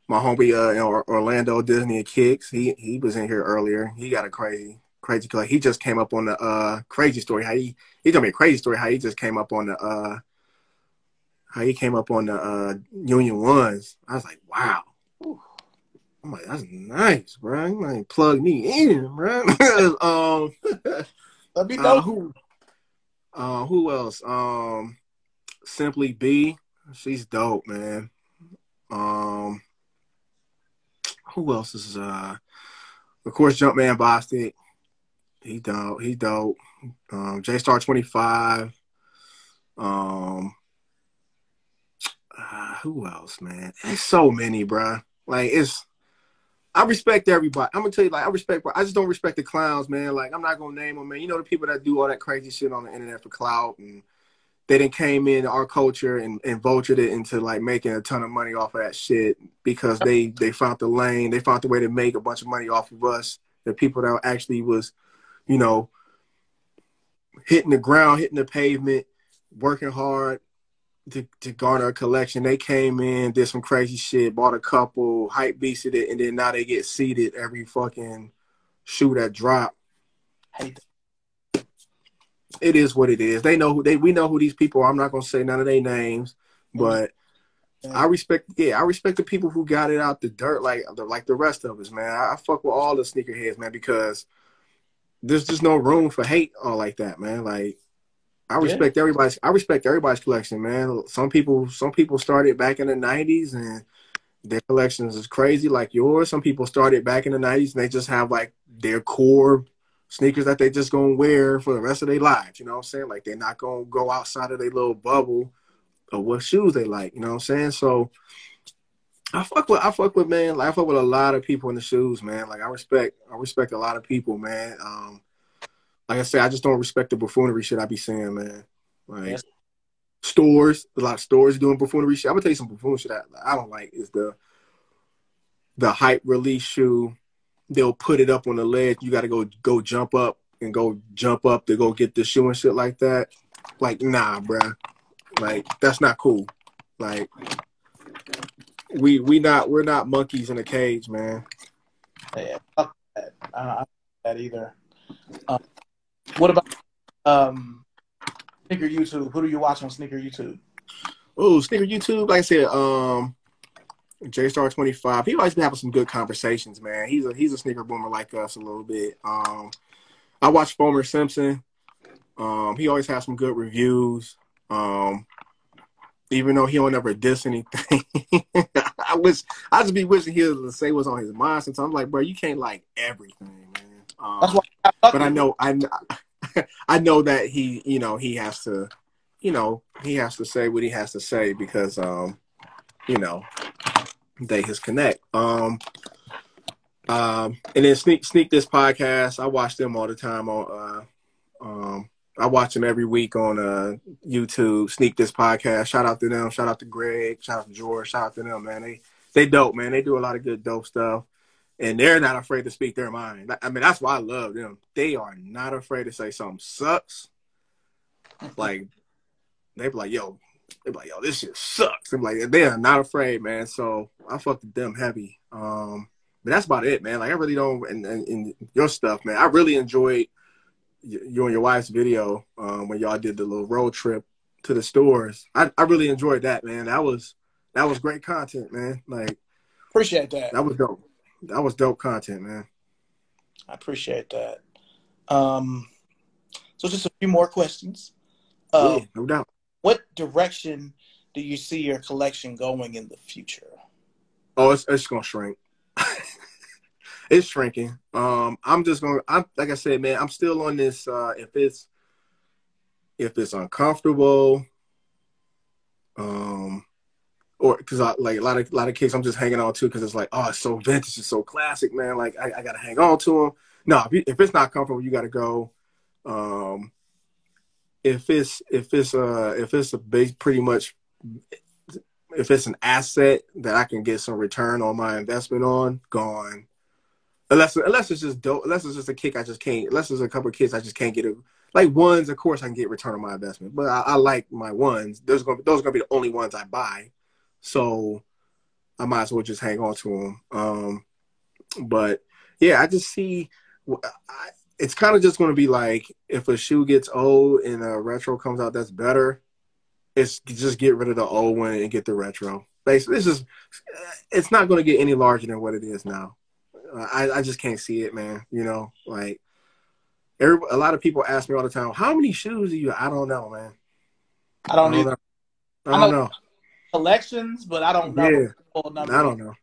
My homie in Orlando Disney and Kicks. He was in here earlier. He got a crazy collection. He just came up on the crazy story. He told me a crazy story how he just came up on the Union Ones. I was like, wow. I'm like, that's nice, bro. You might plug me in, bro. Let me know. Who else? Simply B. She's dope, man. Who else is of course Jumpman Bostic. He dope. He dope. J Star 25. Who else, man? There's so many, bro. Like I respect everybody. I'm gonna tell you, like, I just don't respect the clowns, man. Like, I'm not gonna name them, man. You know, the people that do all that crazy shit on the internet for clout, and they done came in our culture and vultured it into like making a ton of money off of that shit because they found the lane, they found the way to make a bunch of money off of us. The people that actually was, you know, hitting the ground, hitting the pavement, working hard to garner a collection. They came in, did some crazy shit, bought a couple, hype beasted it, and then now they get seated every fucking shoe that drop. It is what it is. They know we know who these people are. I'm not gonna say none of their names, but I respect the people who got it out the dirt like the rest of us, man. I fuck with all the sneakerheads, man, because there's just no room for hate all like that, man. Like I respect everybody's collection, man. Some people started back in the 90s and their collections is crazy like yours. Some people started back in the 90s and they just have like their core sneakers that they just gonna wear for the rest of their lives. You know what I'm saying? Like they're not gonna go outside of their little bubble of what shoes they like. You know what I'm saying? So I fuck with man. Like I fuck with a lot of people in the shoes, man. Like I respect a lot of people, man. Like I said, I just don't respect the buffoonery shit I be saying, man. Like stores, a lot of stores doing buffoonery shit. I'm gonna tell you some buffoonery shit I don't like is the hype release shoe. They'll put it up on the ledge. You got to go jump up to go get the shoe and shit like that. Like, nah, bruh. Like, that's not cool. Like, we're not monkeys in a cage, man. Yeah, fuck that. I don't like that either. What about Sneaker YouTube? Who do you watch on Sneaker YouTube? Oh, Sneaker YouTube, like I said, J Star 25. He always been having some good conversations, man. He's a sneaker boomer like us a little bit. I watch Fomer Simpson. He always has some good reviews. Even though he don't ever diss anything. I just be wishing he would say what's on his mind sometimes. I'm like, bro, you can't like everything, man. That's why. But I know that he has to, he has to say what he has to say because, they his connect. And then sneak this podcast. I watch them all the time on I watch them every week on YouTube. Sneak this podcast. Shout out to them. Shout out to Greg. Shout out to George. Shout out to them, man. They dope, man. They do a lot of good dope stuff. And they're not afraid to speak their mind. I mean, that's why I love them. They are not afraid to say something sucks. Like, they be like, yo, this shit sucks. I'm like, they are not afraid, man. So I fucked with them heavy. But that's about it, man. Like, I really don't, and your stuff, man. I really enjoyed you and your wife's video when y'all did the little road trip to the stores. I really enjoyed that, man. That was great content, man. Like, Appreciate that. That was dope. That was dope content, man. I appreciate that. So just a few more questions. Yeah, no doubt. What direction do you see your collection going in the future? Oh, it's gonna shrink. It's shrinking. I'm just gonna. I'm like I said, man. I'm still on this. If it's uncomfortable, um, or because I like a lot of kicks I'm just hanging on to because it's like, oh, it's so vintage, it's so classic, man. Like I gotta hang on to them. No, if it's not comfortable, you gotta go. Um, if it's a base, pretty much, if it's an asset that I can get some return on my investment on, gone. Unless it's just dope, unless it's just a kick I just can't. Unless there's a couple of kicks I just can't get it. Like ones, of course I can get return on my investment, but I like my ones. Those are gonna be the only ones I buy, so I might as well just hang on to them. But yeah, I just see. It's kind of just going to be like if a shoe gets old and a retro comes out that's better, it's just get rid of the old one and get the retro. Basically, it's not going to get any larger than what it is now. I just can't see it, man. Like a lot of people ask me all the time, how many shoes do you? I don't know, man. I don't I don't either. know. I I don't know know. collections, but I don't know Yeah, the full I number. don't know.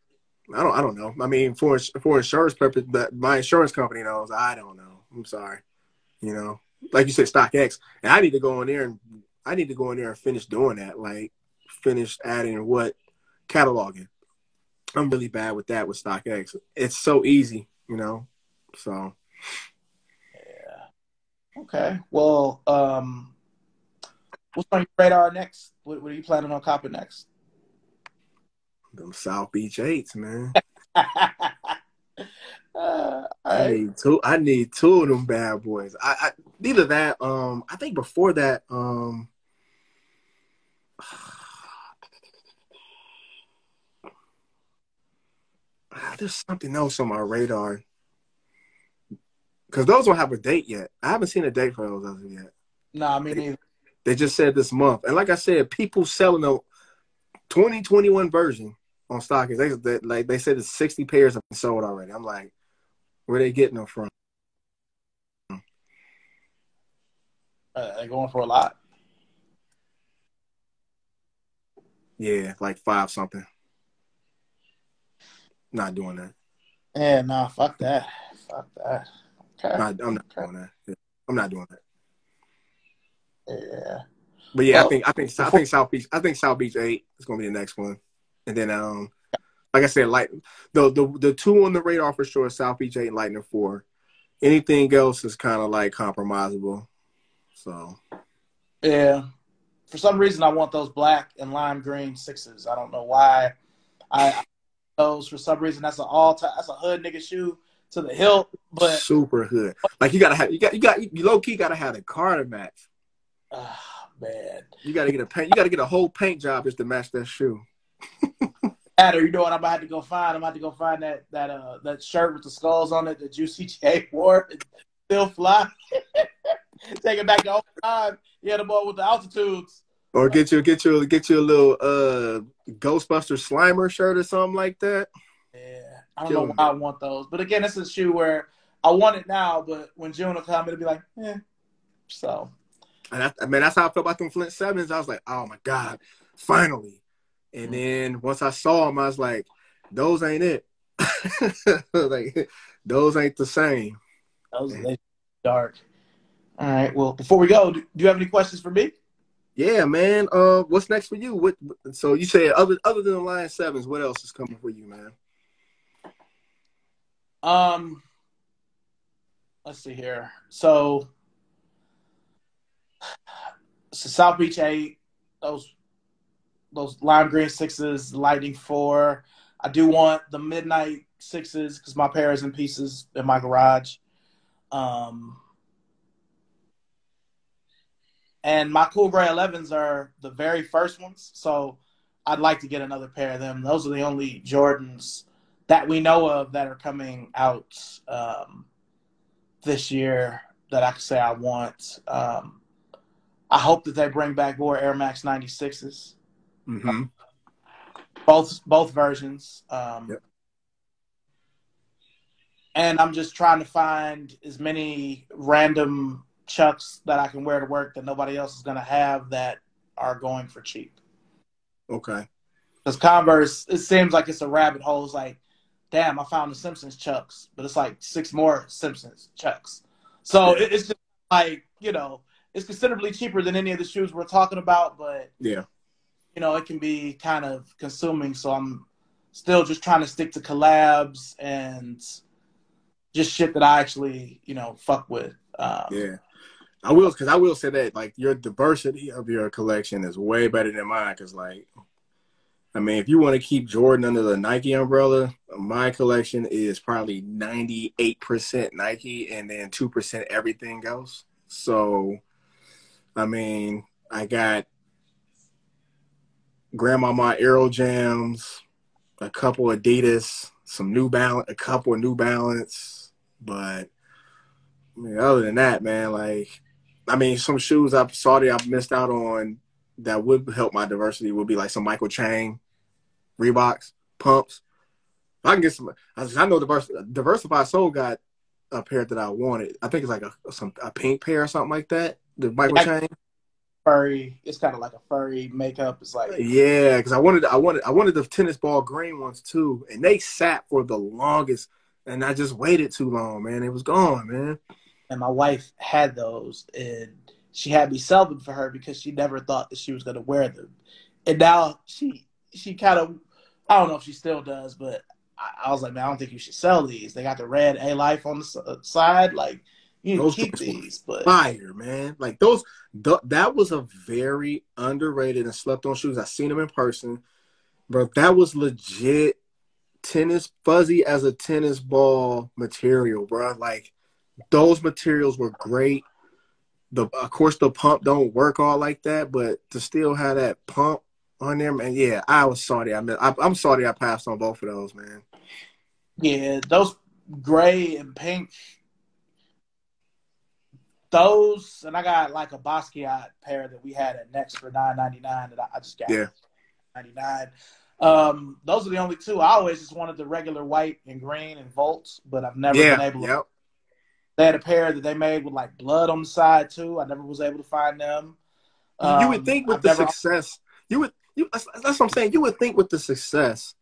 I don't know. I mean, for insurance purpose, but my insurance company knows. I don't know. I'm sorry. You know, like you said, StockX, and I need to go in there and finish doing that. Like, finish adding what cataloging. I'm really bad with that with StockX. It's so easy, So Yeah. Okay. Well, what's on your radar next? What are you planning on copping next? them South Beach eights, man. All I right. need two. I need two of them bad boys. Either that. I think before that. There's something else on my radar because those don't have a date yet. I haven't seen a date for those as of yet. Nah, me neither. They just said this month, and like I said, people selling the 2021 version on StockX. They said it's 60 pairs have been sold already. I'm like, where are they getting them from? They're going for a lot. Yeah, like 5 something. Not doing that. Yeah, nah, fuck that. Fuck that. Okay. I'm not doing that. Yeah, I'm not doing that. Yeah. But yeah, Well, I think South Beach 8 is gonna be the next one, and then like I said, like the two on the radar for sure, South Beach 8 and Lightning 4. Anything else is kind of like compromisable. So yeah. For some reason, I want those black and lime green sixes. I don't know why. I those for some reason that's that's a hood nigga shoe to the hilt. But super hood. Like you low key gotta have the car to match. man, You gotta get a paint. You gotta get a whole paint job just to match that shoe. Adder, you know what I'm about to go find? I'm about to go find that shirt with the skulls on it that Juicy J wore. It's still fly. Take it back to old time. Yeah, the boy with the altitudes. Or get you a little Ghostbuster Slimer shirt or something like that. Yeah, I don't know why I want those, but again, it's a shoe where I want it now, but when June will come, it'll be like, eh. So, and that's how I felt about them Flint 7s. I was like, oh my god, finally. And then once I saw them, I was like, those ain't it. Like those ain't the same. those are dark. All right. Well, before we go, do you have any questions for me? Yeah, man. What's next for you? So you said other than the Lion 7s, what else is coming for you, man? Let's see here. So South Beach 8, those lime green 6s, Lightning 4. I do want the midnight 6s because my pair is in pieces in my garage. And my Cool Gray 11s are the very first ones, so I'd like to get another pair of them. Those are the only Jordans that we know of that are coming out this year that I can say I want. I hope that they bring back more Air Max 96s. Mm-hmm. Both versions. Yep. And I'm just trying to find as many random Chucks that I can wear to work that nobody else is going to have that are going for cheap. Okay. Because Converse, it seems like it's a rabbit hole. It's like damn, I found the Simpsons Chucks, but it's like 6 more Simpsons Chucks. So Yeah. it's just like, you know, it's considerably cheaper than any of the shoes we're talking about, but Yeah. you know, it can be kind of consuming. So I'm still just trying to stick to collabs and just shit that I actually, you know, fuck with. Yeah. I will say that like your diversity of your collection is way better than mine. Cause like, I mean, if you want to keep Jordan under the Nike umbrella, my collection is probably 98% Nike and then 2% everything else. So, I mean, I got Grandmama Aero Jams, a couple Adidas, a couple of New Balance, but I mean, other than that, man, like, I mean, some shoes I've missed out on that would help my diversity would be like some Michael Chang, Reeboks, pumps. I can get some. I know Diversified Soul got a pair that I wanted. I think it's like a pink pair or something like that. The Michael Chang. Furry. It's kind of like a furry makeup. It's like, Yeah, because I wanted the tennis ball green ones too, and they sat for the longest, and I just waited too long, man. It was gone, man. and my wife had those, and she had me sell them for her because she never thought that she was going to wear them. And now she kind of, I don't know if she still does, but I was like, man, I don't think you should sell these. They got the red A Life on the side, like you need to Those keep joints were these. But fire, man. Like that was a very underrated and slept on shoes. I seen them in person, bro. That was legit tennis, fuzzy as a tennis ball material, bro. Like those materials were great. Of course the pump don't work all like that, but to still have that pump on there, man. Yeah, I was sorry. I'm sorry I passed on both of those, man. yeah, those gray and pink, those, and I got like a Basquiat pair that we had at Next for $9.99 that I just got Yeah, $99. Those are the only two. I always just wanted the regular white and green and Volts, but I've never been yeah, able to. yep. They had a pair that they made with like blood on the side too. I never was able to find them. You would think with I've the never. success, that's what I'm saying. You would think with the success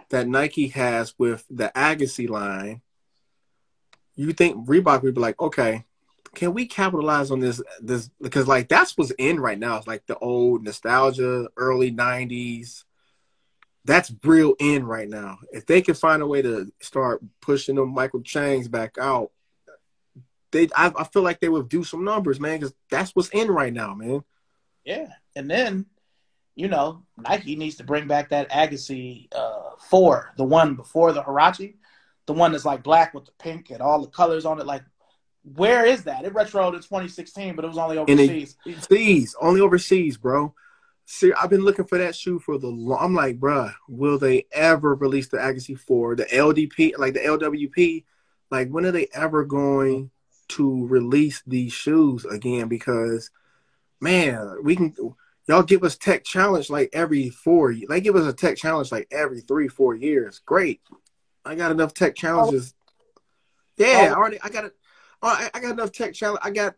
that Nike has with the Agassi line, you think Reebok would be like, okay, can we capitalize on this because like that's what's in right now. It's like the old nostalgia, early '90s. That's real in right now. If they could find a way to start pushing them Michael Changs back out, I feel like they would do some numbers, man, because that's what's in right now, man. Yeah, and then you know Nike needs to bring back that Agassi 4, the one before the Huarache, the one that's like black with the pink and all the colors on it. Like, where is that? It retroed in 2016, but it was only And overseas. only overseas, bro. See, I've been looking for that shoe for the long. I'm like, bruh, will they ever release the Agassi 4, the LDP, like the LWP? Like, when are they ever going to release these shoes again? Because, man, y'all give us tech challenge like every 4. They give us a tech challenge like every 3-4 years. Great. I got enough tech challenges. Yeah, Oh, I got it. I got enough tech challenge. I got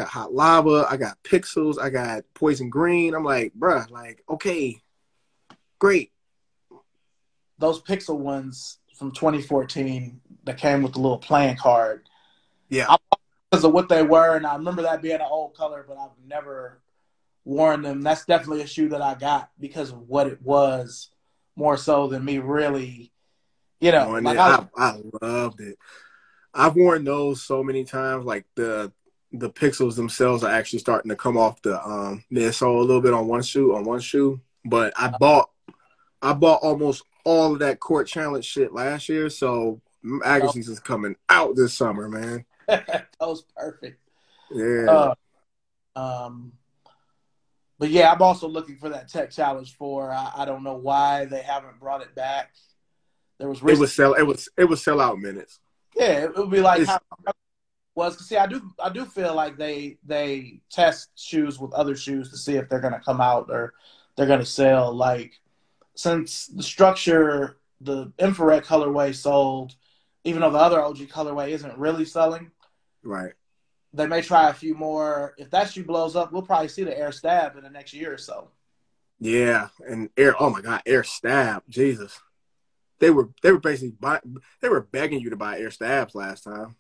hot lava. I got pixels. I got poison green. I'm like, bruh, like, okay, great. those Pixel ones from 2014 that came with the little playing card. Yeah, I because of what they were, and I remember that being an old color, but I've never worn them. That's definitely a shoe that I got because of what it was, more so than me really, you know, one like that I loved it. I've worn those so many times. Like the pixels themselves are actually starting to come off the midsole a little bit on one shoe. But I bought almost all of that court challenge shit last year, so Agassiz is coming out this summer, man. that was perfect. Yeah. Uh, um, but yeah, I'm also looking for that Tech Challenge 4. I don't know why they haven't brought it back. There was It risk. was sell out minutes. Yeah, it would be like It's how it was. 'Cause see, I do feel like they test shoes with other shoes to see if they're gonna come out or they're gonna sell. Like since the structure, the infrared colorway sold, even though the other OG colorway isn't really selling, right. they may try a few more. If that shoe blows up, we'll probably see the Air Stab in the next year or so. Yeah. And air oh my God, air stab. Jesus. they were basically they were begging you to buy Air Stabs last time.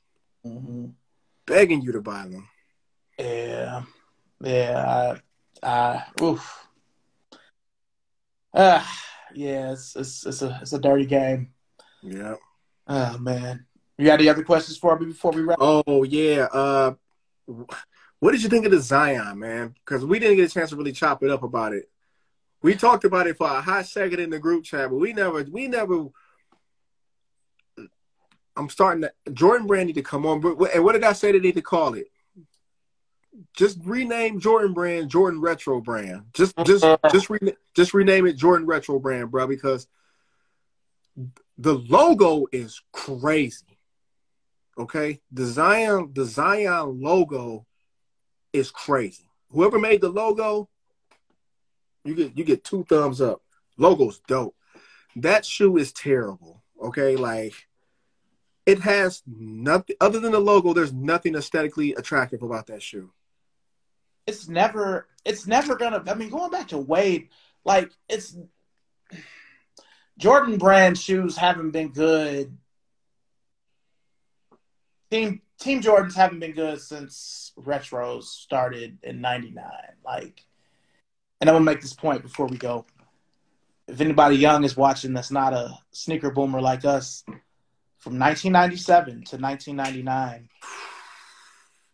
Mm-hmm. Begging you to buy them. Yeah. Yeah. Oof. Yeah, it's a dirty game. Yeah. Oh man. You got any other questions for me before we wrap? Oh yeah. What did you think of the Zion, man? Because we didn't get a chance to really chop it up about it. We talked about it for a hot second in the group chat, but we never. I'm starting to. Jordan Brand need to come on. And what did I say they need to call it? Just rename Jordan Brand Jordan Retro Brand. Just rename it Jordan Retro Brand, bro. Because the logo is crazy. Okay, the Zion logo is crazy. Whoever made the logo, you get 2 thumbs up. Logo's dope. That shoe is terrible. Okay, like it has nothing other than the logo. There's nothing aesthetically attractive about that shoe. It's never gonna. I mean, going back to Wade, like Jordan Brand shoes haven't been good. Team Jordans haven't been good since retros started in '99. Like, and I'm gonna make this point before we go. If anybody young is watching that's not a sneaker boomer like us, from 1997 to 1999,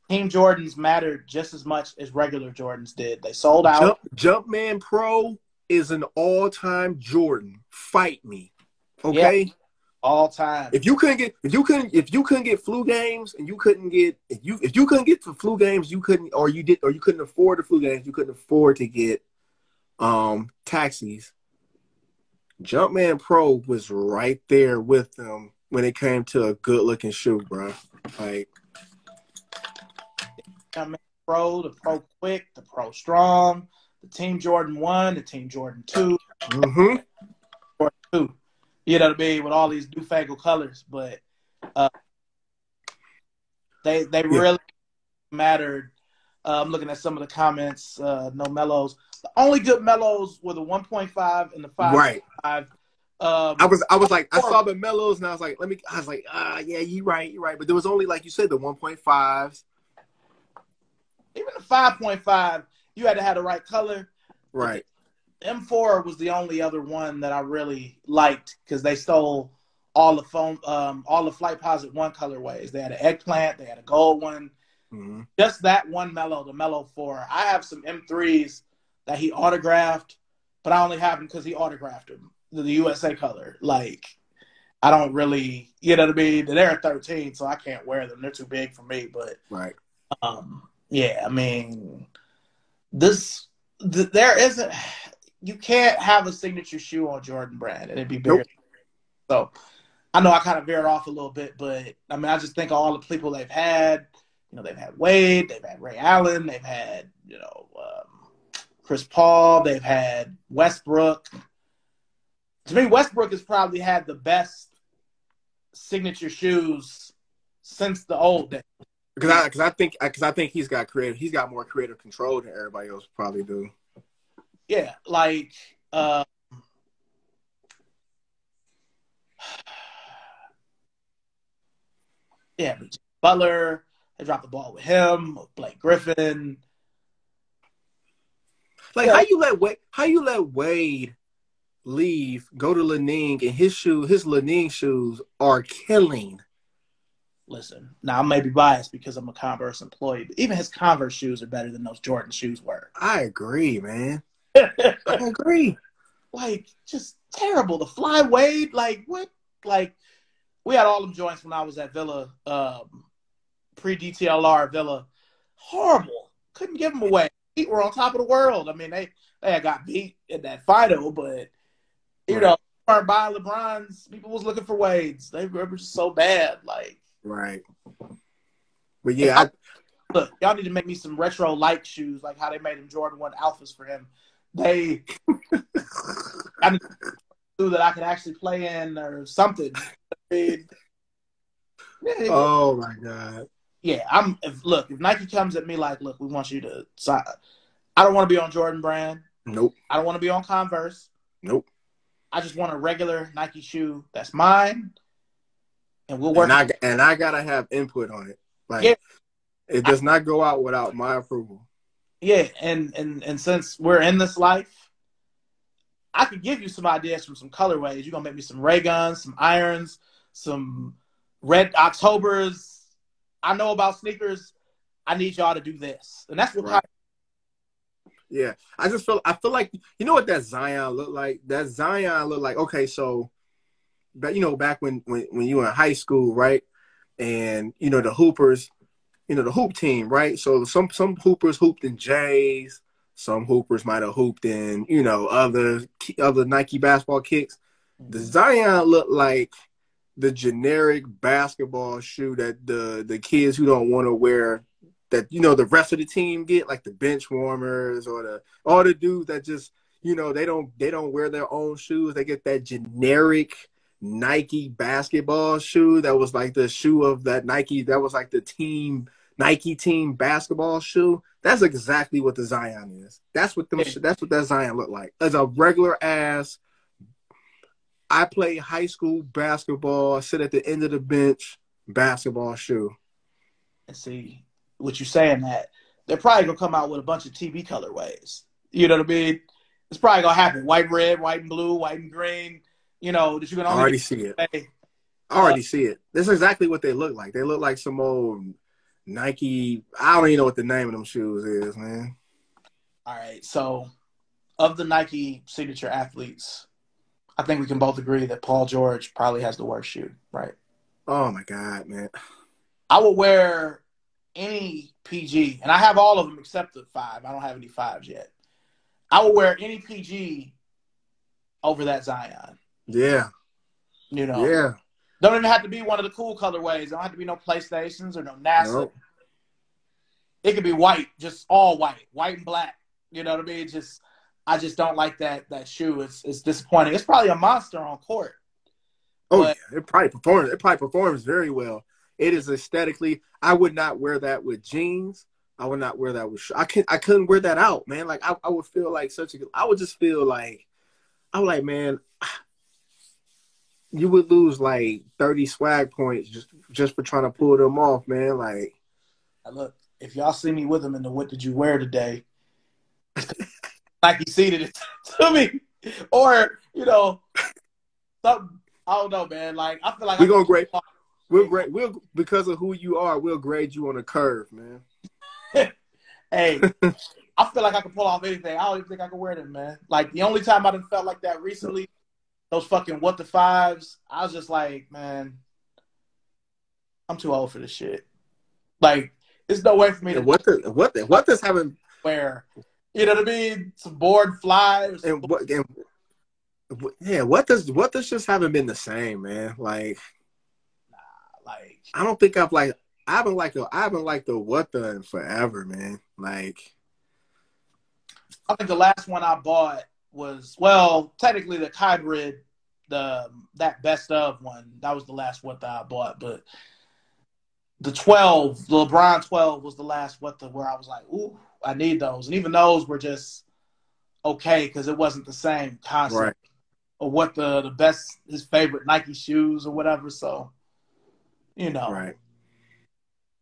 Team Jordans mattered just as much as regular Jordans did. They sold out. Jumpman Pro is an all-time Jordan. Fight me, okay? Yeah, all time. If you couldn't get flu games, and you couldn't get if you couldn't get the flu games, you couldn't afford the flu games. You couldn't afford to get taxis. Jumpman Pro was right there with them when it came to a good-looking shoe, bro. Like. Jumpman Pro, the Pro Quick, the Pro Strong, the Team Jordan 1, the Team Jordan 2, Mm-hmm. Jordan 2. You know what I mean? With all these newfangled colors. But they really mattered. I'm looking at some of the comments. No mellows. The only good mellows were the 1.5 and the 5.5. Right. I was like, I saw the mellows and I was like, yeah, you're right. But there was only, like you said, the 1.5s. Even the 5.5, you had to have the right color. Right. M4 was the only other one that I really liked because they stole all the Flight Posit 1 colorways. They had an eggplant, they had a gold one. Mm-hmm. Just that one mellow, the Mellow 4. I have some M3s that he autographed, but I only have them because he autographed them, the USA color. Like, I don't really, you know what I mean? They're 13, so I can't wear them. They're too big for me. But right. Yeah, I mean, there isn't. You can't have a signature shoe on Jordan Brand and it'd be bigger. Nope. So I know I kind of veered off a little bit, but I mean, I just think of all the people they've had. You know, they've had Wade, they've had Ray Allen, they've had Chris Paul, they've had Westbrook. To me, Westbrook has probably had the best signature shoes since the old days. Because I think he's got more creative control than everybody else probably do. Yeah, like yeah, Butler. They dropped the ball with him, with Blake Griffin. Like how you let Wade leave, go to Lening, and his Lening shoes are killing. Listen, now I may be biased because I'm a Converse employee, but even his Converse shoes are better than those Jordan shoes were. I agree, man. I agree. Like, just terrible. The Fly Wade, like, what? Like, we had all them joints when I was at Villa, pre-DTLR Villa. Horrible. Couldn't give them away. Heat were on top of the world. I mean, they had got beat in that final, but, you know, weren't buying LeBrons. People was looking for Wades. They were just so bad, like. Right. But yeah, look, y'all need to make me some retro like shoes, like how they made them Jordan 1 Alphas for him. I need to that I can actually play in or something. Oh my God. Yeah, if Nike comes at me like, look, we want you to sign. I don't want to be on Jordan Brand. Nope. I don't want to be on Converse. Nope. I just want a regular Nike shoe that's mine, and we'll work. And I gotta have input on it. Like, Yeah, it does not go out without my approval. yeah, and since we're in this life, I could give you some ideas from some colorways. You're gonna make me some ray guns, some irons, some red Octobers. I know about sneakers. I need y'all to do this, and that's what. Right. Yeah, I feel like, you know what that Zion looked like? That Zion looked like, okay, so, but back when you were in high school, right? And the hoopers, the hoop team, right? So some hoopers hooped in J's, some hoopers might have hooped in other Nike basketball kicks. The Zion looked like the generic basketball shoe that the kids who don't want to wear, that the rest of the team get, like the bench warmers or all the dudes that just they don't wear their own shoes. They get that generic Nike basketball shoe that was like the shoe of that Nike, that was like the Nike team basketball shoe. That's exactly what the Zion is. That's what that Zion looked like. As a regular ass, I play high school basketball, sit at the end of the bench basketball shoe. And see, what you're saying, that they're probably gonna come out with a bunch of TV colorways. You know what I mean? It's probably gonna happen. White and red, white and blue, white and green. That you can only already see it. I already see it. This is exactly what they look like. They look like some old Nike. I don't even know what the name of them shoes is, man. All right. So, of the Nike signature athletes, I think we can both agree that Paul George probably has the worst shoe, right? Oh my God, man. I would wear any PG, and I have all of them except the 5. I don't have any 5s yet. I would wear any PG over that Zion. Yeah. Yeah. Don't even have to be one of the cool colorways. Don't have to be no PlayStations or no NASA. Nope. It could be white, just all white and black. You know what I mean? I just don't like that shoe. It's disappointing. It's probably a monster on court. Oh, yeah. It probably performs very well. It is aesthetically. I would not wear that with jeans. I would not wear that with. I couldn't wear that out, man. Like I would feel like I would just feel like, I'm like, man, you would lose like 30 swag points just for trying to pull them off, man. Like, look, if y'all see me with them in the "What did you wear today?" like he seated it to me, or something. I don't know, man. Like I feel like we're gonna grade. We'll because of who you are, we'll grade you on a curve, man. Hey, I feel like I can pull off anything. I don't even think I can wear them, man. Like the only time I done felt like that recently, those fucking what the 5s. I was just like, man, I'm too old for this shit. Like, there's no way for me to what does having wear. You know what I mean? Some board flies. And what does just haven't been the same, man. Like, like I don't think I haven't liked the what the in forever, man. Like, I think the last one I bought was, well, technically the hybrid, that best of one. That was the last what the I bought, but the LeBron 12 was the last where I was like, ooh, I need those. And even those were just okay because it wasn't the same concept. Right. Or what the best, his favorite Nike shoes or whatever. So, Right.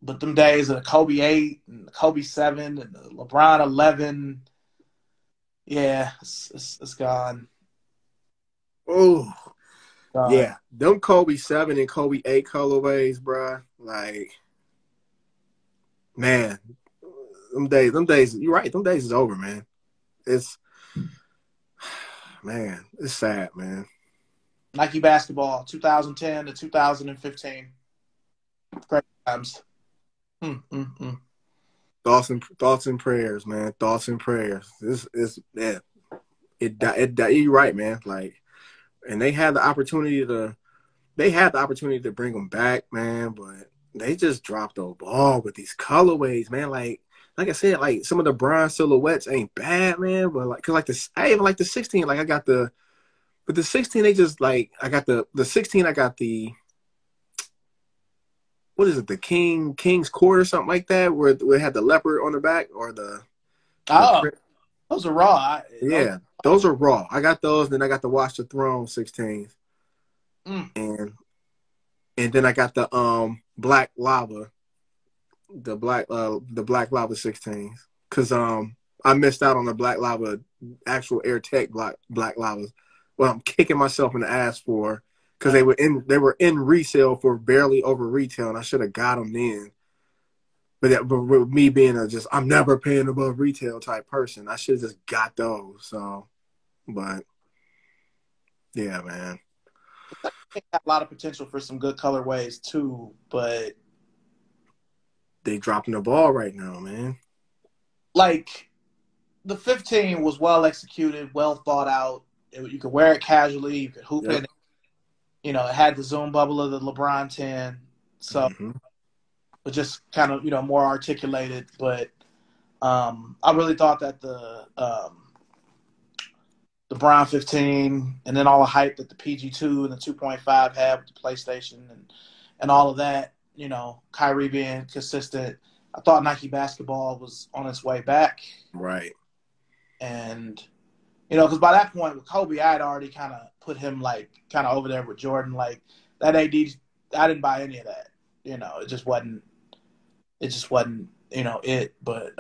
But them days of the Kobe 8 and the Kobe 7 and the LeBron 11, yeah, it's gone. Oh, yeah. Them Kobe 7 and Kobe 8 colorways, bro. Like, man, them days, you're right. Them days is over, man. It's sad, man. Nike basketball, 2010 to 2015. Great times. Thoughts and prayers, man. Thoughts and prayers. You're right, man. Like, and they had the opportunity to bring them back, man, but they just dropped the ball with these colorways, man. Like I said, like some of the bronze silhouettes ain't bad, man, but I even like the 16. Like but the 16, they just like, I got the 16, I got the, what is it, the King's Court or something like that, where it had the leopard on the back, or the Those are raw. Yeah, those are raw. I got those. Then I got the Watch the Throne 16s, and then I got the Black Lava, the Black Lava 16s, because I missed out on the Black Lava actual Air Tech Black Lavas. Well, I'm kicking myself in the ass for, because they were in resale for barely over retail, and I should have got them then. But with me being I'm never paying above retail type person, I should have just got those. So, but yeah, man, They got a lot of potential for some good colorways too, but they dropping the ball right now, man. like the 15 was well executed, well thought out. You could wear it casually, you could hoop in it. You know, it had the zoom bubble of the LeBron 10, so but just kind of more articulated. But I really thought that the Brown 15 and then all the hype that the PG2 and the 2.5 had with the PlayStation and all of that, Kyrie being consistent. I thought Nike basketball was on its way back. Right. And, because by that point with Kobe, I had already kind of put him kind of over there with Jordan. Like that AD, I didn't buy any of that. It just wasn't it. But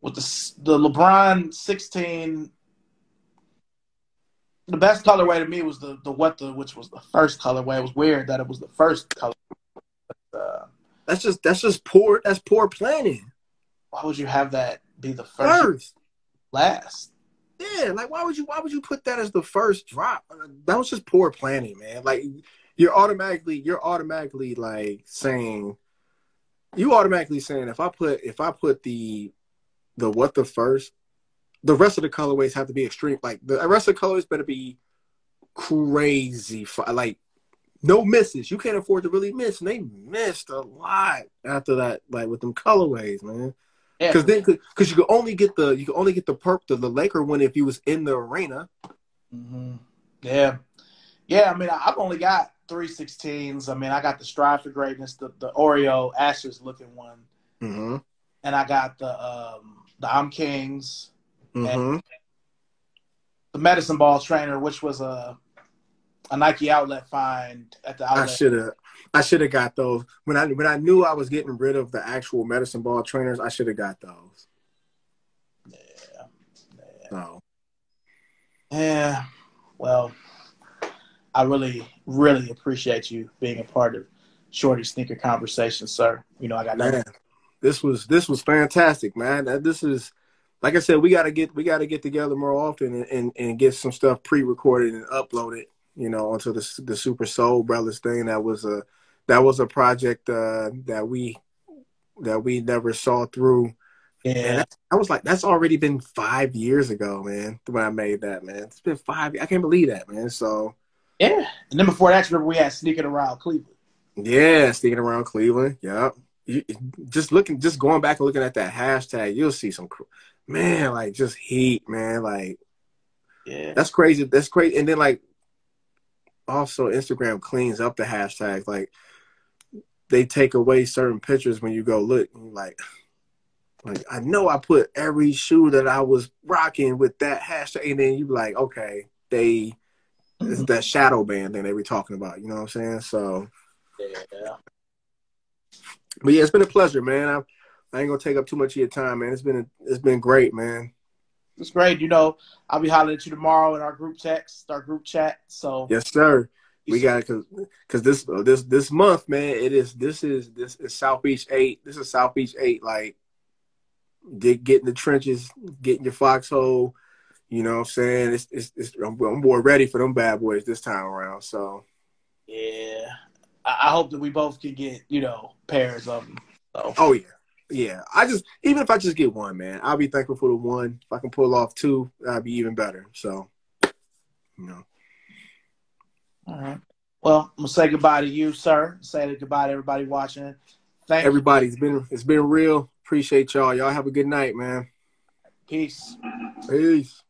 with the LeBron 16, the best colorway to me was which was the first colorway. It was weird that it was the first color. That's just poor. That's poor planning. Why would you have that be the first? Last. Yeah, like why would you put that as the first drop? That was just poor planning, man. Like you're automatically like saying if I put the first, the rest of the colorways have to be extreme. Like the rest of the colorways better be crazy. Like no misses. You can't afford to really miss. And they missed a lot after that, like with them colorways, man. Because you could only get the the Laker one if you was in the arena. Mm-hmm. Yeah. I mean, I've only got 316s. I mean, I got the Strive for Greatness, the Oreo Ashes looking one, and I got the I'm Kings, and the Medicine Ball Trainer, which was a Nike outlet find at the outlet. I should have got those when I knew I was getting rid of the actual Medicine Ball Trainers. I should have got those. Yeah. Oh. Yeah. Well, I really, really appreciate you being a part of Shorty Sneaker Conversation, sir. I got man. This was fantastic, man. This is, like I said, we gotta get together more often and get some stuff pre-recorded and uploaded, onto the Super Soul Brothers thing. That was a project that we never saw through. Yeah. And I was like, that's already been 5 years ago, man, when I made that, man. It's been 5 years. I can't believe that, man. So yeah. And then before that, remember we had Sneaking Around Cleveland. Yeah, Sneaking Around Cleveland. Yeah. Just going back and looking at that hashtag, you'll see some, man, like just heat, man. Like, yeah, that's crazy. That's crazy. And then like, also Instagram cleans up the hashtags. Like, they take away certain pictures when you go look. And like I know I put every shoe that I was rocking with that hashtag, and then you like, okay, it's that shadow band thing they were talking about. You know what I'm saying? So yeah. But yeah, it's been a pleasure, man. I ain't gonna take up too much of your time, man. It's been great, man. It's great. I'll be hollering at you tomorrow in our group chat. So yes, sir. We got it because this month, man. This is South Beach 8. This is South Beach 8. Like get in the trenches, get in your foxhole. You know what I'm saying? I'm more ready for them bad boys this time around. So yeah. I hope that we both can get, pairs of them. So. Oh, yeah. Yeah. Even if I just get one, man, I'll be thankful for the one. If I can pull off two, that'd be even better. So, All right. Well, I'm going to say goodbye to you, sir. Say goodbye to everybody watching. Thank everybody. It's been real. Appreciate y'all. Y'all have a good night, man. Peace. Peace.